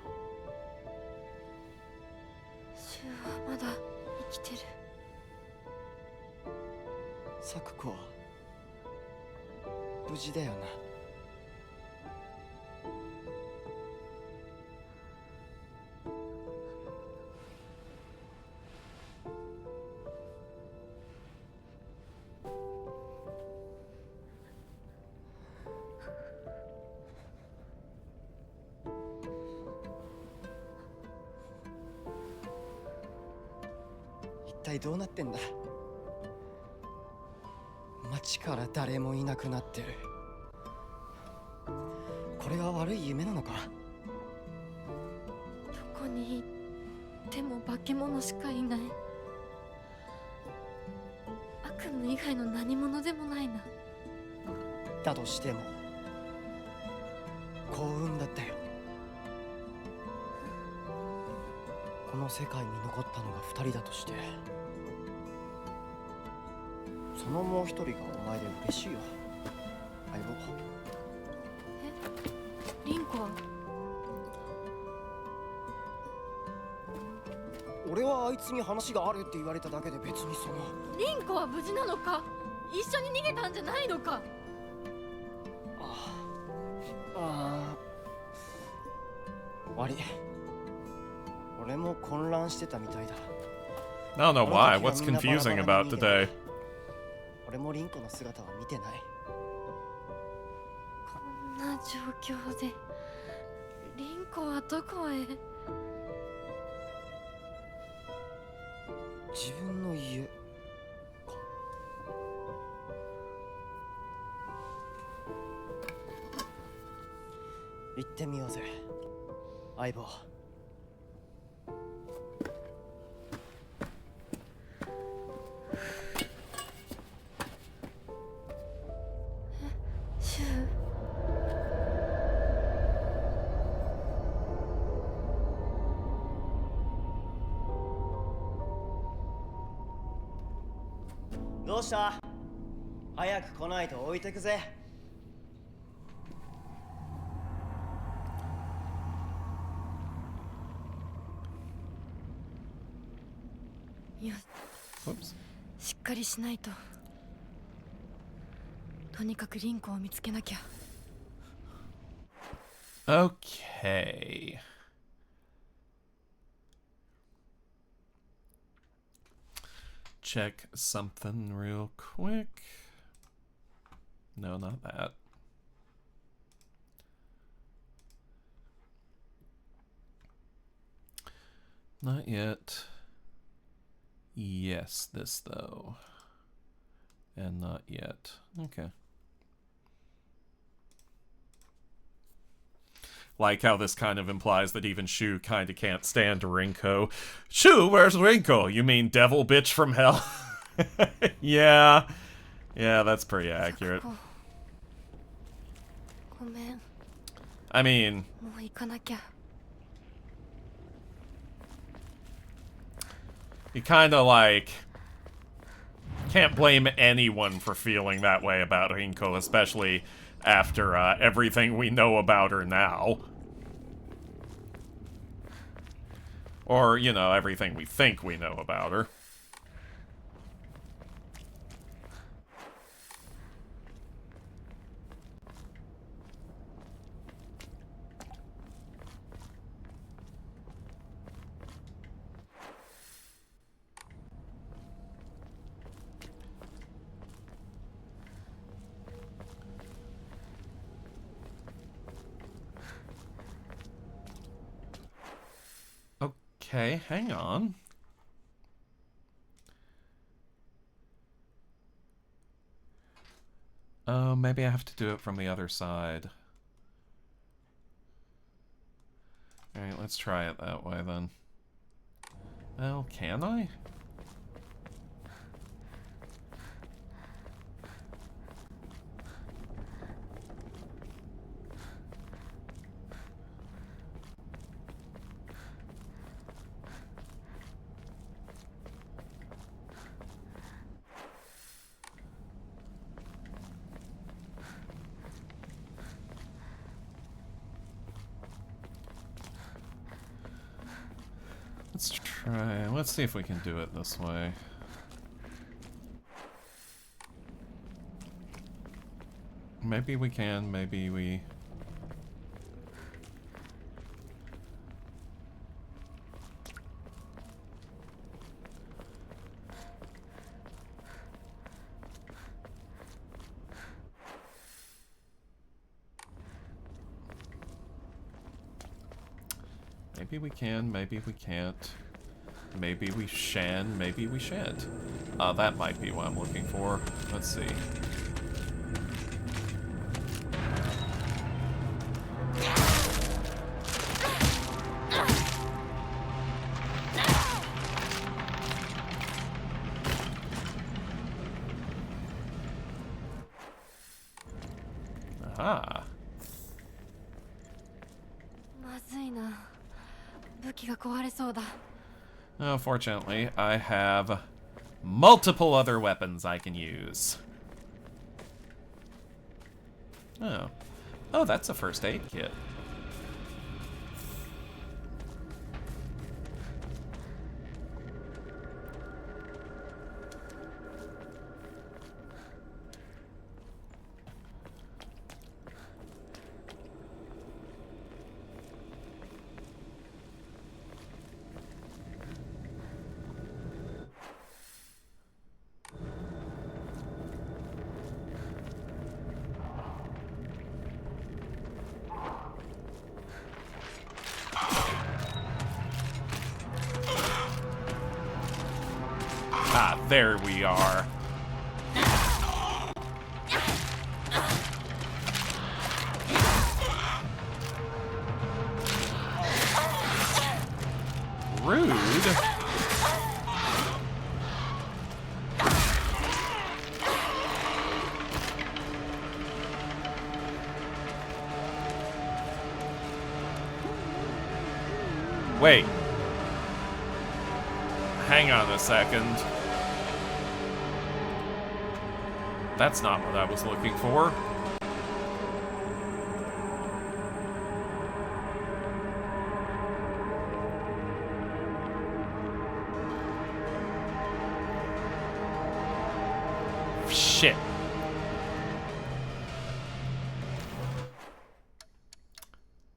シュウはまだ生きてる。サクコは無事だよな。一体どうなってんだ。街から誰もいなくなってる。これは悪い夢なのか。どこに行っても化け物しかいない。悪夢以外の何者でもないな。だとしても幸運だったよ。この世界に残ったのが2人だとして、そのもう一人がお前で嬉しいよ、相棒。リンコは？俺はあいつに話があるって言われただけで別にその。リンコは無事なのか？一緒に逃げたんじゃないのか？悪い。俺も混乱してたみたいだ。 I don't know why. What's confusing about today? 俺もリンコの姿は見てない。こんな状況でリンコはどこへ？自分の家か。行ってみようぜ、相棒。シュウ。どうした？早く来ないと置いてくぜ。よし、しっかりしないと。とにかくリンコを見つけなきゃ。Okay. Check something real quick. No, not that. Not yet. Yes, this though. And not yet. Okay. Like how this kind of implies that even Shu kind of can't stand Rinko. Shu, where's Rinko? You mean devil bitch from hell? Yeah. Yeah, that's pretty accurate. ごめん。 I mean, もう行かなきゃ。 you kind of like can't blame anyone for feeling that way about Rinko, especially after everything we know about her now. Or, you know, everything we think we know about her. Okay, hang on. Oh, maybe I have to do it from the other side. Alright, let's try it that way then. Well, can I? Let's try. Let's see if we can do it this way. Maybe we can, maybe we... Maybe we can, maybe we can't. Maybe we shan, maybe we shan't. That might be what I'm looking for. Let's see. Aha. まずいな。武器が壊れそうだ。 Oh, fortunately, I have multiple other weapons I can use. Oh. Oh, that's a first aid kit. Ah, there we are. Rude. Wait. Hang on a second. That's not what I was looking for. Shit.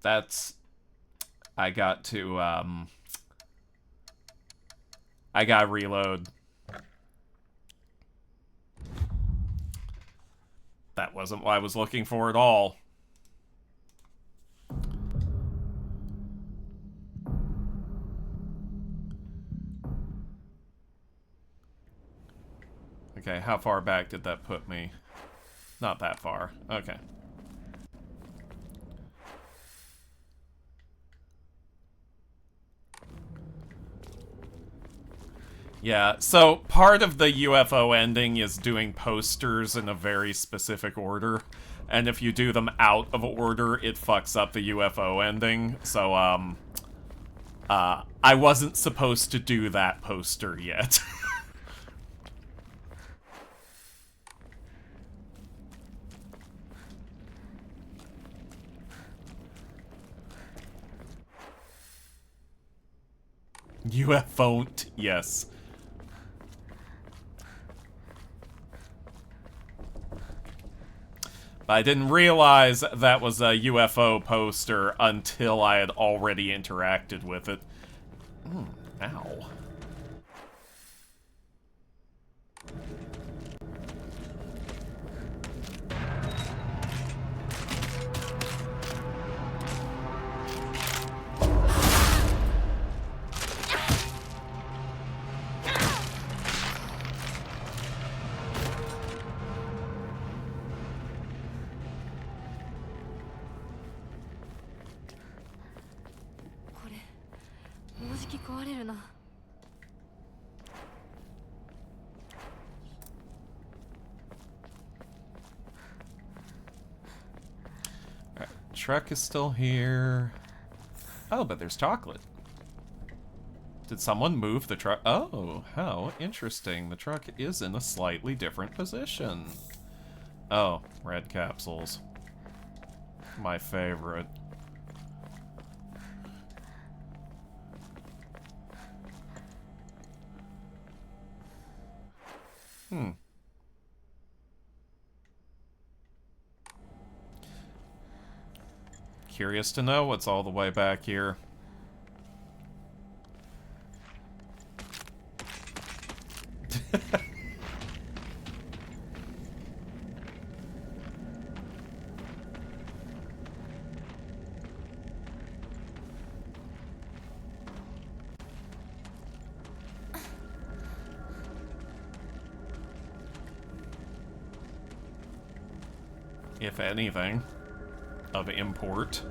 That's... I got to, I gotta reload. That wasn't what I was looking for at all. Okay, how far back did that put me? Not that far. Okay. Yeah, so part of the UFO ending is doing posters in a very specific order. And if you do them out of order, it fucks up the UFO ending. So, I wasn't supposed to do that poster yet. UFO-n't, yes. I didn't realize that was a UFO poster until I had already interacted with it. Ow. Alright, truck is still here. Oh, but there's chocolate. Did someone move the truck? Oh, how interesting. The truck is in a slightly different position. Oh, red capsules. My favorite. Curious to know what's all the way back here. If anything of import.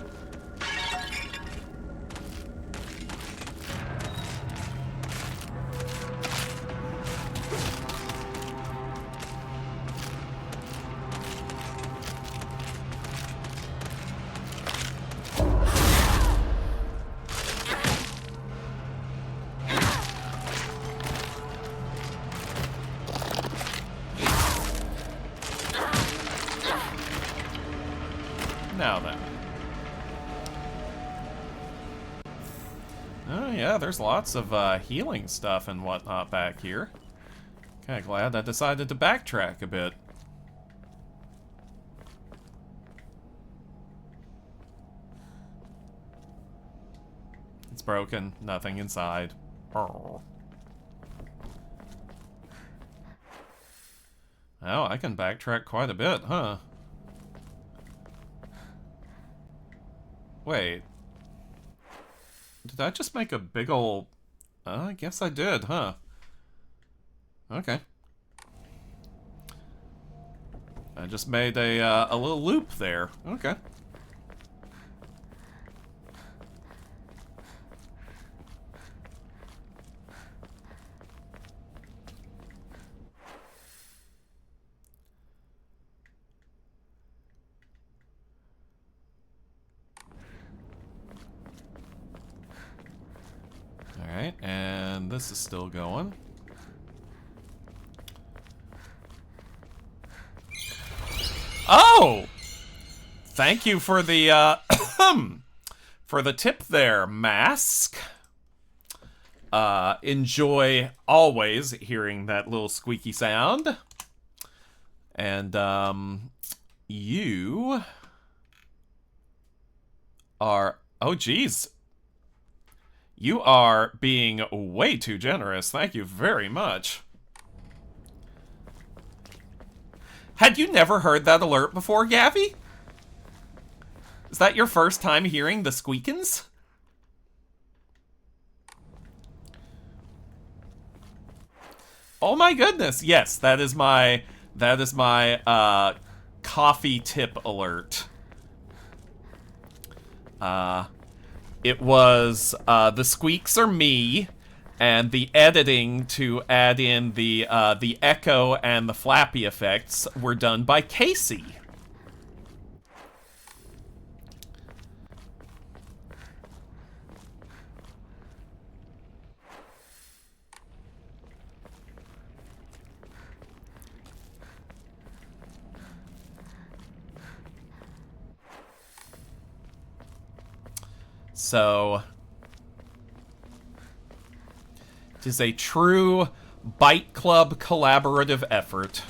Now then. Oh yeah, there's lots of healing stuff and whatnot back here. Kinda glad I decided to backtrack a bit. It's broken, nothing inside. Oh. Well, I can backtrack quite a bit, huh? Wait. Did I just make a big ol'... I guess I did, huh? Okay. I just made a little loop there. Okay. Alright, and this is still going. Oh! Thank you for the, for the tip there, Mask. Enjoy always hearing that little squeaky sound. And, you are... Oh, geez. You are being way too generous. Thank you very much. Had you never heard that alert before, Gavi? Is that your first time hearing the squeakins? Oh my goodness. Yes, that is my coffee tip alert. It was, the squeaks are me, and the editing to add in the echo and the flappy effects were done by Casey. So, it is a true Bite Club collaborative effort.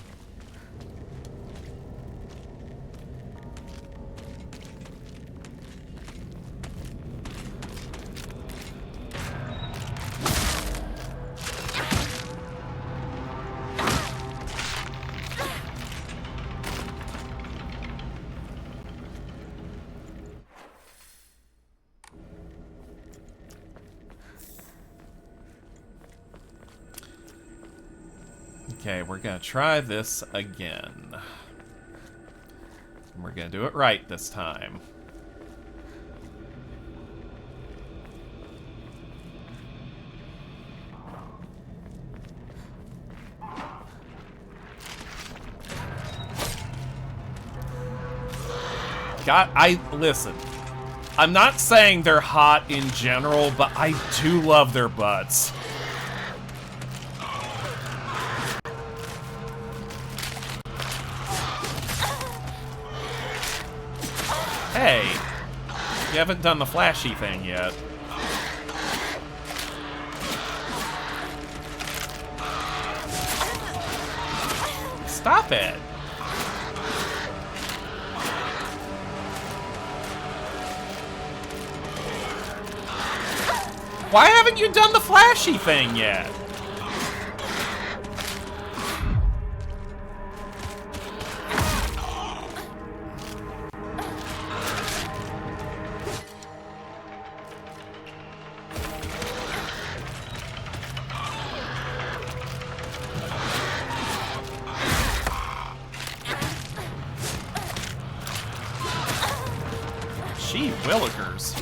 Okay, we're gonna try this again. And we're gonna do it right this time. Listen. I'm not saying they're hot in general, but I do love their butts. Hey, you haven't done the flashy thing yet. Stop it. Why haven't you done the flashy thing yet? Gee willikers.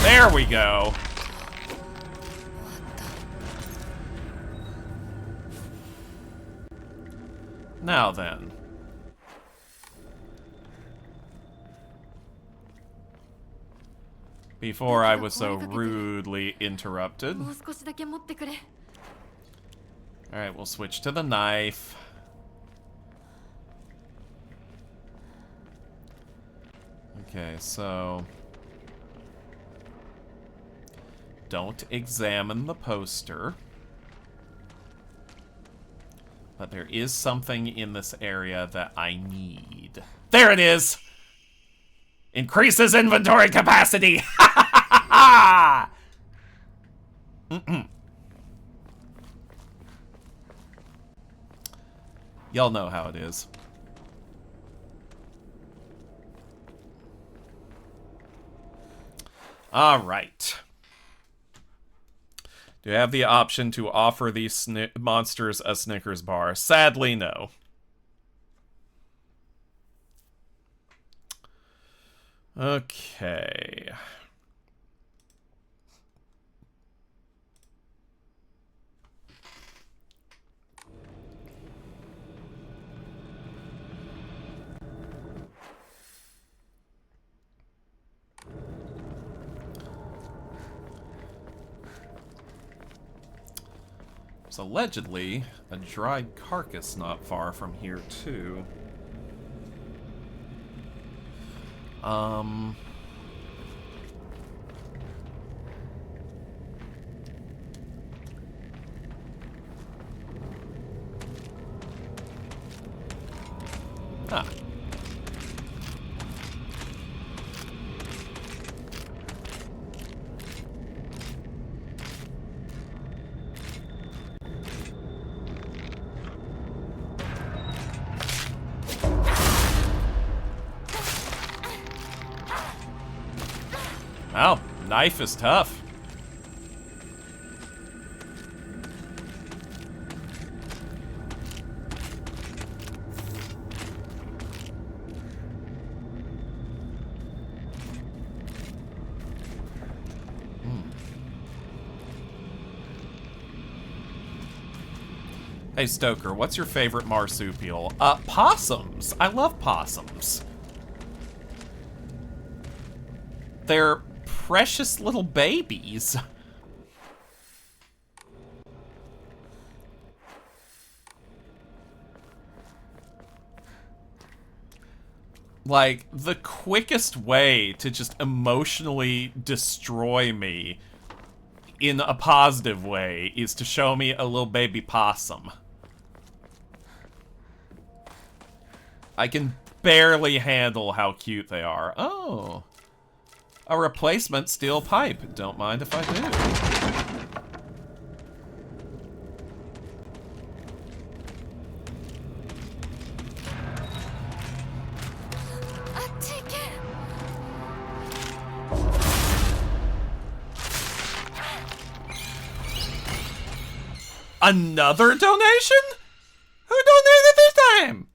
There we go. Now then. Before I was so rudely interrupted. もう少しだけ持ってくれ。 Alright, we'll switch to the knife. Okay, so... Don't examine the poster. But there is something in this area that I need. There it is! Increases inventory capacity! Ha ha ha ha! Y'all know how it is. Alright. Do you have the option to offer these monsters a Snickers bar? Sadly, no. Okay. There's allegedly a dried carcass not far from here, too. Ah. Wow, knife is tough. Hey Stoker, what's your favorite marsupial? Possums. I love possums. They're precious little babies. Like, the quickest way to just emotionally destroy me in a positive way is to show me a little baby possum. I can barely handle how cute they are. Oh. A replacement steel pipe. Don't mind if I do. Another donation? Who donated this time?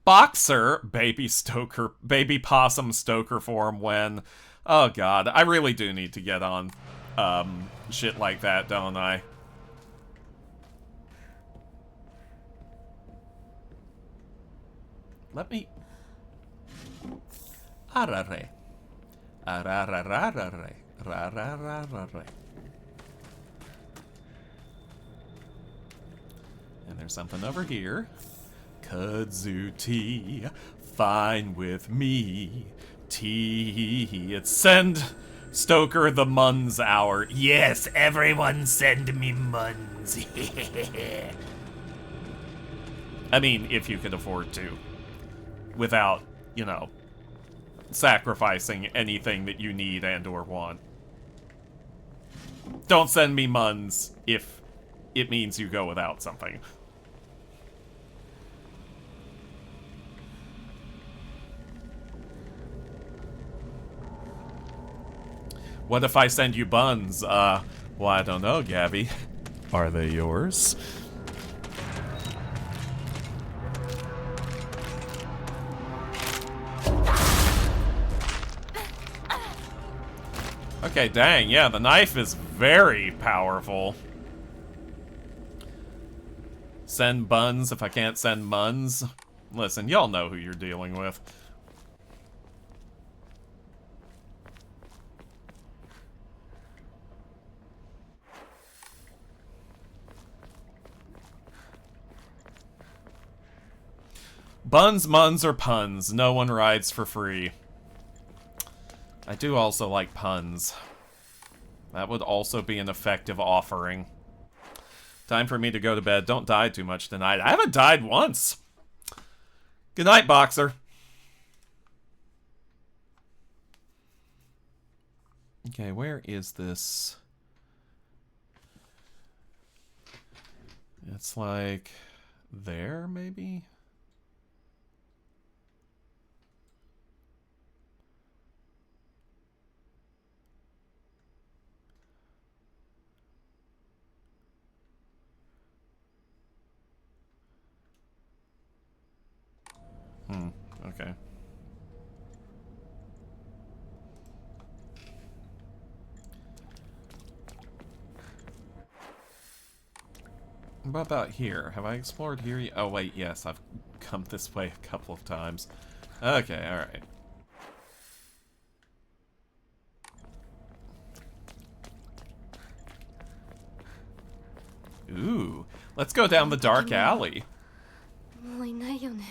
Boxer, baby Stoker, baby possum Stoker form when... Oh god, I really do need to get on shit like that, don't I? Let me... Arare. Ararararare. Rarararare. And there's something over here. Kudzu tea, fine with me. Tea, it's send Stoker the Muns hour. Yes, everyone send me Muns. I mean, if you could afford to. Without, you know, sacrificing anything that you need and or want. Don't send me Muns if it means you go without something. What if I send you buns? Well, I don't know, Gabby. Are they yours? Okay, dang, yeah, the knife is very powerful. Send buns if I can't send muns. Listen, y'all know who you're dealing with. Buns, muns, or puns. No one rides for free. I do also like puns. That would also be an effective offering. Time for me to go to bed. Don't die too much tonight. I haven't died once. Good night, Boxer. Okay, where is this? It's like there, maybe? Okay. What about here? Have I explored here yet? Oh, wait, yes, I've come this way a couple of times. Okay, alright. Ooh, let's go down the dark alley. もういないよね。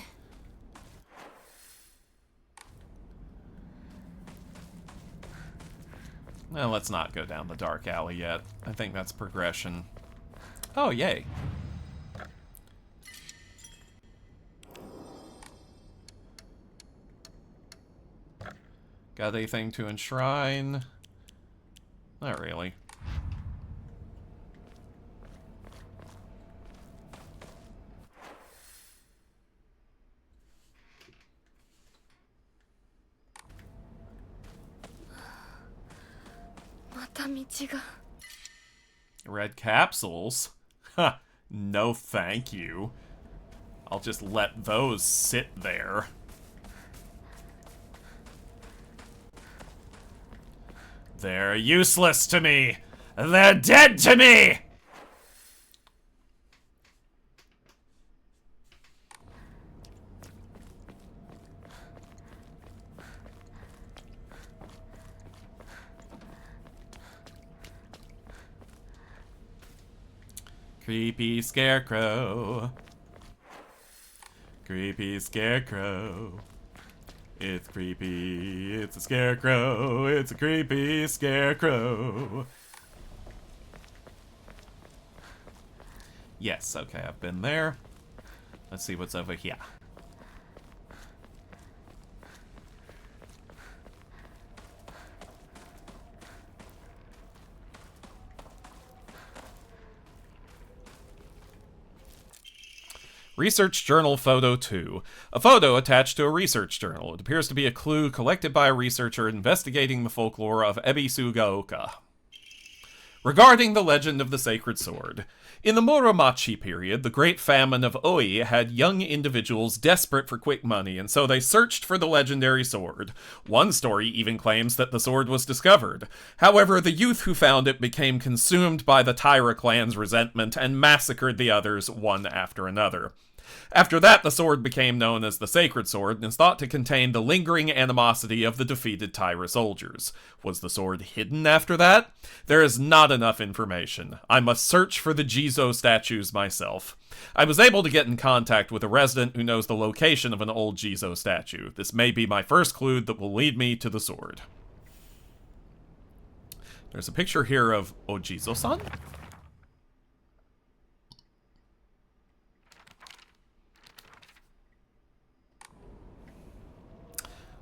Well, let's not go down the dark alley yet. I think that's progression. Oh, yay. Got anything to enshrine? Not really. Red capsules? Huh. No thank you. I'll just let those sit there. They're useless to me! They're dead to me! Creepy scarecrow. Creepy scarecrow. It's creepy, it's a scarecrow, it's a creepy scarecrow. Yes, okay, I've been there. Let's see what's over here. Research Journal Photo 2. A photo attached to a research journal. It appears to be a clue collected by a researcher investigating the folklore of Ebisugaoka. Regarding the legend of the sacred sword. In the Muromachi period, the Great Famine of Oi had young individuals desperate for quick money, and so they searched for the legendary sword. One story even claims that the sword was discovered. However, the youth who found it became consumed by the Taira clan's resentment and massacred the others one after another. After that, the sword became known as the Sacred Sword and is thought to contain the lingering animosity of the defeated Tyra soldiers. Was the sword hidden after that? There is not enough information. I must search for the Jizo statues myself. I was able to get in contact with a resident who knows the location of an old Jizo statue. This may be my first clue that will lead me to the sword. There's a picture here of Ojizo-san?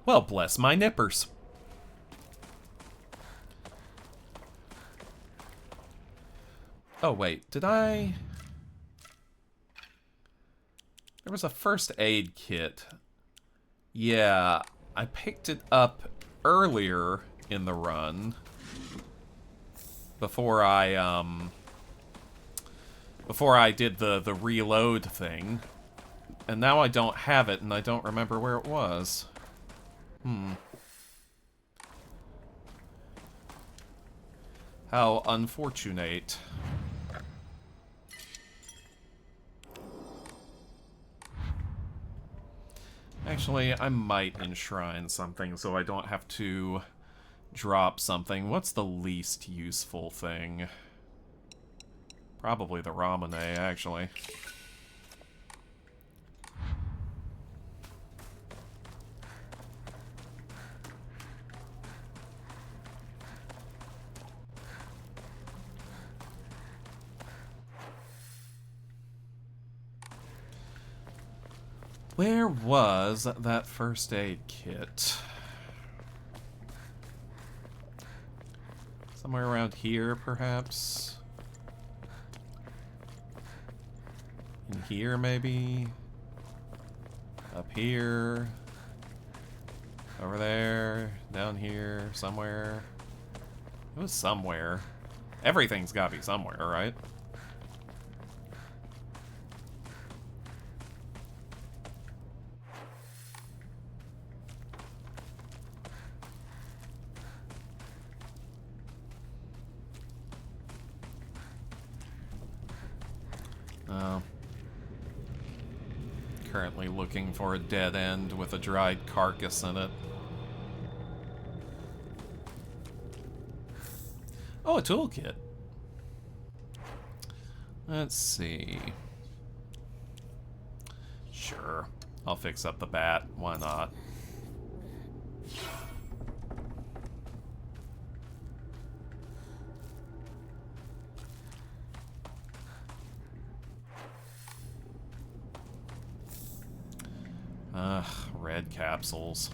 Well, bless my nippers. Oh, wait, did I... There was a first aid kit. Yeah, I picked it up earlier in the run. Before I did the reload thing. And now I don't have it, and I don't remember where it was. How unfortunate. Actually, I might enshrine something so I don't have to drop something. What's the least useful thing? Probably the Ramune, actually. Where was that first aid kit? Somewhere around here, perhaps? In here, maybe? Up here? Over there? Down here? Somewhere? It was somewhere. Everything's gotta be somewhere, right? Currently looking for a dead end with a dried carcass in it. Oh, a toolkit. Let's see. Sure. I'll fix up the bat. Why not? Ugh, red capsules.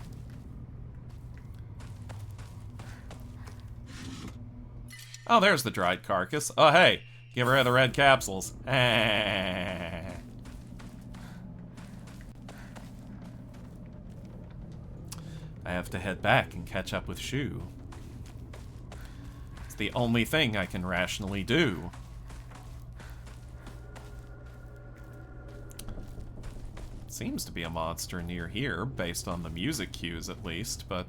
Oh, there's the dried carcass. Oh, hey, give her the red capsules. I have to head back and catch up with Shu. It's the only thing I can rationally do. Seems to be a monster near here, based on the music cues at least, but,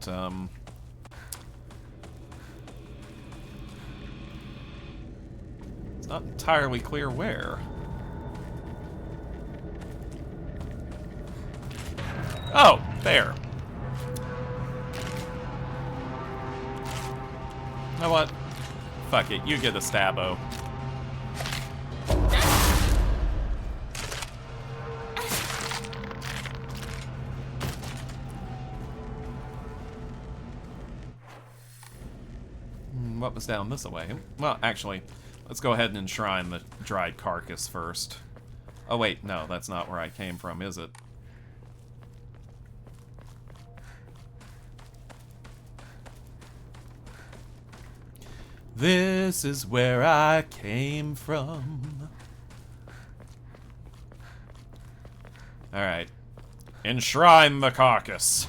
it's not entirely clear where. Oh, there. You know what? Fuck it, you get a stabbo. What was down this way? Well, actually, let's go ahead and enshrine the dried carcass first. Oh wait, no, that's not where I came from, is it? This is where I came from. Alright. Enshrine the carcass.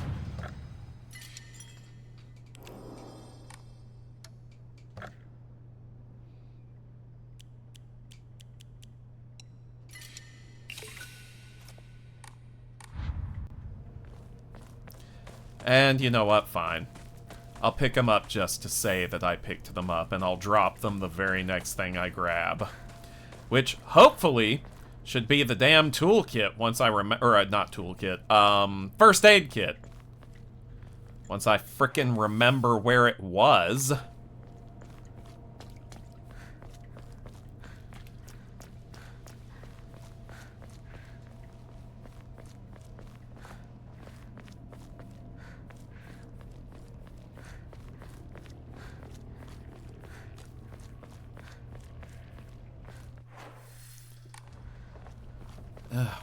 And you know what? Fine. I'll pick them up just to say that I picked them up, and I'll drop them the very next thing I grab. Which, hopefully, Should be the damn toolkit once I remember, or not toolkit, first aid kit. Once I frickin' remember where it was.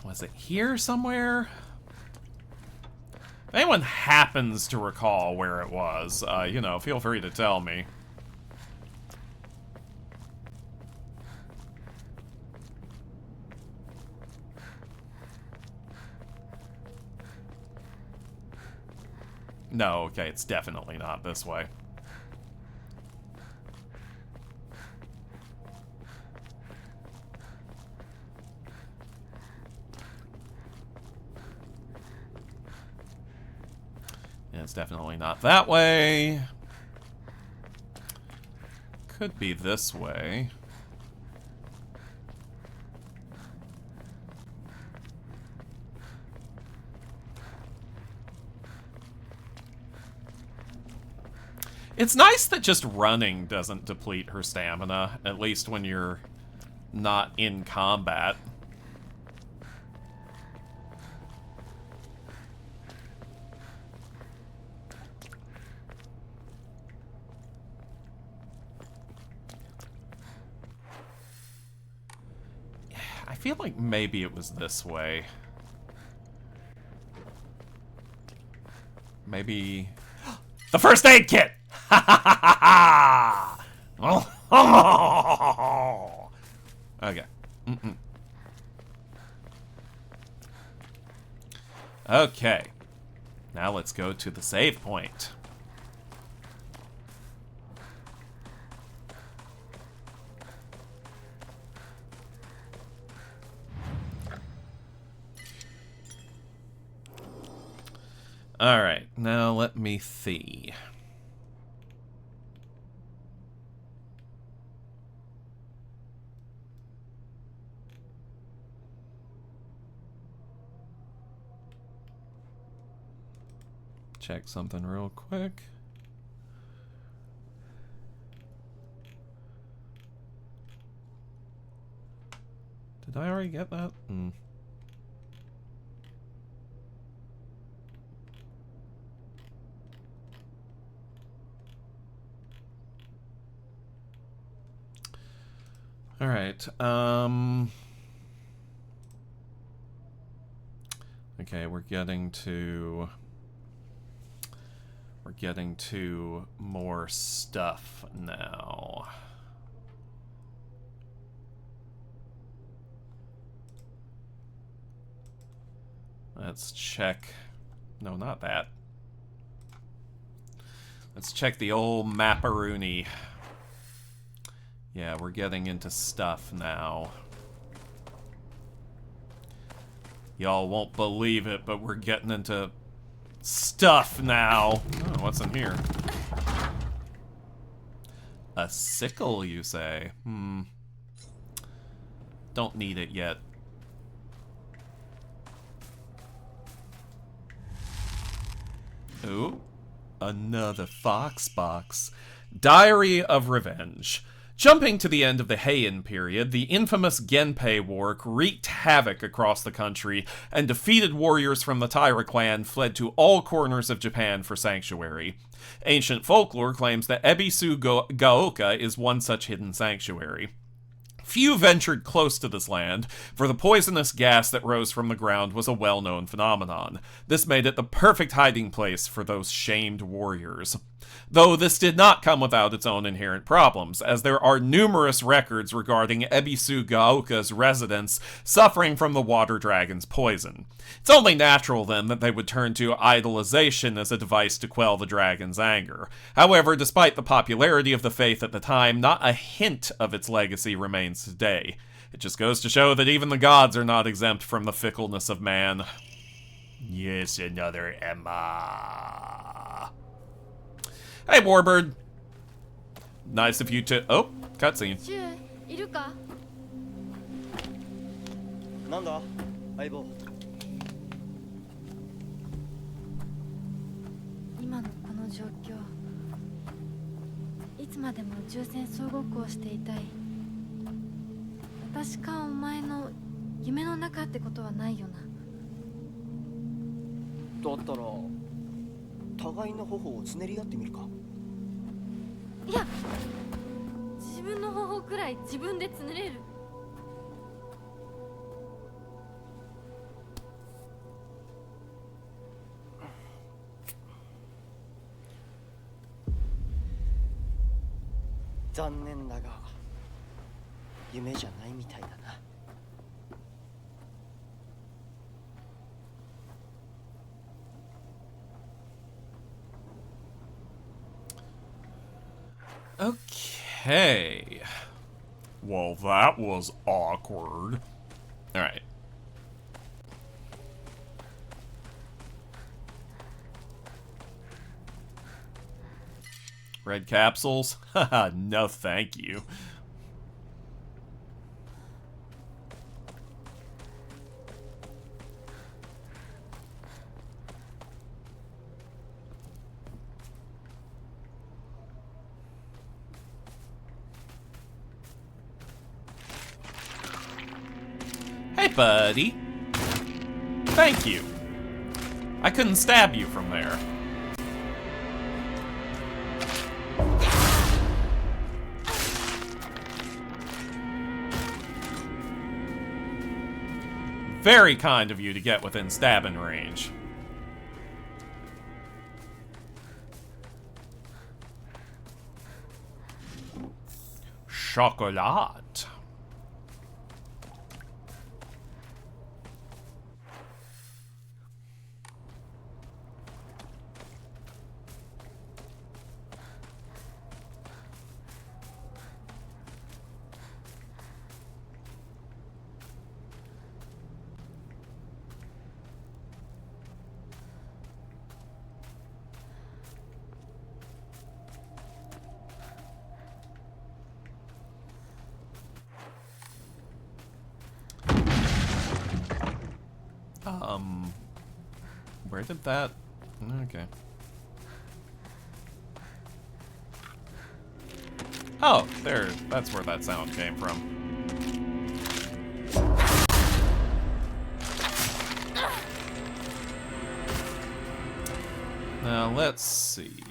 Was it here somewhere? If anyone happens to recall where it was, you know, feel free to tell me. No, okay, it's definitely not this way. Yeah, it's definitely not that way. Could be this way. It's nice that just running doesn't deplete her stamina, at least when you're not in combat. I feel like maybe it was this way. Maybe... The first aid kit! Ha ha ha ha ha! Okay. Okay. Now let's go to the save point. Alright, now let me see. Check something real quick. Did I already get that? All right. Okay, we're getting to more stuff now. Let's check. No, not that. Let's check the old Mapperoonie. Yeah, we're getting into stuff now. Y'all won't believe it, but we're getting into stuff now. Oh, what's in here? A sickle, you say? Don't need it yet. Ooh, another fox box. Diary of Revenge. Jumping to the end of the Heian period, the infamous Genpei War wreaked havoc across the country, and defeated warriors from the Taira clan fled to all corners of Japan for sanctuary. Ancient folklore claims that Ebisu Gaoka is one such hidden sanctuary. Few ventured close to this land, for the poisonous gas that rose from the ground was a well-known phenomenon. This made it the perfect hiding place for those shamed warriors. Though this did not come without its own inherent problems, as there are numerous records regarding Ebisu Gaoka's residents suffering from the water dragon's poison. It's only natural, then, that they would turn to idolization as a device to quell the dragon's anger. However, despite the popularity of the faith at the time, not a hint of its legacy remains today. It just goes to show that even the gods are not exempt from the fickleness of man. Yes, another Emma. Hey, Warbird. Nice of you to... Oh, cutscene. シュウいるかなんだ相棒。今のこの状況、いつまでも宇宙船総ごっこをしていたい。私かお前の夢の中ってことはないよな。だったら互いの頬をつねり合ってみるか。いや、自分の方法くらい自分でつねれる。残念だが夢じゃないみたいだな。Okay. Well, that was awkward. Alright. Red capsules? Haha, no thank you. Hey, buddy. Thank you. I couldn't stab you from there. Very kind of you to get within stabbing range. Chocolat. Where did that... Okay. Oh, there. That's where that sound came from. Now, let's see.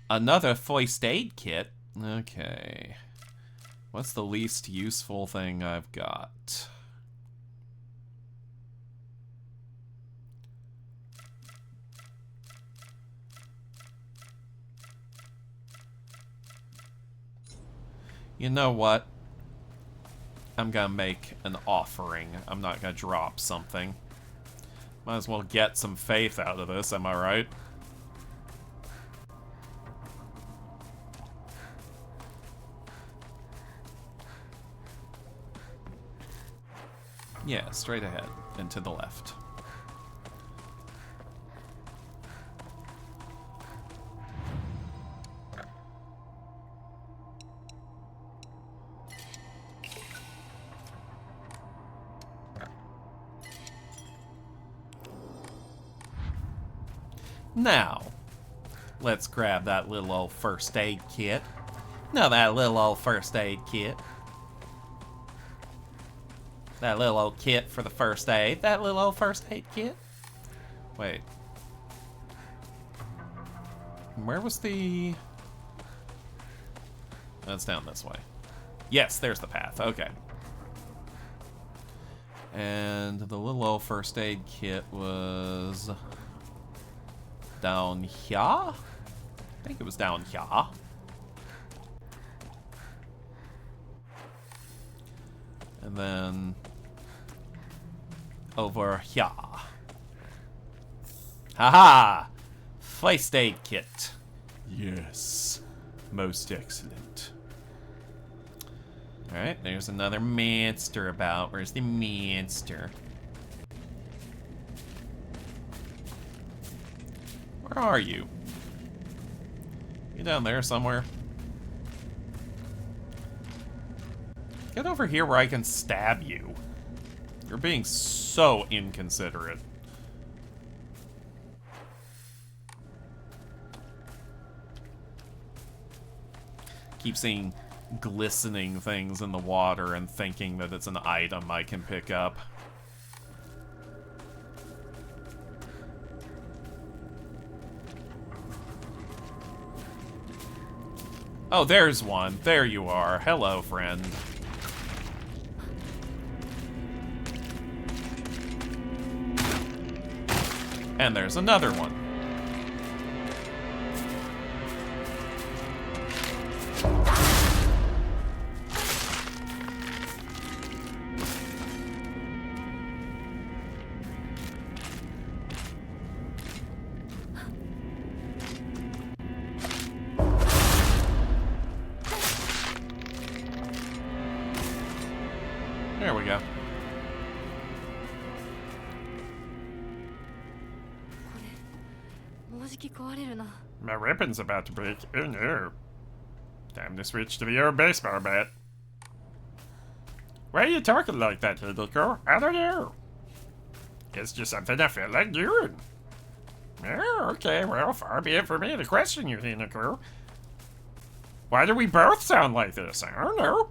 Another first aid kit? Okay. What's the least useful thing I've got? You know what? I'm gonna make an offering. I'm not gonna drop something. Might as well get some faith out of this, am I right? Yeah, straight ahead and to the left. Now, let's grab that little old first aid kit. Now that little old first aid kit. That little old kit for the first aid. That little old first aid kit. Wait. Where was the... That's down this way. Yes, there's the path. Okay. And the little old first aid kit was... down here? I think it was down here. And then... over here. Haha! First aid kit. Yes. Most excellent. Alright, there's another monster about. Where's the monster? Where are you? You down there somewhere? Get over here where I can stab you. You're being so inconsiderate. Keep seeing glistening things in the water and thinking that it's an item I can pick up. Oh, there's one. There you are. Hello, friend. And there's another one. There we go. My weapon's about to break. Oh no. Time to switch to the old baseball bat. Why are you talking like that, Hideko? I don't know. It's just something I feel like doing. Oh, okay, well, far be it for me to question you, Hideko. Why do we both sound like this? I don't know.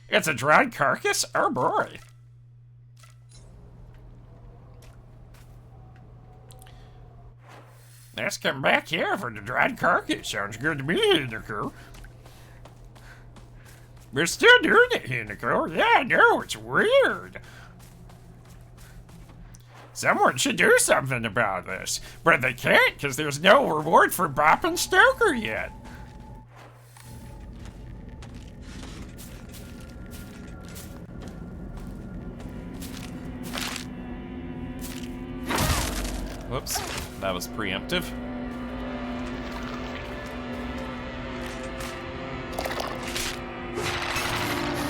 It's a dried carcass? Oh boy. Let's come back here for the dried carcass. Sounds good to me, Hideko. We're still doing it, Hideko. Yeah, I know, it's weird. Someone should do something about this. But they can't, because there's no reward for bopping Stoker yet. Whoops, that was preemptive.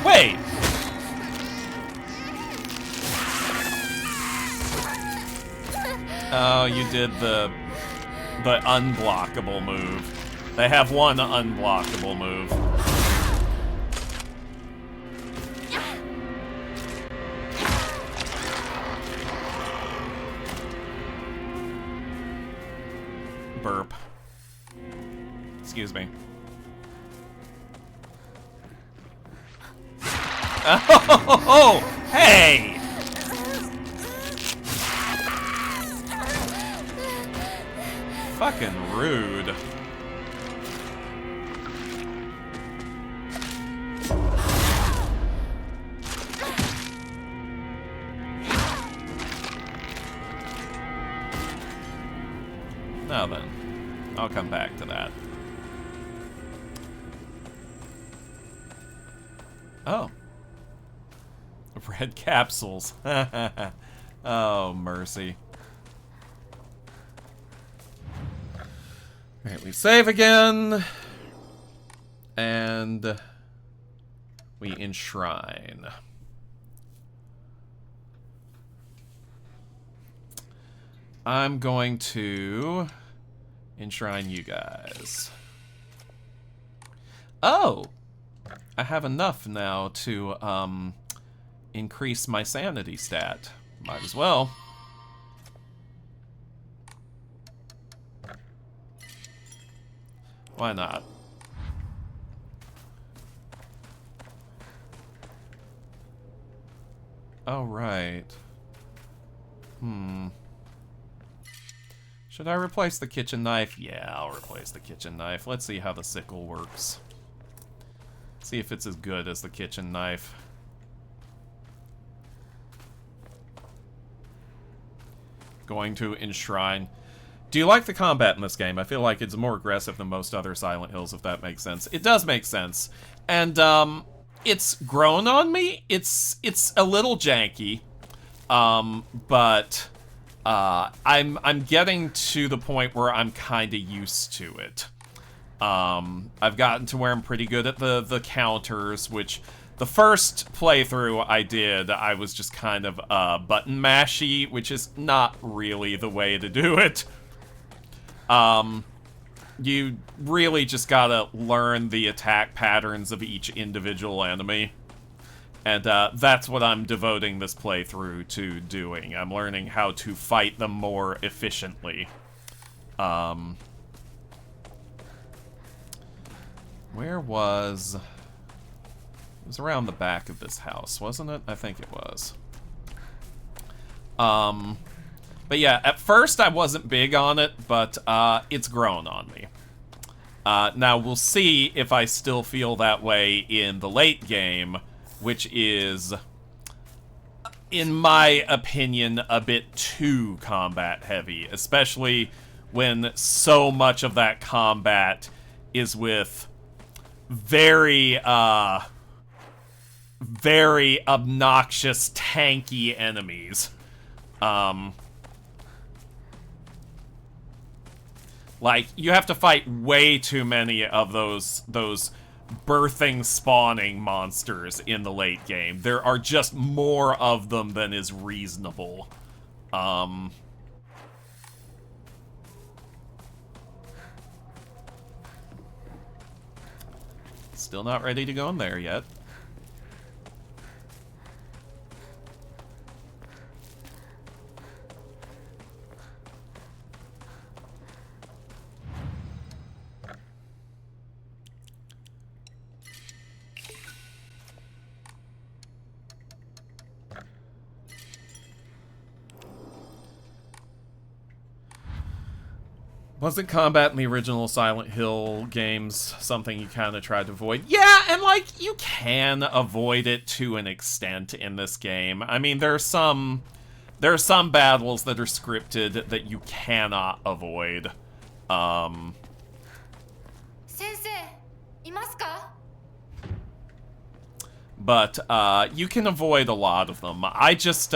Wait! Oh, you did the unblockable move. They have one unblockable move. Burp. Excuse me. Oh, hey! Fucking rude. Now then, I'll come back to that. Oh. Red capsules. Oh, mercy. Alright, we save again. And we enshrine. I'm going to enshrine you guys. Oh! I have enough now to, increase my sanity stat. Might as well. Why not? Oh, right. Should I replace the kitchen knife? Yeah, I'll replace the kitchen knife. Let's see how the sickle works. See if it's as good as the kitchen knife. Going to enshrine. Do you like the combat in this game? I feel like it's more aggressive than most other Silent Hills, if that makes sense. It does make sense. And, it's grown on me. It's a little janky. But I'm getting to the point where I'm kind of used to it. I've gotten to where I'm pretty good at the counters, which the first playthrough I did, I was just kind of button mashy, which is not really the way to do it. You really just gotta learn the attack patterns of each individual enemy. And that's what I'm devoting this playthrough to doing. I'm learning how to fight them more efficiently. Where was... It was around the back of this house, wasn't it? I think it was. But yeah, at first I wasn't big on it, but it's grown on me. Now we'll see if I still feel that way in the late game, which is, in my opinion, a bit too combat heavy, especially when so much of that combat is with very obnoxious, tanky enemies. Like, you have to fight way too many of those birthing, spawning monsters in the late game. There are just more of them than is reasonable. Still not ready to go in there yet. Wasn't combat in the original Silent Hill games something you kind of tried to avoid? Yeah, and like, you can avoid it to an extent in this game. I mean, there are some battles that are scripted that you cannot avoid. Sensei, いますか? But you can avoid a lot of them. I just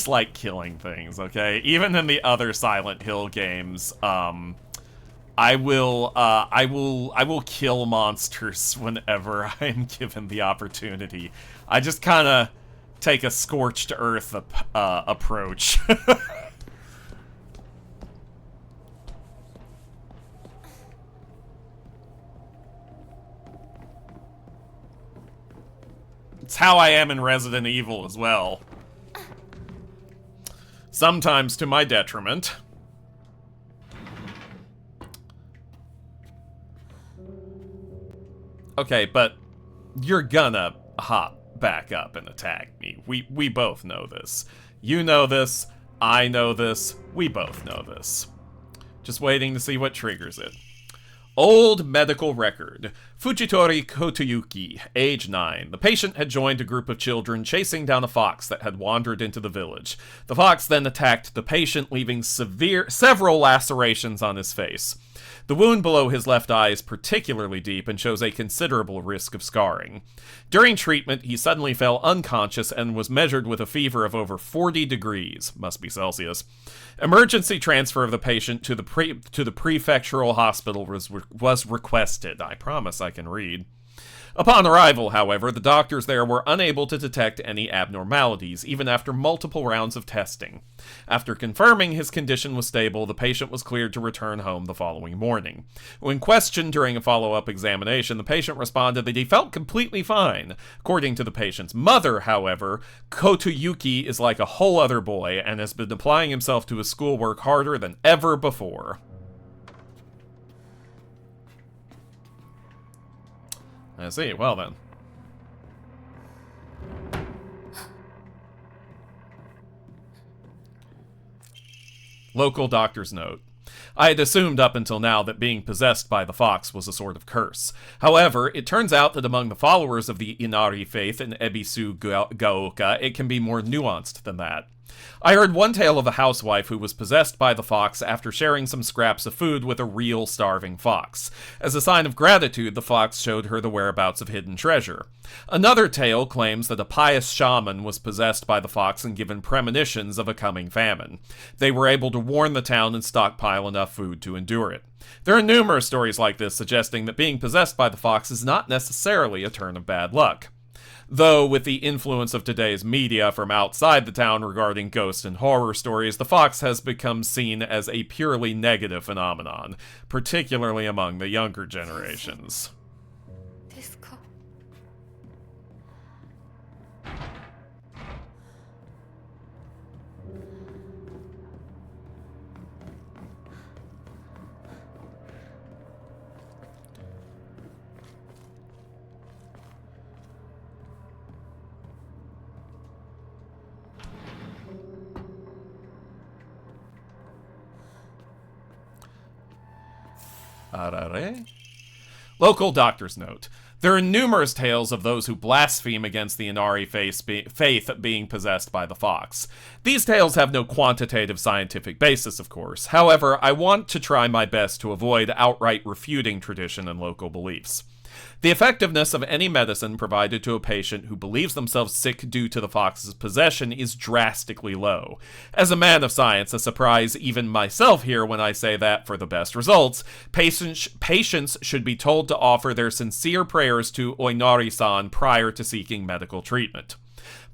like killing things, okay? Even in the other Silent Hill games, I will kill monsters whenever I'm given the opportunity. I just kind of take a scorched earth approach. It's how I am in Resident Evil as well. Sometimes to my detriment. Okay, but you're gonna hop back up and attack me. We both know this. You know this, I know this, we both know this. Just waiting to see what triggers it. Old medical record. Fujitori Kotoyuki, age 9. The patient had joined a group of children chasing down a fox that had wandered into the village. The fox then attacked the patient, leaving several lacerations on his face. The wound below his left eye is particularly deep and shows a considerable risk of scarring. During treatment, he suddenly fell unconscious and was measured with a fever of over 40 degrees, must be Celsius. Emergency transfer of the patient to the prefectural hospital was requested. I promise I can read. Upon arrival, however, the doctors there were unable to detect any abnormalities, even after multiple rounds of testing. After confirming his condition was stable, the patient was cleared to return home the following morning. When questioned during a follow-up examination, the patient responded that he felt completely fine. According to the patient's mother, however, Kotoyuki is like a whole other boy and has been applying himself to his schoolwork harder than ever before. I see. Well then. Local doctor's note. I had assumed up until now that being possessed by the fox was a sort of curse. However, it turns out that among the followers of the Inari faith in Ebisu Gaoka, it can be more nuanced than that. I heard one tale of a housewife who was possessed by the fox after sharing some scraps of food with a real starving fox. As a sign of gratitude, the fox showed her the whereabouts of hidden treasure. Another tale claims that a pious shaman was possessed by the fox and given premonitions of a coming famine. They were able to warn the town and stockpile enough food to endure it. There are numerous stories like this suggesting that being possessed by the fox is not necessarily a turn of bad luck. Though, with the influence of today's media from outside the town regarding ghost and horror stories, the fox has become seen as a purely negative phenomenon, particularly among the younger generations. ですか。Arare. Local doctor's note. There are numerous tales of those who blaspheme against the Inari faith being possessed by the fox. These tales have no quantitative scientific basis, of course. However, I want to try my best to avoid outright refuting tradition and local beliefs. The effectiveness of any medicine provided to a patient who believes themselves sick due to the fox's possession is drastically low. As a man of science, I surprise even myself here when I say that, for the best results, patients should be told to offer their sincere prayers to Oinari-san prior to seeking medical treatment.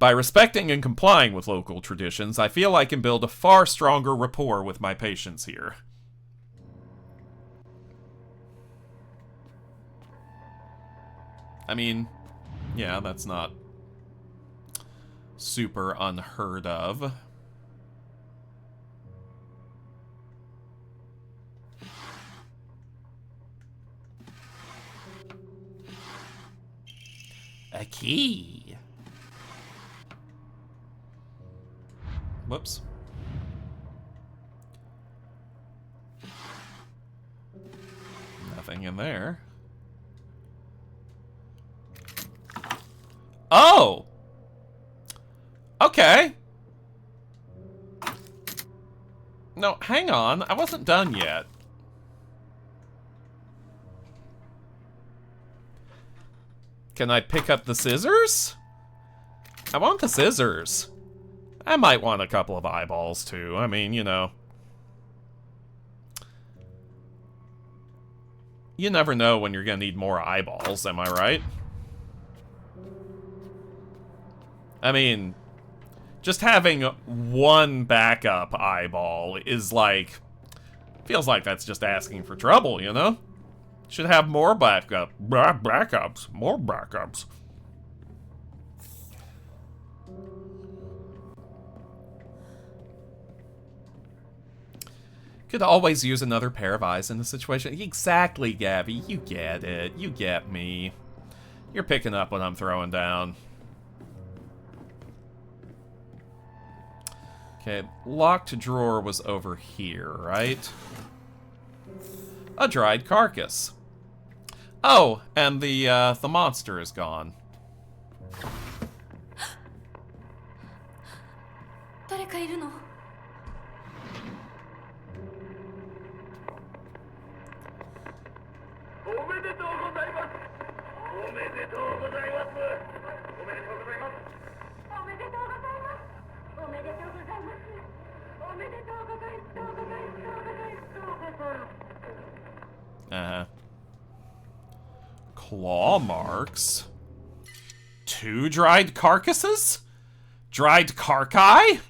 By respecting and complying with local traditions, I feel I can build a far stronger rapport with my patients here. I mean, yeah, that's not super unheard of. A key. Whoops. Nothing in there. Oh! Okay. No, hang on. I wasn't done yet. Can I pick up the scissors? I want the scissors. I might want a couple of eyeballs, too. I mean, you know. You never know when you're gonna need more eyeballs, am I right? I mean, just having one backup eyeball is like, feels like that's just asking for trouble, you know? Should have more backups, more backups. Could always use another pair of eyes in the situation. Exactly, Gabby, you get it, you get me. You're picking up what I'm throwing down. Okay, locked drawer was over here, right? A dried carcass. Oh, and the monster is gone. 誰かいるの？Claw marks. 2 dried carcasses? Dried carcai?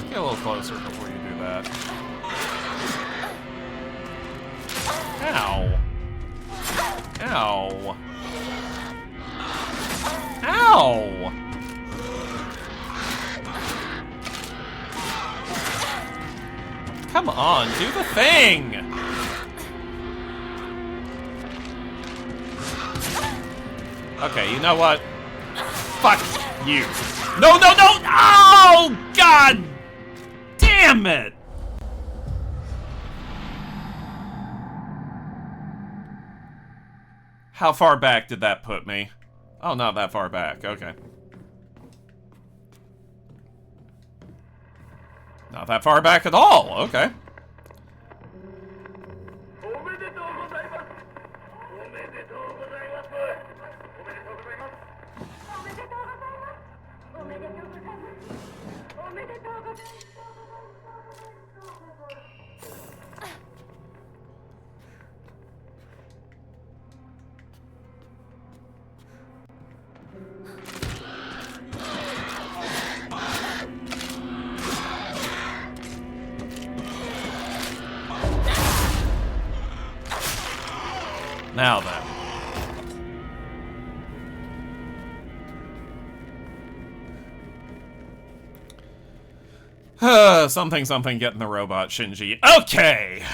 Get a little closer before you do that. Ow. Ow. Ow! Come on, do the thing! Okay, you know what? Fuck you. No, no, no! Oh, God! Damn it! How far back did that put me? Oh, not that far back. Okay. Not that far back at all. Okay. Now then. Something, something, getting the robot, Shinji. Okay!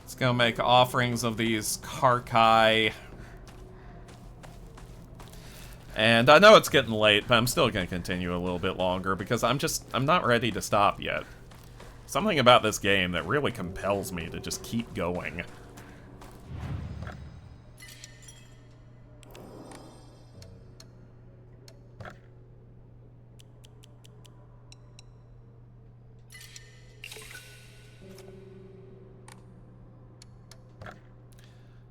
Let's go make offerings of these Karkai. And I know it's getting late, but I'm still gonna continue a little bit longer because I'm not ready to stop yet. Something about this game that really compels me to just keep going.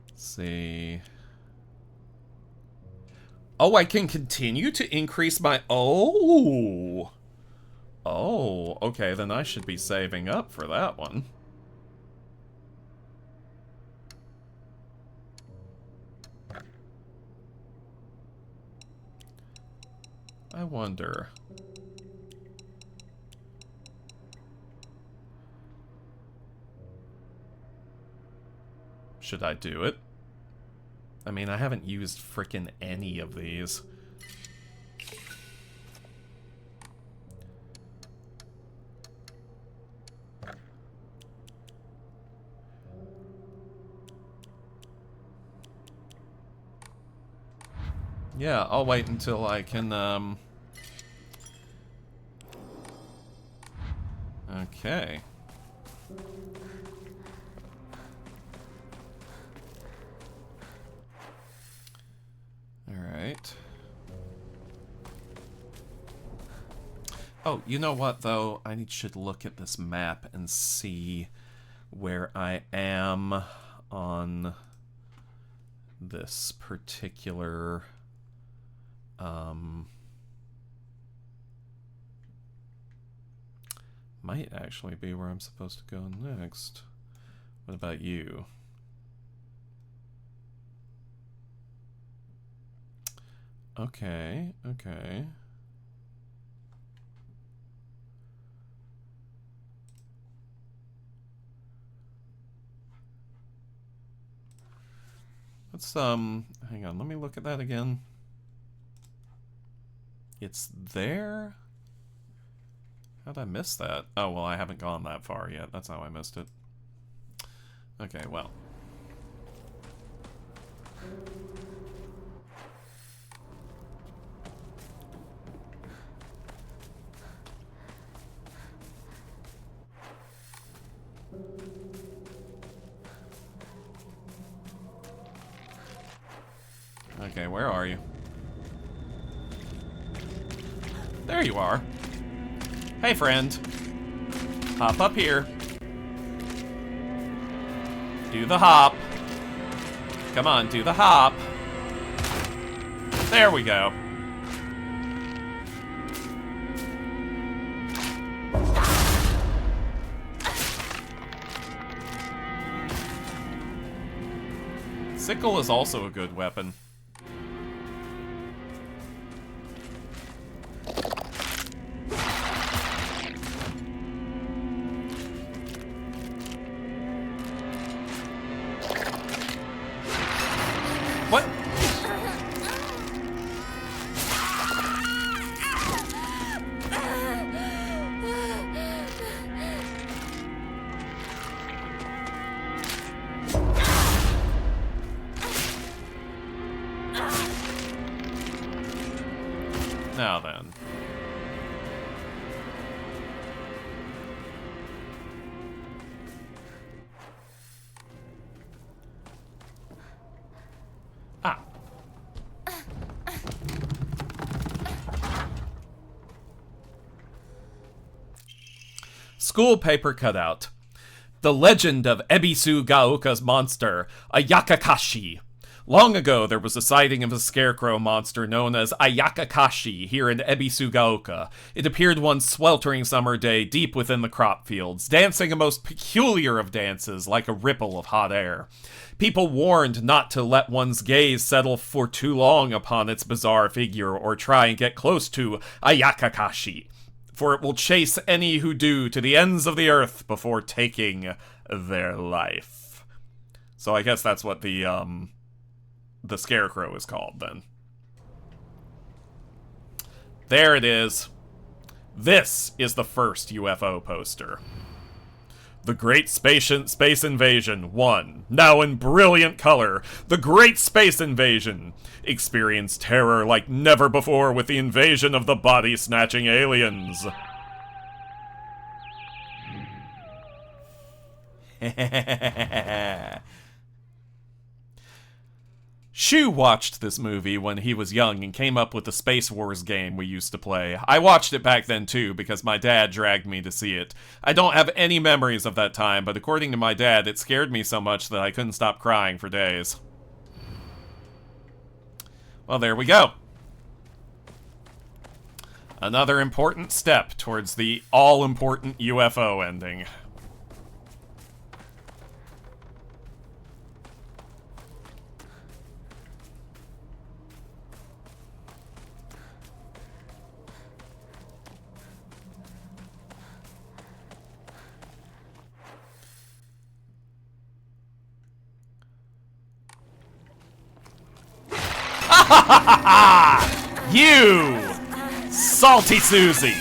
Let's see. Oh, I can continue to increase my... Oh! Oh, okay, then I should be saving up for that one. I wonder... Should I do it? I mean, I haven't used frickin' any of these. Yeah, I'll wait until I can, Okay. Alright. Oh, you know what, though? I should look at this map and see where I am on this particular... might actually be where I'm supposed to go next. What about you? Okay, okay. Let's, hang on, let me look at that again. It's there? How'd I miss that? Oh, well, I haven't gone that far yet. That's how I missed it. Okay, well. Okay, where are you? There you are. Hey, friend. Hop up here. Do the hop. Come on, do the hop. There we go. Sickle is also a good weapon. What? Now then. Ah. school paper cutout. The legend of Ebisu Gaoka's monster, Ayakakashi. Long ago, there was a sighting of a scarecrow monster known as Ayakakashi here in Ebisu Gaoka. It appeared one sweltering summer day deep within the crop fields, dancing a most peculiar of dances like a ripple of hot air. People warned not to let one's gaze settle for too long upon its bizarre figure or try and get close to Ayakakashi, for it will chase any who do to the ends of the earth before taking their life. So I guess that's what the scarecrow is called, then. There it is. This is the first UFO poster. The Great Space Invasion 1. Now in brilliant color. The Great Space Invasion. Experience terror like never before with the invasion of the body-snatching aliens. Shu watched this movie when he was young and came up with the Space Wars game we used to play. I watched it back then too because my dad dragged me to see it. I don't have any memories of that time, but according to my dad, it scared me so much that I couldn't stop crying for days. Well, there we go. Another important step towards the all-important UFO ending. You! Salty Susie!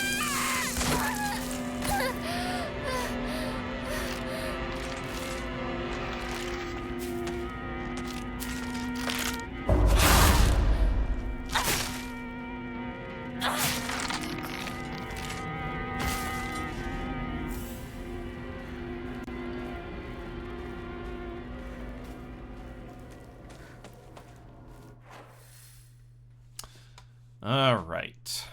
Alright.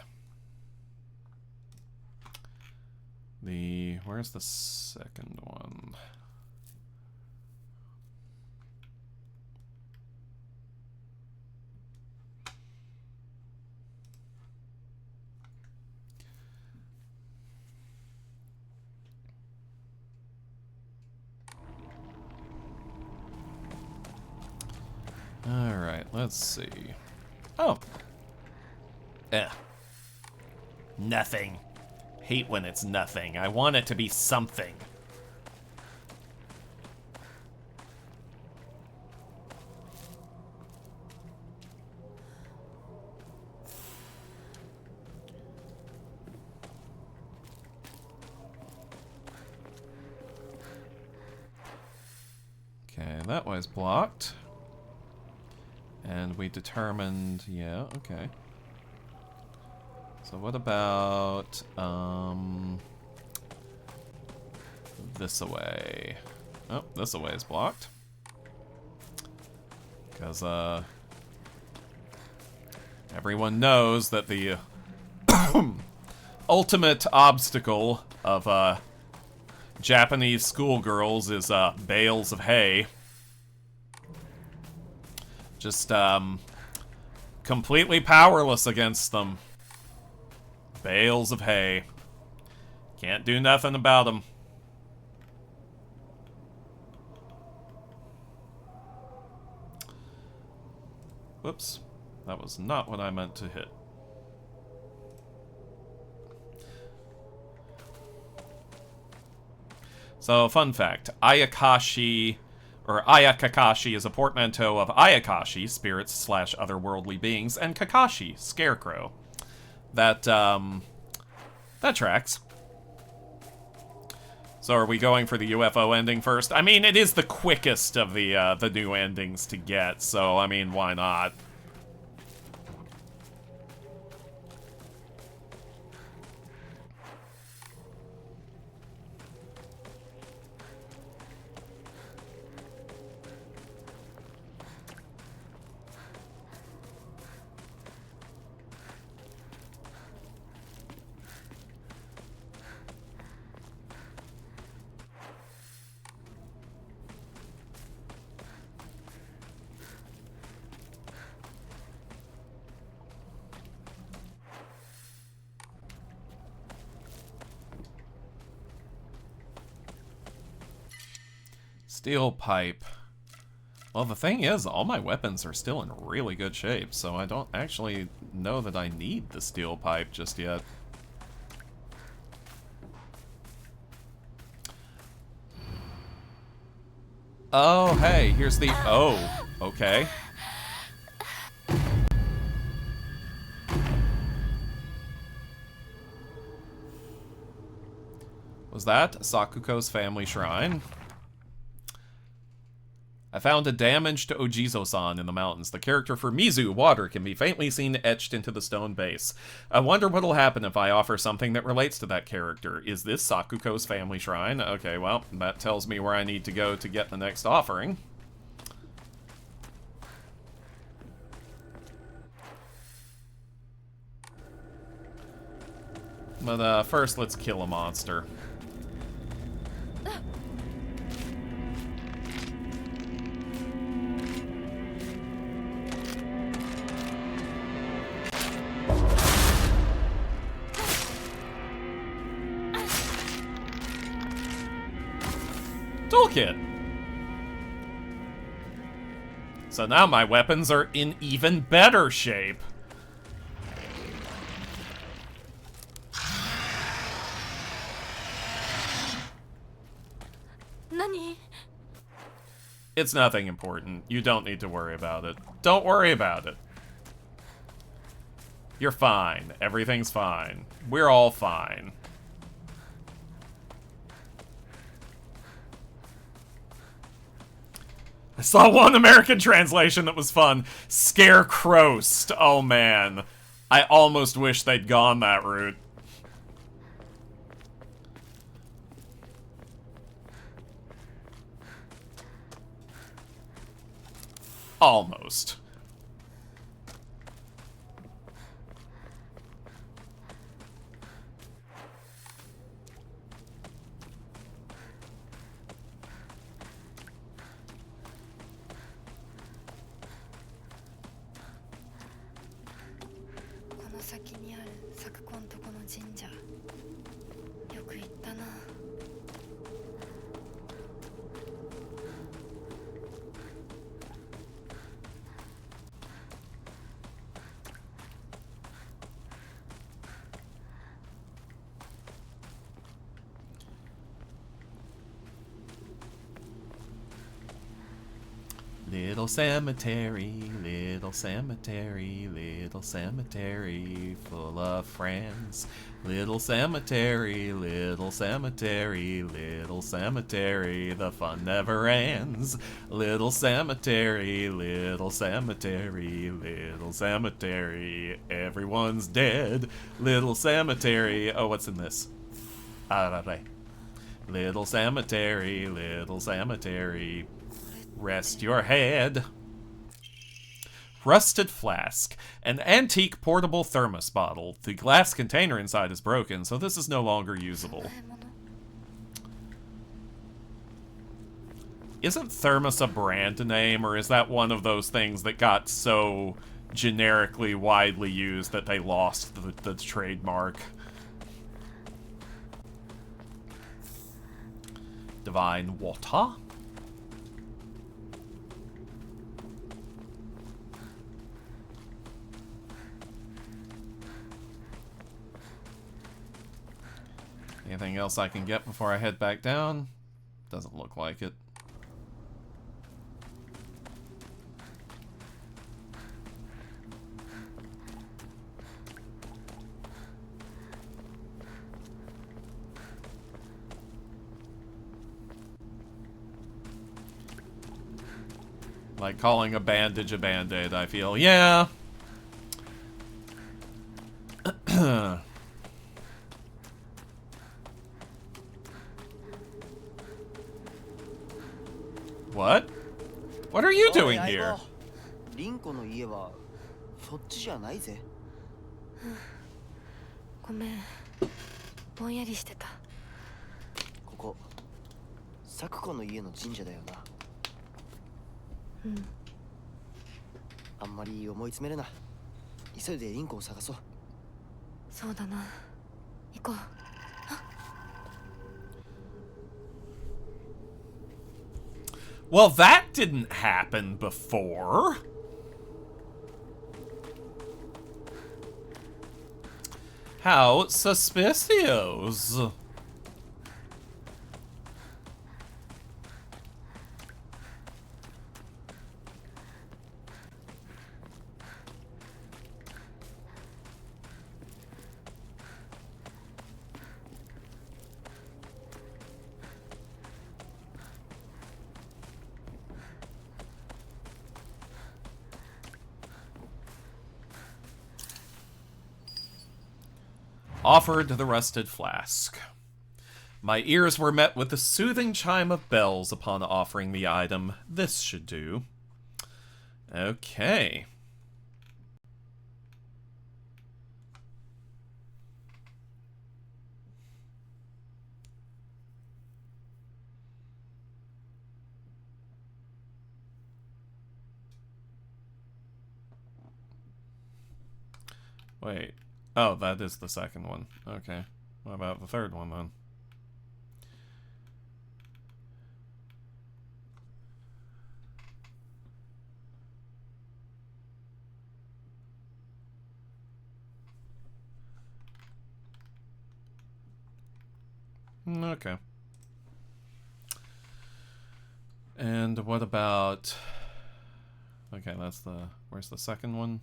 Where's the second one? Alright, let's see. Oh. Nothing. Hate when it's nothing. I want it to be something. Okay, that was blocked. And we determined, yeah, okay. So what about, this away? Oh, this away is blocked. Because, everyone knows that the ultimate obstacle of, Japanese schoolgirls is, bales of hay. Just, completely powerless against them. Bales of hay. Can't do nothing about them. Whoops. That was not what I meant to hit. So, fun fact. Ayakashi, or Ayakakashi, is a portmanteau of Ayakashi, spirits / otherworldly beings, and Kakashi, scarecrow. That tracks. So are we going for the UFO ending first? I mean, it is the quickest of the new endings to get, so, I mean, why not? Steel pipe. Well, the thing is, all my weapons are still in really good shape, so I don't actually know that I need the steel pipe just yet. Oh, hey, here's the... Oh, okay. Was that Sakuko's family shrine? I found a damaged Ojizo-san in the mountains. The character for Mizu, water, can be faintly seen etched into the stone base. I wonder what'll happen if I offer something that relates to that character. Is this Sakuko's family shrine? Okay, well, that tells me where I need to go to get the next offering. But first, let's kill a monster. Toolkit. So now my weapons are in even better shape. Nani? It's nothing important. You don't need to worry about it. Don't worry about it. You're fine. Everything's fine. We're all fine. I saw one American translation that was fun. Scarecrowst. Oh man. I almost wish they'd gone that route. Almost. Little cemetery, little cemetery, little cemetery full of friends. Little cemetery, little cemetery, little cemetery, the fun never ends. Little cemetery, little cemetery, little cemetery, everyone's dead. Little cemetery, oh, what's in this? Little cemetery, little cemetery. Rest your head. Rusted flask. An antique portable thermos bottle. The glass container inside is broken, so this is no longer usable. Isn't thermos a brand name, or is that one of those things that got so generically widely used that they lost the trademark? Divine water? Anything else I can get before I head back down? Doesn't look like it. Like calling a bandage a band-aid, I feel. Yeah. What? What are you doing here? リンコの家はそっちじゃないぜ。ごめん、ぼんやりしてた。ここ、サクコの家の神社だよな。うん。あんまり思い詰めるな。急いでリンコを探そう。そうだな。行こう。Well, that didn't happen before. How suspicious. Offered the rusted flask. My ears were met with the soothing chime of bells upon offering the item. This should do. Okay. Wait. Oh, that is the second one. Okay. What about the third one, then? Okay. And what about... Okay, that's the... Where's the second one?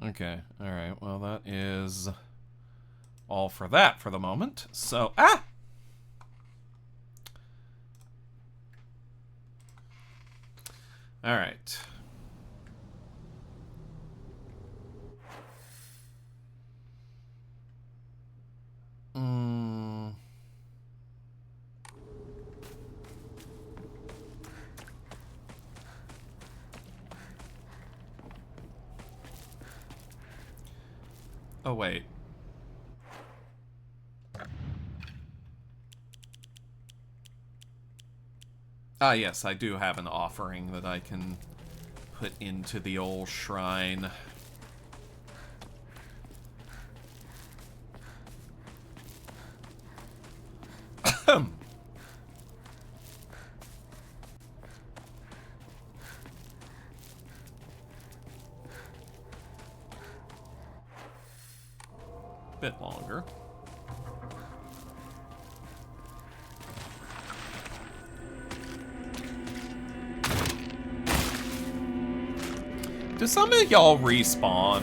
Okay, alright, well that is all for that for the moment. So, Alright. Oh, wait. Ah, yes, I do have an offering that I can put into the old shrine. Bit longer. Do some of y'all respawn?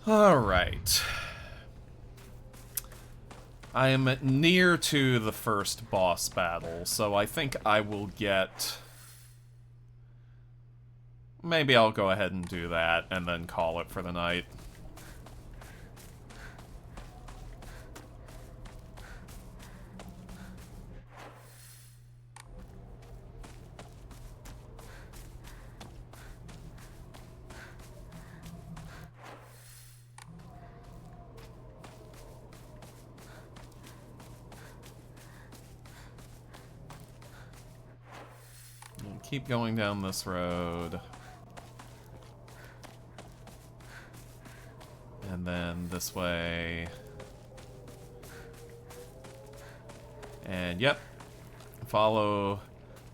Alright. I am near to the first boss battle, so I think I will get... Maybe I'll go ahead and do that, and then call it for the night. Keep going down this road. And then this way. And yep. Follow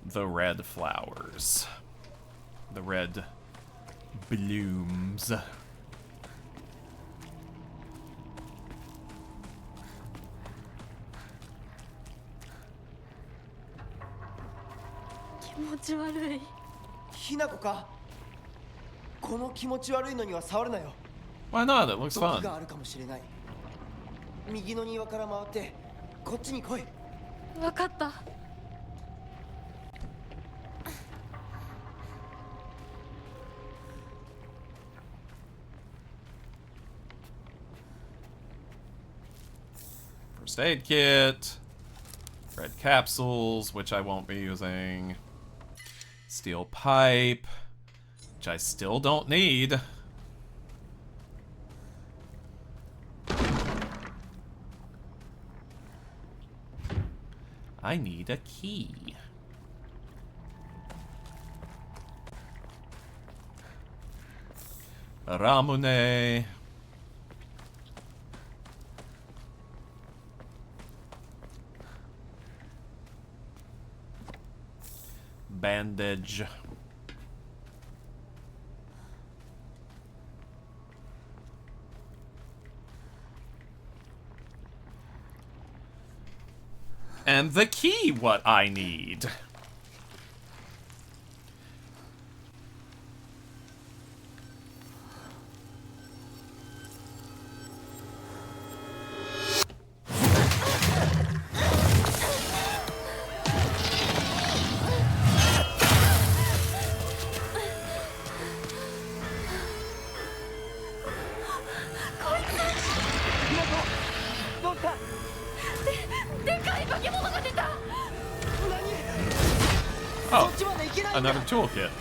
the red flowers. The red blooms. Why not? It looks fun. わかった。First aid kit. Red capsules, which I won't be using. Steel pipe, which I still don't need. I need a key. Ramune. Bandage. And the key, what I need. Oh, another toolkit.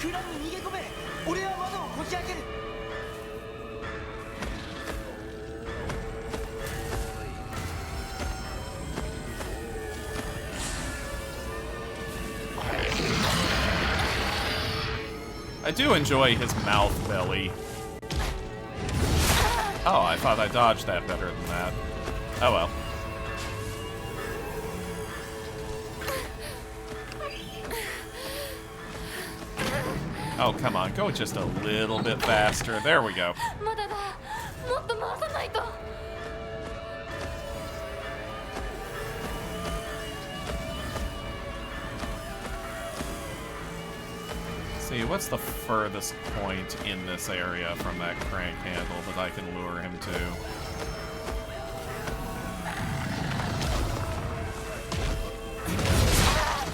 I do enjoy his mouth belly. Oh, I thought I dodged that better than that. Oh well. Oh, come on, go just a little bit faster. There we go. See, what's the furthest point in this area from that crank handle that I can lure him to?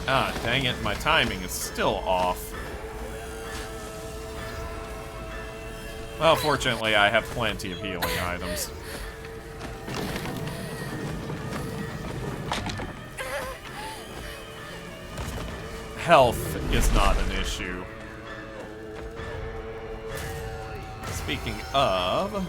Ah, dang it, my timing is still off. Well, fortunately, I have plenty of healing items. Health is not an issue. Speaking of...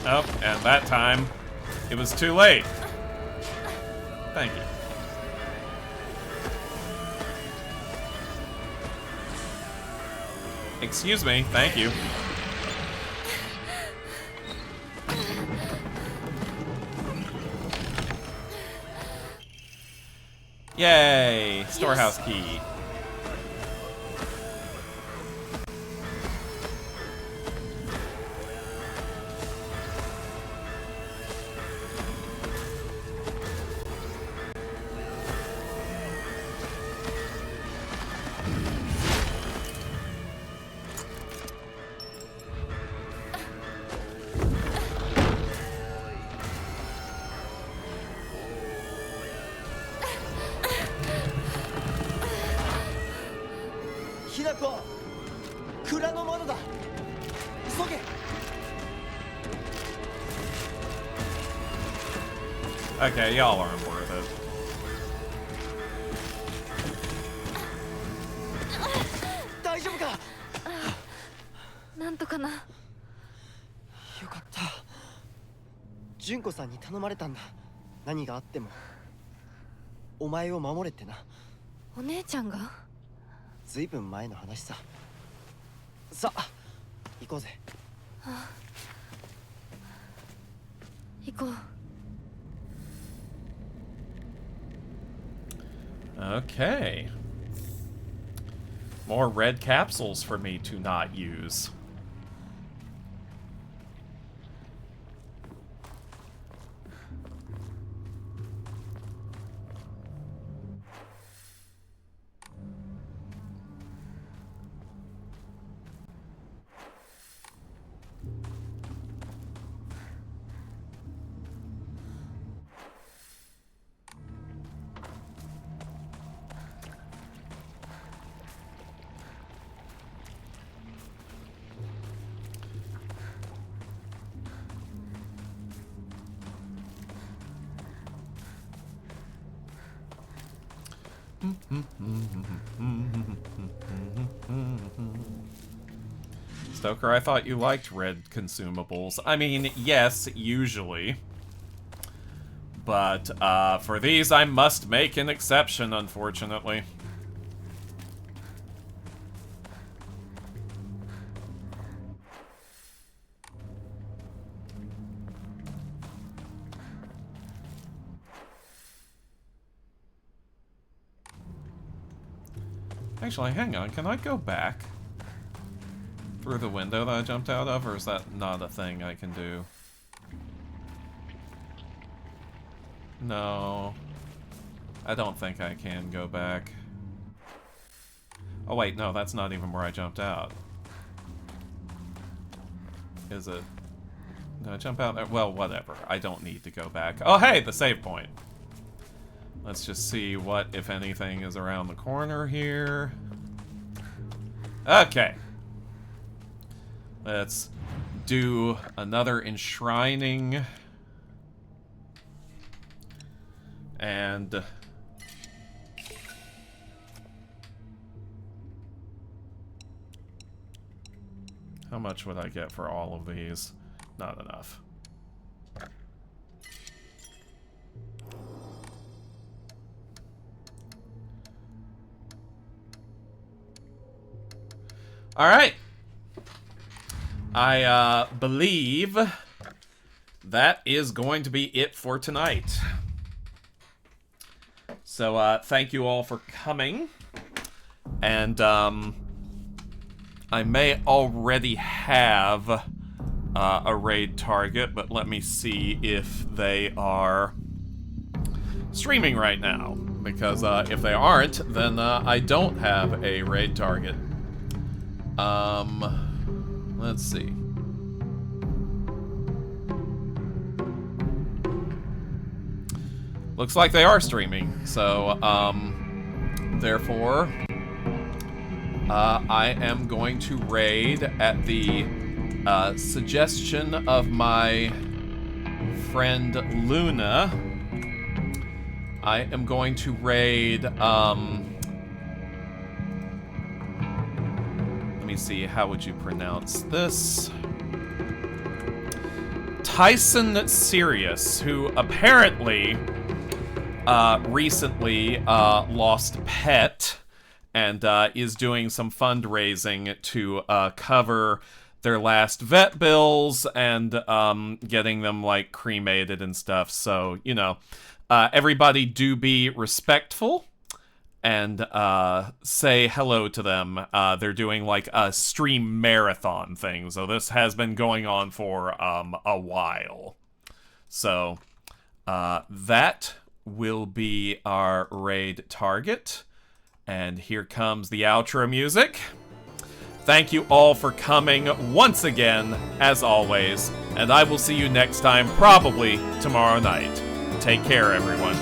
Oh, and that time, it was too late. Thank you. Excuse me, thank you. Yay! Storehouse key. Okay, y'all aren't worth it. Junko さんに頼まれたんだ。何があってもお前を守れってな。お姉ちゃんが？ずいぶん前の話さ。さあ、行こうぜ。行こう。Okay. More red capsules for me to not use. Stoker, I thought you liked red consumables. I mean, yes, usually. But, for these, I must make an exception, unfortunately. Actually, hang on, can I go back through the window that I jumped out of, or is that not a thing I can do? No. I don't think I can go back. Oh wait, no, that's not even where I jumped out. Is it? Did I jump out there? Well, whatever. I don't need to go back. Oh hey, the save point! Let's just see what, if anything, is around the corner here. Okay. Let's do another enshrining. And how much would I get for all of these? Not enough. All right. I believe that is going to be it for tonight. So, thank you all for coming. And, I may already have a raid target, but let me see if they are streaming right now. Because, if they aren't, then, I don't have a raid target. Let's see. Looks like they are streaming, so, therefore, I am going to raid at the, suggestion of my friend Luna. I am going to raid, let me see, how would you pronounce this? Tyson Sirius, who apparently recently lost a pet and is doing some fundraising to cover their last vet bills and getting them like cremated and stuff. So, you know, everybody do be respectful and say hello to them. They're doing like a stream marathon thing, so this has been going on for a while. So that will be our raid target. And here comes the outro music. Thank you all for coming once again, as always, and I will see you next time, probably tomorrow night. Take care, everyone.